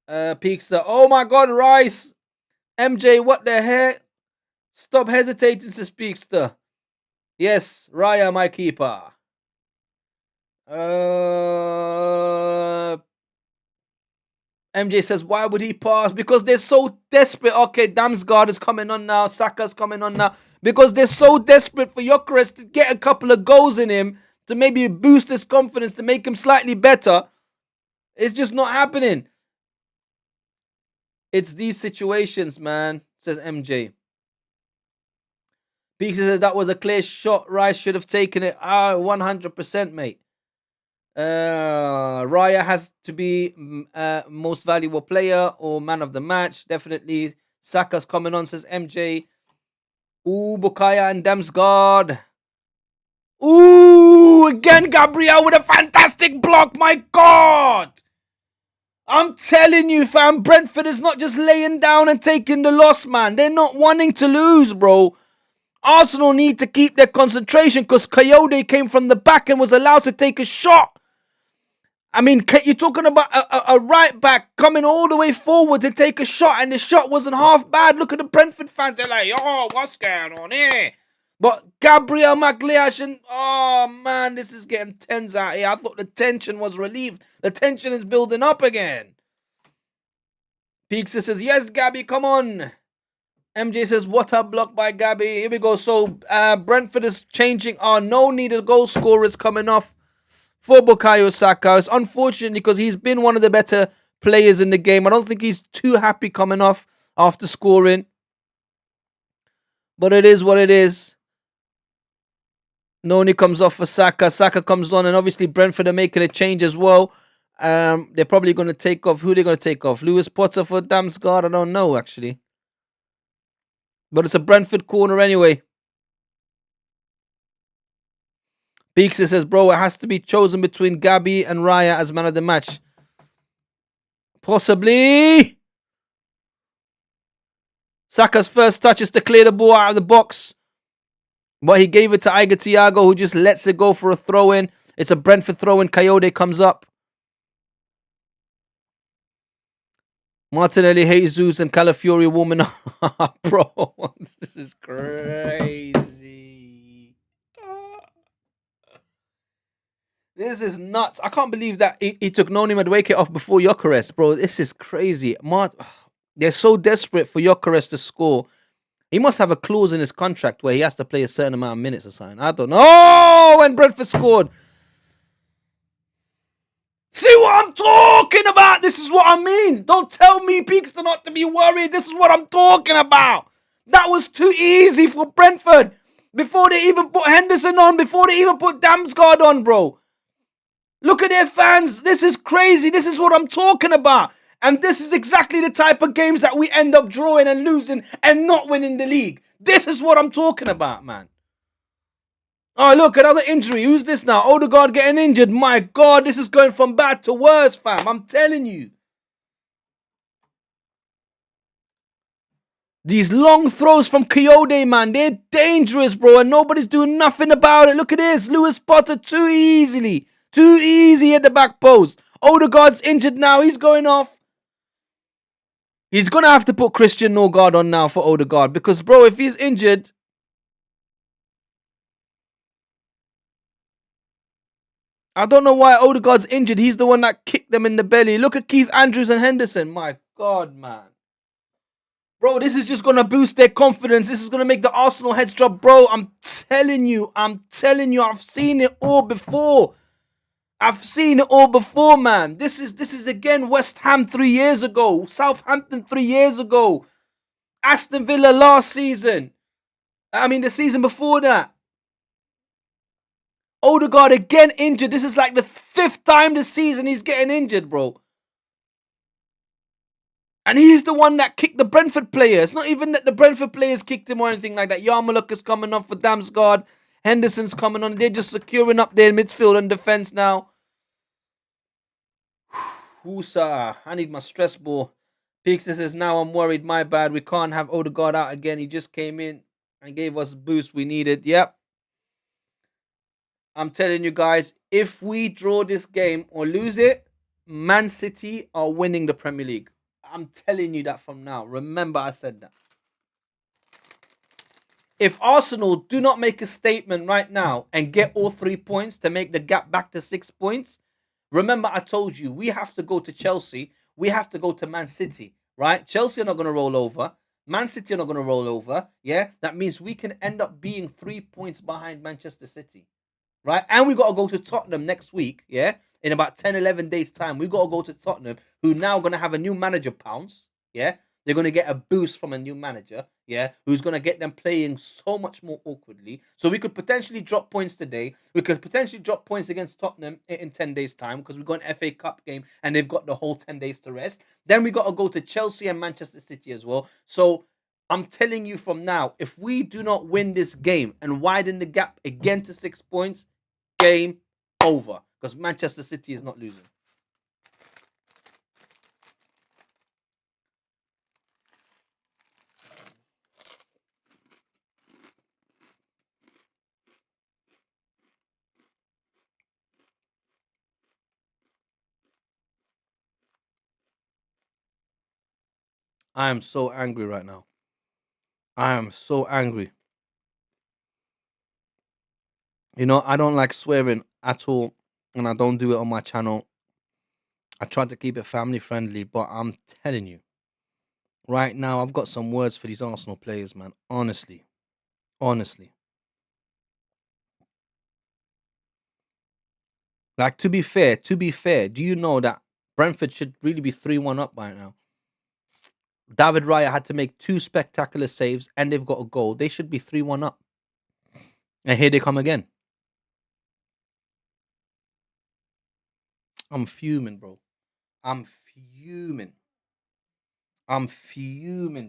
Peakster. Oh my God, Rice. MJ, what the heck? Stop hesitating, says Peakster. Yes, Raya, my keeper. MJ says, why would he pass? Because they're so desperate. Okay, Damsgaard is coming on now. Saka's coming on now. Because they're so desperate for Gyökeres to get a couple of goals in him, to maybe boost his confidence, to make him slightly better. It's just not happening. It's these situations, man, says MJ. Peaks says that was a clear shot. Rice should have taken it. 100%, mate. Raya has to be most valuable player or man of the match. Definitely. Saka's coming on, says MJ. Ooh, Bukayo and Damsgaard. Ooh, again Gabriel with a fantastic block. My God. I'm telling you, fam, Brentford is not just laying down and taking the loss, man. They're not wanting to lose, bro. Arsenal need to keep their concentration because Coyote came from the back and was allowed to take a shot. I mean, you're talking about a right back coming all the way forward to take a shot, and the shot wasn't half bad. Look at the Brentford fans. They're like, oh, what's going on here? But Gabriel Magalhaes, and oh, man, this is getting tense out here. I thought the tension was relieved. The tension is building up again. Peakster says, yes, Gabby, come on. MJ says, what a block by Gabby. Here we go. So, Brentford is changing. No needed goal scorers coming off for Bukayo Saka. It's unfortunate because he's been one of the better players in the game. I don't think he's too happy coming off after scoring. But it is what it is. Noni comes off for Saka. Saka comes on, and obviously Brentford are making a change as well. They're probably going to take off. Who are they going to take off? Lewis Potter for Damsgaard? I don't know, actually. But it's a Brentford corner anyway. Peakster says, bro, it has to be chosen between Gabby and Raya as man of the match. Possibly. Saka's first touch is to clear the ball out of the box. But he gave it to Iger Thiago, who just lets it go for a throw-in. It's a Brentford throw-in. Coyote comes up. Martinelli, Jesus, and Calafiori warming up. Bro, this is crazy. This is nuts. I can't believe that he took Noni Madueke off before Gyökeres, bro. This is crazy. They're so desperate for Gyökeres to score. He must have a clause in his contract where he has to play a certain amount of minutes or something. I don't know. Oh, when Brentford scored. See what I'm talking about? This is what I mean. Don't tell me, Peakster, not to be worried. This is what I'm talking about. That was too easy for Brentford. Before they even put Henderson on, before they even put Damsgaard on, bro. Look at their fans. This is crazy. This is what I'm talking about. And this is exactly the type of games that we end up drawing and losing and not winning the league. This is what I'm talking about, man. Oh, look, another injury. Who's this now? Odegaard getting injured. My God, this is going from bad to worse, fam. I'm telling you. These long throws from Coyote, man, they're dangerous, bro, and nobody's doing nothing about it. Look at this. Lewis Potter too easy at the back post. Odegaard's injured now. He's going off. He's going to have to put Christian Norgard on now for Odegaard because, bro, if he's injured... I don't know why Odegaard's injured. He's the one that kicked them in the belly. Look at Keith Andrews and Henderson. My God, man. Bro, this is just going to boost their confidence. This is going to make the Arsenal heads drop. Bro, I'm telling you. I've seen it all before. Man. This is again West Ham 3 years ago. Southampton 3 years ago. Aston Villa last season. I mean, the season before that. Odegaard again injured. This is like the 5th time this season he's getting injured, bro. And he's the one that kicked the Brentford players. It's not even that the Brentford players kicked him or anything like that. Yarmulke is coming off for Damsgaard. Henderson's coming on. They're just securing up their midfield and defense now. Woosa, I need my stress ball. Peakster says, now I'm worried. My bad. We can't have Odegaard out again. He just came in and gave us a boost we needed. Yep. I'm telling you guys, if we draw this game or lose it, Man City are winning the Premier League. I'm telling you that from now. Remember I said that. If Arsenal do not make a statement right now and get all 3 points to make the gap back to 6 points, remember I told you, we have to go to Chelsea. We have to go to Man City, right? Chelsea are not going to roll over. Man City are not going to roll over. Yeah, that means we can end up being 3 points behind Manchester City. Right? And we got to go to Tottenham next week, yeah? In about 10, 11 days' time. We got to go to Tottenham, who now going to have a new manager pounce, yeah? They're going to get a boost from a new manager, yeah? Who's going to get them playing so much more awkwardly. So we could potentially drop points today. We could potentially drop points against Tottenham in 10 days' time because we've got an FA Cup game and they've got the whole 10 days to rest. Then we got to go to Chelsea and Manchester City as well. So I'm telling you from now, if we do not win this game and widen the gap again to 6 points, game over. Because Manchester City is not losing. I am so angry right now. I am so angry. You know, I don't like swearing at all, and I don't do it on my channel. I try to keep it family friendly, but I'm telling you, right now, I've got some words for these Arsenal players, man. Honestly. Like, to be fair, do you know that Brentford should really be 3-1 up by now? David Raya had to make 2 spectacular saves, and they've got a goal. They should be 3-1 up. And here they come again. I'm fuming, bro. I'm fuming,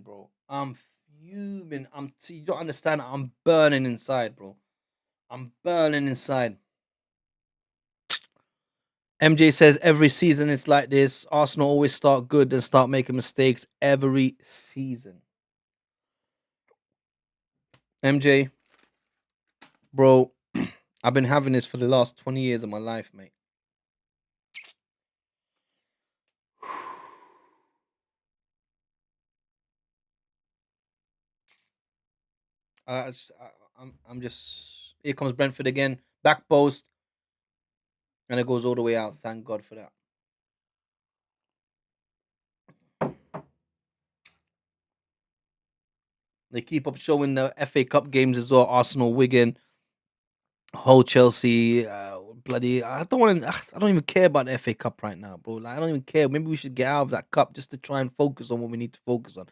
bro. I'm fuming. You don't understand. I'm burning inside, bro. I'm burning inside. MJ says every season it's like this. Arsenal always start good and start making mistakes every season. MJ, Bro, I've been having this for the last 20 years of my life, mate. I'm just. Here comes Brentford again. Back post. And it goes all the way out. Thank God for that. They keep up showing the FA Cup games as well. Arsenal, Wigan, whole Chelsea, bloody. I don't want to. I don't even care about the FA Cup right now, bro. Like, I don't even care. Maybe we should get out of that cup just to try and focus on what we need to focus on.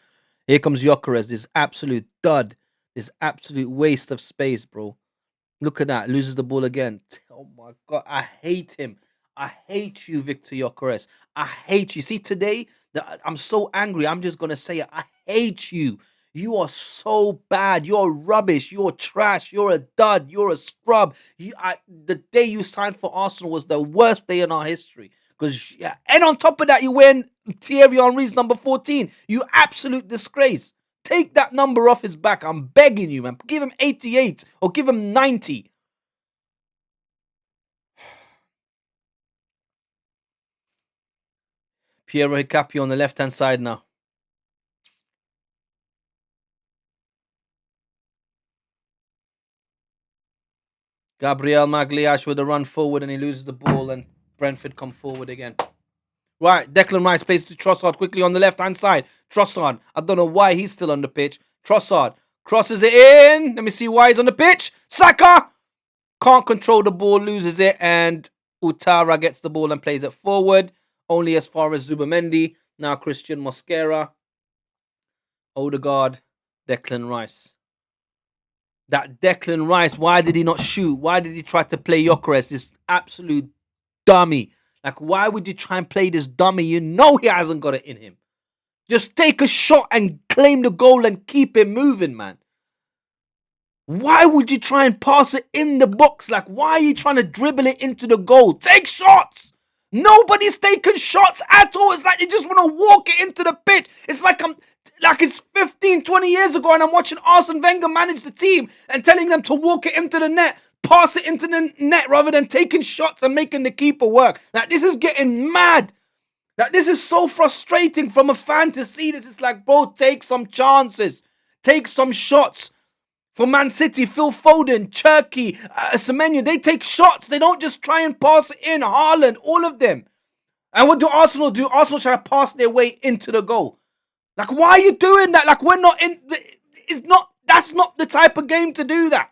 Here comes Gyökeres, this absolute dud, this absolute waste of space, bro. Look at that, loses the ball again. Oh my god, I hate him. I hate you, Victor Gyökeres. I hate you. See, today I'm so angry. I'm just gonna say it. I hate you. You are so bad. You're rubbish. You're trash. You're a dud. You're a scrub. The day you signed for Arsenal was the worst day in our history. Because and on top of that, you wearing Thierry Henry's number 14. You absolute disgrace. Take that number off his back. I'm begging you, man. Give him 88 or give him 90. Piero Hicapi on the left-hand side now. Gabriel Magliash with a run forward and he loses the ball and Brentford come forward again. Right, Declan Rice plays to Trossard quickly on the left-hand side. Trossard, I don't know why he's still on the pitch. Trossard crosses it in. Let me see why he's on the pitch. Saka can't control the ball, loses it, and Utara gets the ball and plays it forward. Only as far as Zubamendi. Now Christian Mosquera. Odegaard. Declan Rice. That Declan Rice, why did he not shoot? Why did he try to play Gyökeres, this absolute dummy? Like, why would you try and play this dummy? You know he hasn't got it in him. Just take a shot and claim the goal and keep it moving, man. Why would you try and pass it in the box? Like, why are you trying to dribble it into the goal? Take shots! Nobody's taking shots at all. It's like you just want to walk it into the pitch. It's like it's 15, 20 years ago and I'm watching Arsene Wenger manage the team and telling them to walk it into the net, pass it into the net rather than taking shots and making the keeper work. Like, this is getting mad. Like, this is so frustrating from a fan to see this. It's like, bro, take some chances. Take some shots. For Man City, Phil Foden, Cherky, Semenyo, they take shots. They don't just try and pass it in. Haaland, all of them. And what do Arsenal do? Arsenal try to pass their way into the goal. Like, why are you doing that? Like, we're not in. That's not the type of game to do that.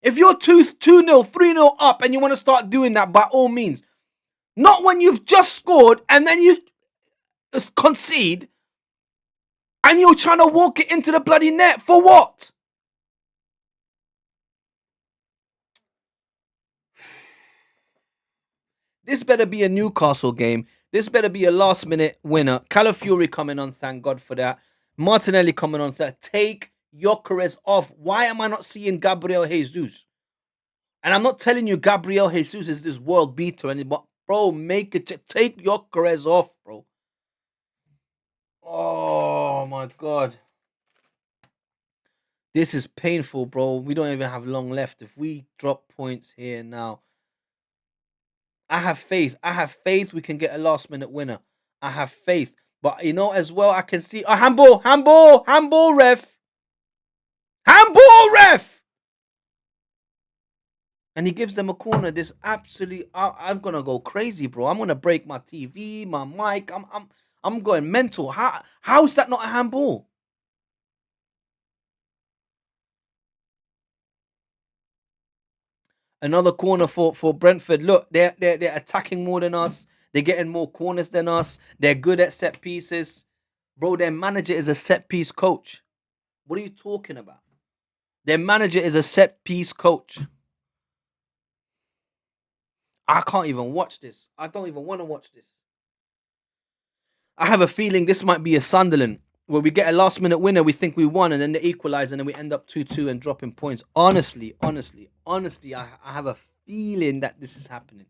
If you're 2-0, 3-0 up and you want to start doing that, by all means. Not when you've just scored and then you concede and you're trying to walk it into the bloody net. For what? This better be a Newcastle game. This better be a last-minute winner. Calafiori coming on, thank God for that. Martinelli coming on. Take Gyökeres off. Why am I not seeing Gabriel Jesus? And I'm not telling you Gabriel Jesus is this world beater, but bro, take Gyökeres off, bro. Oh my God. This is painful, bro. We don't even have long left. If we drop points here now, I have faith. I have faith we can get a last-minute winner. I have faith. But, you know, as well, I can see... handball, ref. Handball, ref! And he gives them a corner. This absolute... I'm going to go crazy, bro. I'm going to break my TV, my mic. I'm going mental. How is that not a handball? Another corner for Brentford. Look, they're attacking more than us. They're getting more corners than us. They're good at set pieces. Bro, their manager is a set piece coach. What are you talking about? Their manager is a set piece coach. I can't even watch this. I don't even want to watch this. I have a feeling this might be a Sunderland where we get a last minute winner, we think we won, and then they equalize, and then we end up 2-2 and dropping points. Honestly, I have a feeling that this is happening.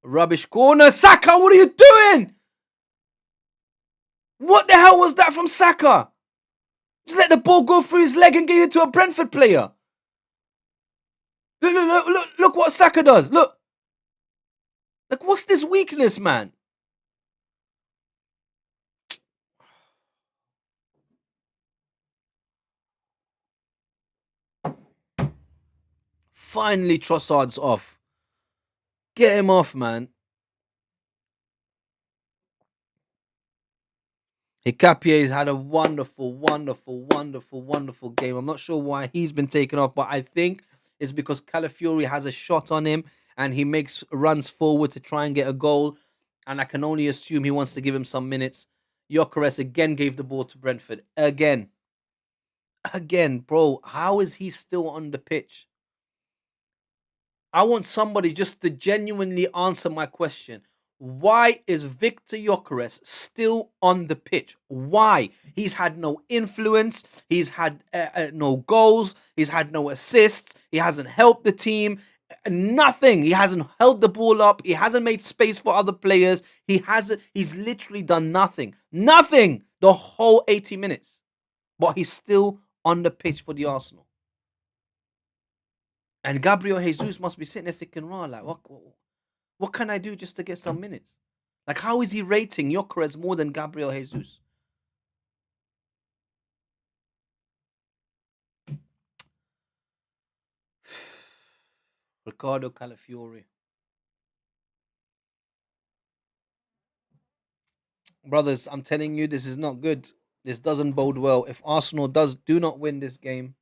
Rubbish corner. Saka, what are you doing? What the hell was that from Saka? Just let the ball go through his leg and give it to a Brentford player. Look what Saka does. Look. Like, what's this weakness, man? Finally, Trossard's off. Get him off, man. Hicapier's had a wonderful, wonderful, wonderful, wonderful game. I'm not sure why he's been taken off, but I think it's because Calafiori has a shot on him and he makes runs forward to try and get a goal. And I can only assume he wants to give him some minutes. Gyökeres again gave the ball to Brentford. Again, bro. How is he still on the pitch? I want somebody just to genuinely answer my question. Why is Victor Gyökeres still on the pitch? Why? He's had no influence. He's had no goals. He's had no assists. He hasn't helped the team. Nothing. He hasn't held the ball up. He hasn't made space for other players. He hasn't. He's literally done nothing. Nothing. The whole 80 minutes. But he's still on the pitch for the Arsenal. And Gabriel Jesus must be sitting there thinking, raw, like, what can I do just to get some minutes? Like, how is he rating Gyökeres more than Gabriel Jesus? Ricardo Calafiori. Brothers, I'm telling you, this is not good. This doesn't bode well. If Arsenal do not win this game,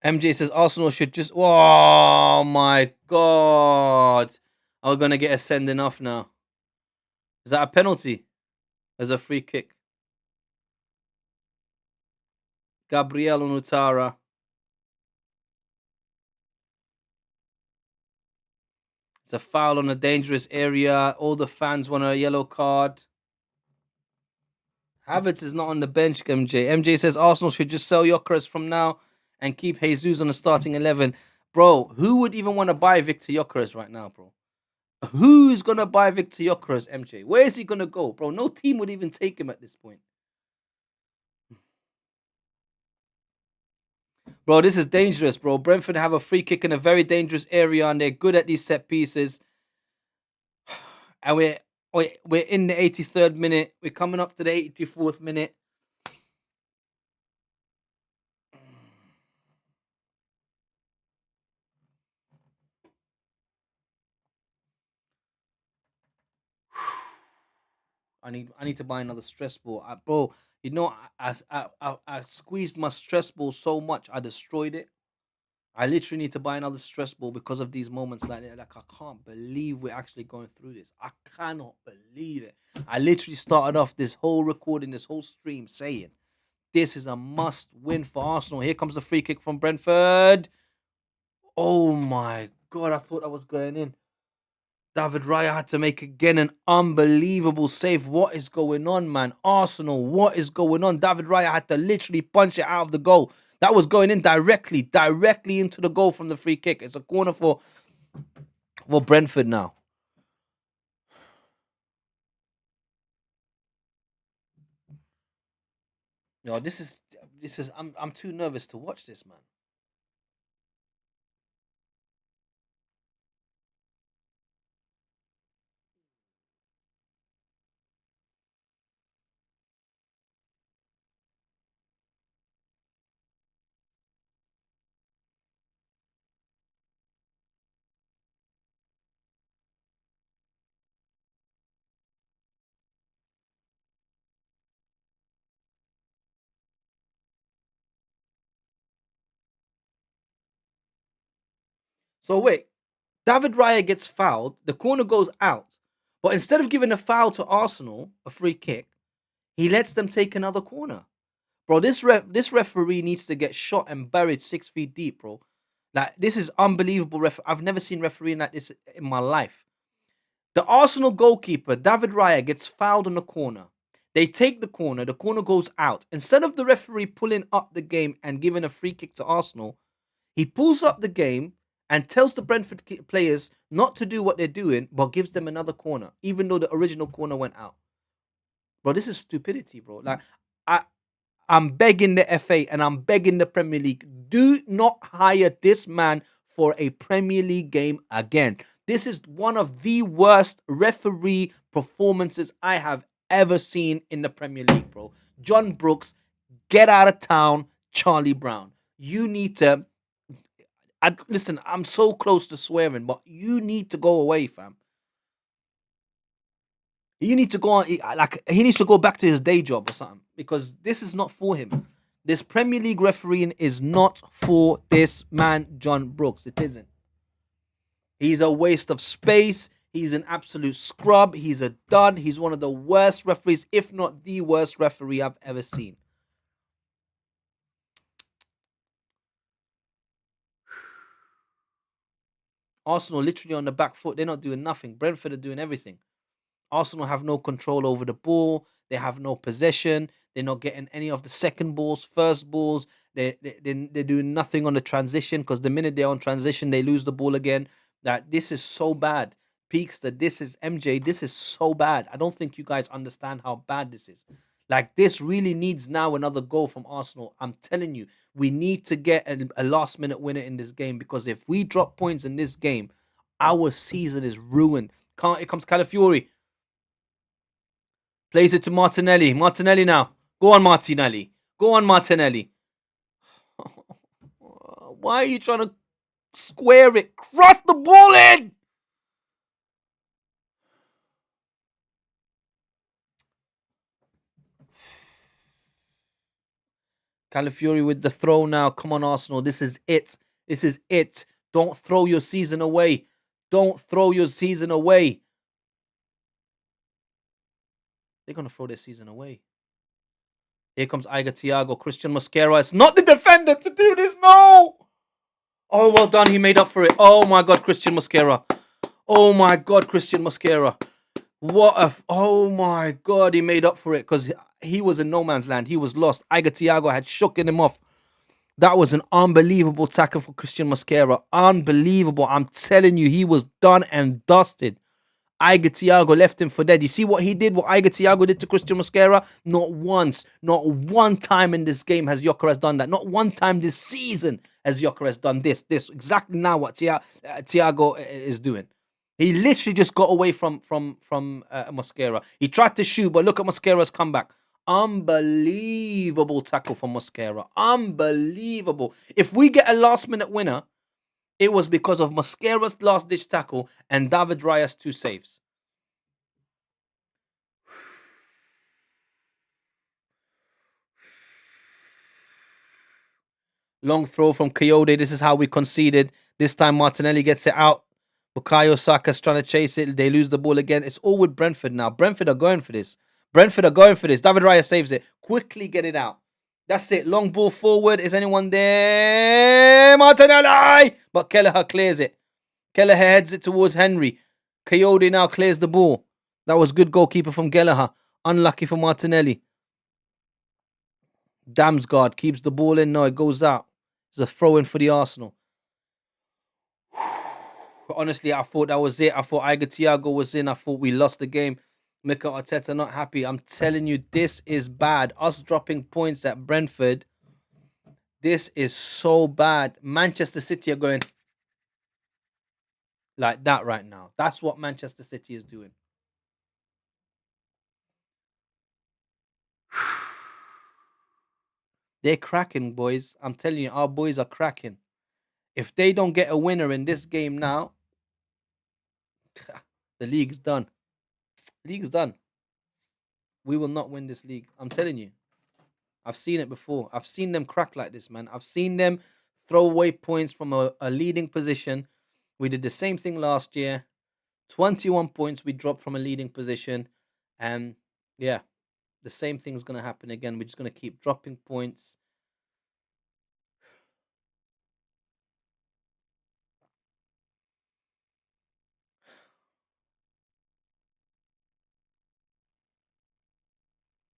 MJ says Arsenal should just. Oh my god! Are we gonna get a sending off now? Is that a penalty? There's a free kick. Gabriel Unutara. It's a foul on a dangerous area. All the fans want a yellow card. Havertz is not on the bench, MJ. MJ says Arsenal should just sell Gyökeres from now and keep Jesus on the starting 11. Bro, who would even want to buy Victor Gyökeres right now, bro? Who's going to buy Victor Gyökeres, MJ? Where is he going to go, bro? No team would even take him at this point. Bro, this is dangerous, bro. Brentford have a free kick in a very dangerous area and they're good at these set pieces. And we're in the 83rd minute. We're coming up to the 84th minute. I need to buy another stress ball, bro. You know, I squeezed my stress ball so much I destroyed it. I literally need to buy another stress ball because of these moments like that. Like, I can't believe we're actually going through this. I cannot believe it. I literally started off this whole recording, this whole stream saying this is a must win for Arsenal. Here comes the free kick from Brentford. Oh my god, I thought I was going in. David Raya had to make again an unbelievable save. What is going on, man? Arsenal, what is going on? David Raya had to literally punch it out of the goal. That was going in directly into the goal from the free kick. It's a corner for Brentford now. Yo, this is I'm too nervous to watch this, man. So wait, David Raya gets fouled, the corner goes out, but instead of giving a foul to Arsenal, a free kick, he lets them take another corner. Bro, this referee needs to get shot and buried 6 feet deep, bro. Like, this is unbelievable. I've never seen refereeing like this in my life. The Arsenal goalkeeper, David Raya, gets fouled on the corner. They take the corner goes out. Instead of the referee pulling up the game and giving a free kick to Arsenal, he pulls up the game and tells the Brentford players not to do what they're doing, but gives them another corner, even though the original corner went out. Bro, this is stupidity, bro. Like, I, I'm begging the FA and I'm begging the Premier League, do not hire this man for a Premier League game again. This is one of the worst referee performances I have ever seen in the Premier League, bro. John Brooks, get out of town. Charlie Brown, you need to. Listen, I'm so close to swearing, but you need to go away, fam. You need to go on, like, he needs to go back to his day job or something, because this is not for him. This Premier League refereeing is not for this man, John Brooks. It isn't. He's a waste of space. He's an absolute scrub. He's a dud. He's one of the worst referees, if not the worst referee I've ever seen. Arsenal literally on the back foot. They're not doing nothing. Brentford are doing everything. Arsenal have no control over the ball. They have no possession. They're not getting any of the second balls, first balls. They're doing nothing on the transition, because the minute they're on transition, they lose the ball again. That this is so bad. Peakster, this is MJ. This is so bad. I don't think you guys understand how bad this is. Like, this really needs now another goal from Arsenal. I'm telling you, we need to get a last minute winner in this game, because if we drop points in this game, our season is ruined. Here comes Calafiori. Plays it to Martinelli. Martinelli now. Go on, Martinelli. Go on, Martinelli. Why are you trying to square it? Cross the ball in! Calafiori with the throw now. Come on, Arsenal. This is it. This is it. Don't throw your season away. Don't throw your season away. They're going to throw their season away. Here comes Iga Thiago. Christian Mosquera. It's not the defender to do this. No! Oh, well done. He made up for it. Oh, my God, Christian Mosquera. Oh, my God, Christian Mosquera. Oh, my God. He made up for it, because he was in no man's land. He was lost. Iga Thiago had shooken him off. That was an unbelievable tackle for Christian Mosquera. Unbelievable. I'm telling you, he was done and dusted. Iga Thiago left him for dead. You see what he did? What Iga Thiago did to Christian Mosquera? Not once, not one time in this game has Gyökeres done that. Not one time this season has Gyökeres done this. Exactly now what Thiago is doing. He literally just got away from Mosquera. He tried to shoot, but look at Mosquera's comeback. Unbelievable tackle from Mosquera. Unbelievable. If we get a last minute winner, it was because of Mosquera's last ditch tackle and David Raya's 2 saves. Long throw from Coyote. This is how we conceded. This time Martinelli gets it out. Bukayo Saka's trying to chase it. They lose the ball again. It's all with Brentford now. Brentford are going for this. David Raya saves it. Quickly get it out. That's it. Long ball forward. Is anyone there? Martinelli! But Kelleher clears it. Kelleher heads it towards Henry. Coyote now clears the ball. That was good goalkeeper from Kelleher. Unlucky for Martinelli. Damsgaard keeps the ball in. No, it goes out. It's a throw in for the Arsenal. Honestly, I thought that was it. I thought Iga Thiago was in. I thought we lost the game. Mikel Arteta not happy. I'm telling you, this is bad. Us dropping points at Brentford. This is so bad. Manchester City are going like that right now. That's what Manchester City is doing. They're cracking, boys. I'm telling you, our boys are cracking. If they don't get a winner in this game now, the league's done. League's done. We will not win this league. I'm telling you. I've seen it before. I've seen them crack like this, man. I've seen them throw away points from a leading position. We did the same thing last year. 21 points we dropped from a leading position. And yeah, the same thing's going to happen again. We're just going to keep dropping points.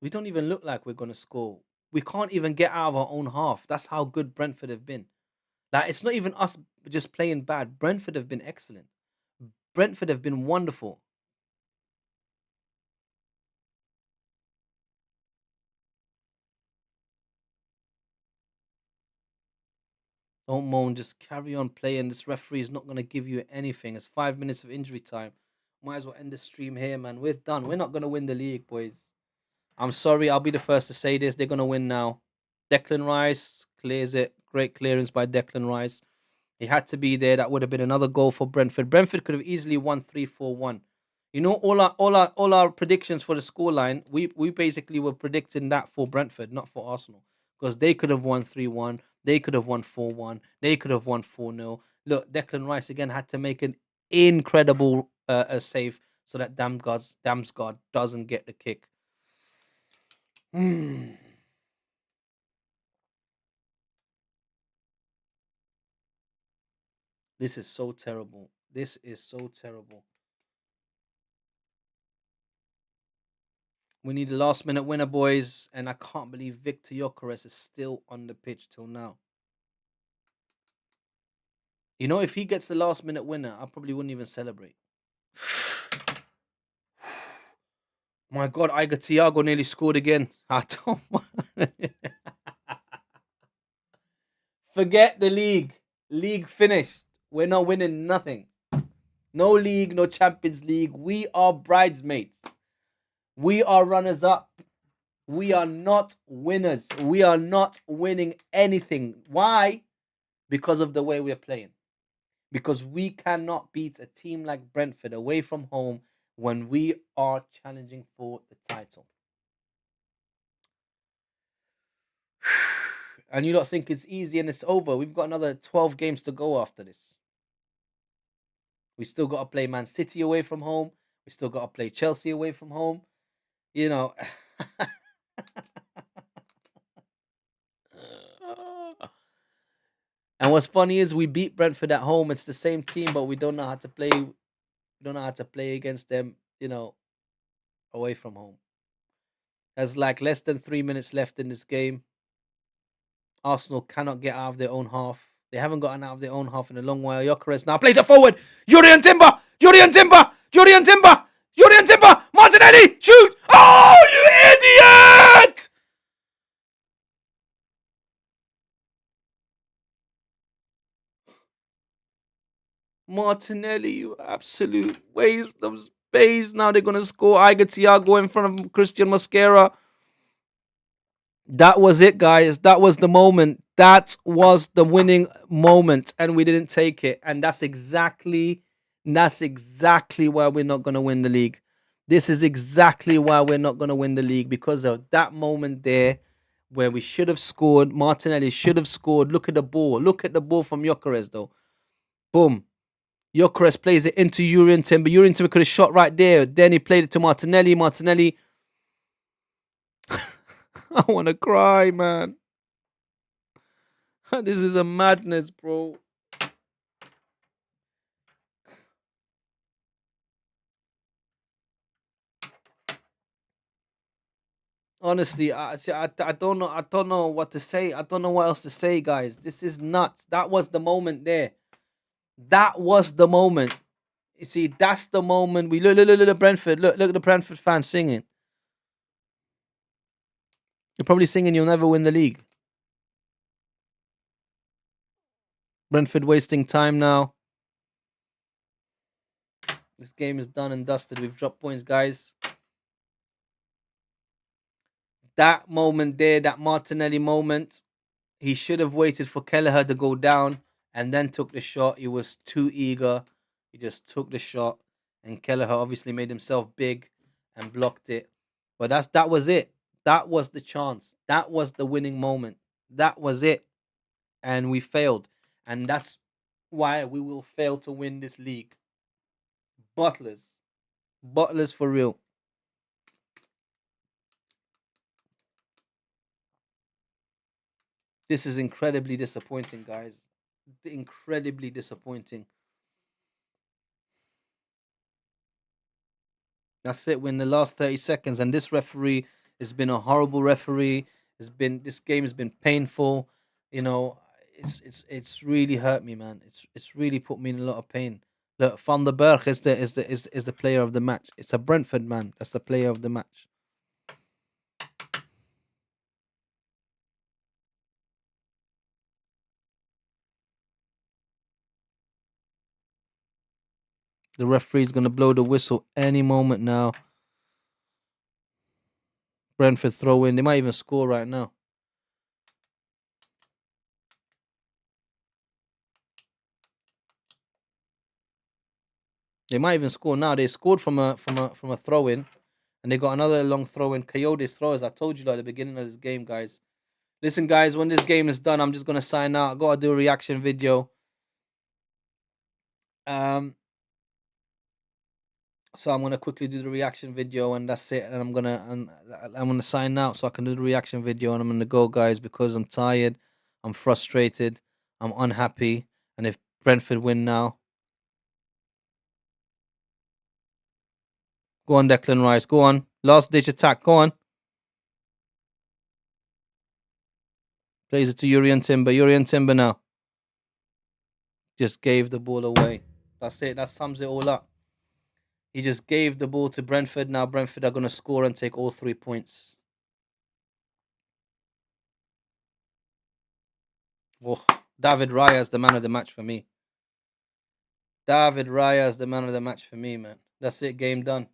We don't even look like we're gonna score. We can't even get out of our own half. That's how good Brentford have been. Like it's not even us just playing bad. Brentford have been excellent. Brentford have been wonderful. Don't moan, just carry on playing. This referee is not going to give you anything. It's 5 minutes of injury time. Might as well end the stream here, man. We're done. We're not going to win the league, boys. I'm sorry. I'll be the first to say this. They're going to win now. Declan Rice clears it. Great clearance by Declan Rice. He had to be there. That would have been another goal for Brentford. Brentford could have easily won 3-4-1. You know, all our predictions for the scoreline, we basically were predicting that for Brentford, not for Arsenal. Because they could have won 3-1, they could have won 4-1, they could have won 4-0. Look, Declan Rice again had to make an incredible save so that Damsgaard doesn't get the kick. This is so terrible. This is so terrible. We need a last minute winner, boys. And I can't believe Victor Gyökeres is still on the pitch till now. You know, if he gets the last minute winner, I probably wouldn't even celebrate. My God, Iger Thiago nearly scored again. I don't Forget the league. League finished. We're not winning nothing. No league, no Champions League. We are bridesmaids. We are runners up. We are not winners. We are not winning anything. Why? Because of the way we're playing. Because we cannot beat a team like Brentford away from home when we are challenging for the title. And you don't think it's easy and it's over. We've got another 12 games to go after this. We still got to play Man City away from home. We still got to play Chelsea away from home. You know. And what's funny is we beat Brentford at home. It's the same team, but we don't know how to play. We don't know how to play against them, away from home. There's like less than 3 minutes left in this game. Arsenal cannot get out of their own half. They haven't gotten out of their own half in a long while. Gyökeres now plays it forward. Julian Timber! Julian Timber! Julian Timber! Julian Timber! Martinelli! Shoot! Oh, you idiot! Martinelli, you absolute waste of space. Now they're going to score. Iger Thiago in front of Christian Mosquera. That was it, guys. That was the moment. That was the winning moment, and we didn't take it. And that's exactly why we're not going to win the league. This is exactly why we're not going to win the league, because of that moment there where we should have scored. Martinelli should have scored. Look at the ball. Look at the ball from Gyökeres, though. Boom. Gyökeres plays it into Julian Timber. Julian Timber could have shot right there. Then he played it to Martinelli. Martinelli. I want to cry, man. This is a madness, bro. Honestly, I don't know. I don't know what to say. I don't know what else to say, guys. This is nuts. That was the moment there. That was the moment. You see, that's the moment. We look at Brentford. Look at the Brentford fans singing. You're probably singing "You'll never win the league." Brentford wasting time now. This game is done and dusted. We've dropped points, guys. That moment there, that Martinelli moment, he should have waited for Kelleher to go down and then took the shot. He was too eager. He just took the shot, and Kelleher obviously made himself big and blocked it. But that was it. That was the chance. That was the winning moment. That was it. And we failed. And that's why we will fail to win this league. Butlers. Butlers for real. This is incredibly disappointing, guys. Incredibly disappointing. That's it. We're in the last 30 seconds, and this referee It's been a horrible referee. This game has been painful. You know, it's really hurt me, man. It's really put me in a lot of pain. Look, Van der Berg is the player of the match. It's a Brentford man. That's the player of the match. The referee's gonna blow the whistle any moment now. Brentford throw in. They might even score right now. They might even score now. They scored from a throw in, and they got another long throw in. Coyotes throw, as I told you at the beginning of this game, guys. Listen, guys, when this game is done, I'm just gonna sign out. I gotta do a reaction video. Um, so I'm gonna quickly do the reaction video, and that's it. And I'm gonna sign out so I can do the reaction video, and I'm gonna go, guys, because I'm tired, I'm frustrated, I'm unhappy, and if Brentford win now, go on, Declan Rice, go on, last ditch attack, go on. Plays it to Urian Timber. Urian Timber now. Just gave the ball away. That's it. That sums it all up. He just gave the ball to Brentford. Now Brentford are going to score and take all 3 points. Oh, David Raya is the man of the match for me. David Raya is the man of the match for me, man. That's it. Game done.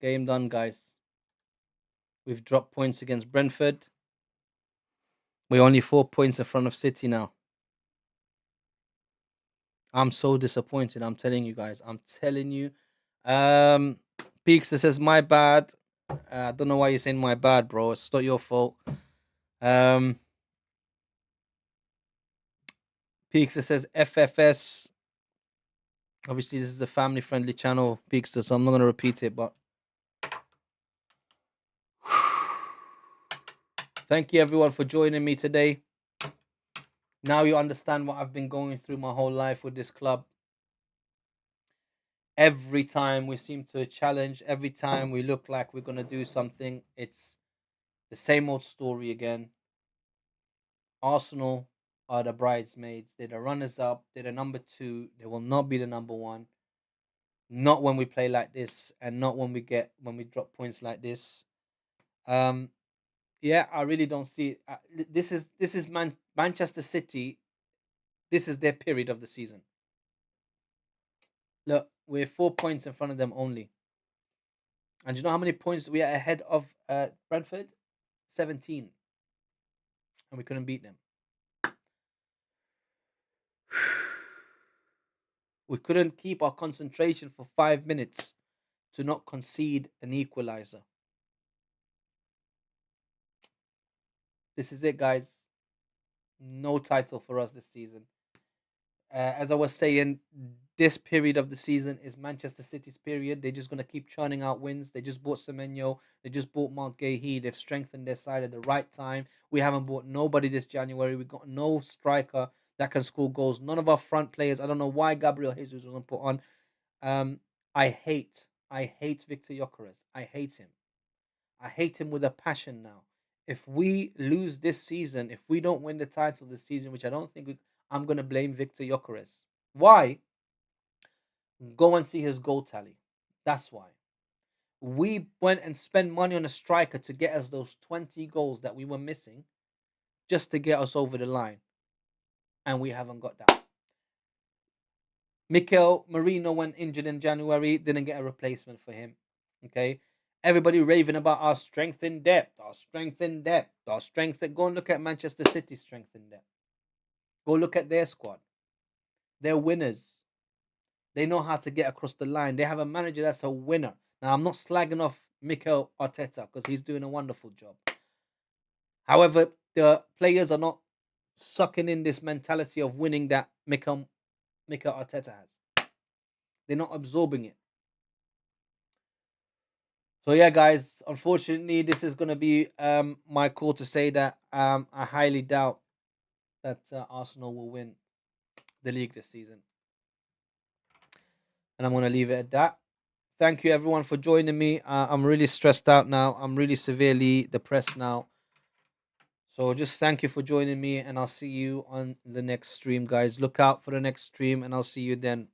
Game done, guys. We've dropped points against Brentford. We're only 4 points in front of City now. I'm so disappointed. I'm telling you, guys. I'm telling you. Peaks says my bad. I don't know why you're saying my bad, bro. It's not your fault. Peaks says FFS. Obviously, this is a family-friendly channel, Peakster, so I'm not going to repeat it, but thank you, everyone, for joining me today. Now you understand what I've been going through my whole life with this club. Every time we seem to challenge, every time we look like we're going to do something, it's the same old story again. Arsenal are the bridesmaids. They're the runners-up. They're the number 2. They will not be the number 1. Not when we play like this, and not when we drop points like this. Yeah, I really don't see it. This is Manchester City. This is their period of the season. Look, we're 4 points in front of them only. And you know how many points we are ahead of Brentford? 17. And we couldn't beat them. We couldn't keep our concentration for 5 minutes to not concede an equalizer. This is it, guys. No title for us this season. As I was saying, this period of the season is Manchester City's period. They're just going to keep churning out wins. They just bought Semenyo. They just bought Mount Gahey. They've strengthened their side at the right time. We haven't bought nobody this January. We got no striker that can score goals. None of our front players. I don't know why Gabriel Jesus wasn't put on. I hate Victor Gyökeres. I hate him. I hate him with a passion now. If we lose this season, if we don't win the title this season, which I don't think I'm going to blame Victor Gyökeres. Why? Go and see his goal tally. That's why. We went and spent money on a striker to get us those 20 goals that we were missing just to get us over the line. And we haven't got that. Mikel Merino went injured in January, didn't get a replacement for him. Okay. Everybody raving about our strength in depth, our strength in depth, our strength. Go and look at Manchester City's strength in depth. Go look at their squad. They're winners. They know how to get across the line. They have a manager that's a winner. Now, I'm not slagging off Mikel Arteta because he's doing a wonderful job. However, the players are not sucking in this mentality of winning that Mikel Arteta has. They're not absorbing it. So yeah, guys, unfortunately, this is going to be my call to say that I highly doubt that Arsenal will win the league this season. And I'm going to leave it at that. Thank you everyone for joining me. I'm really stressed out now. I'm really severely depressed now. So just thank you for joining me, and I'll see you on the next stream, guys. Look out for the next stream, and I'll see you then.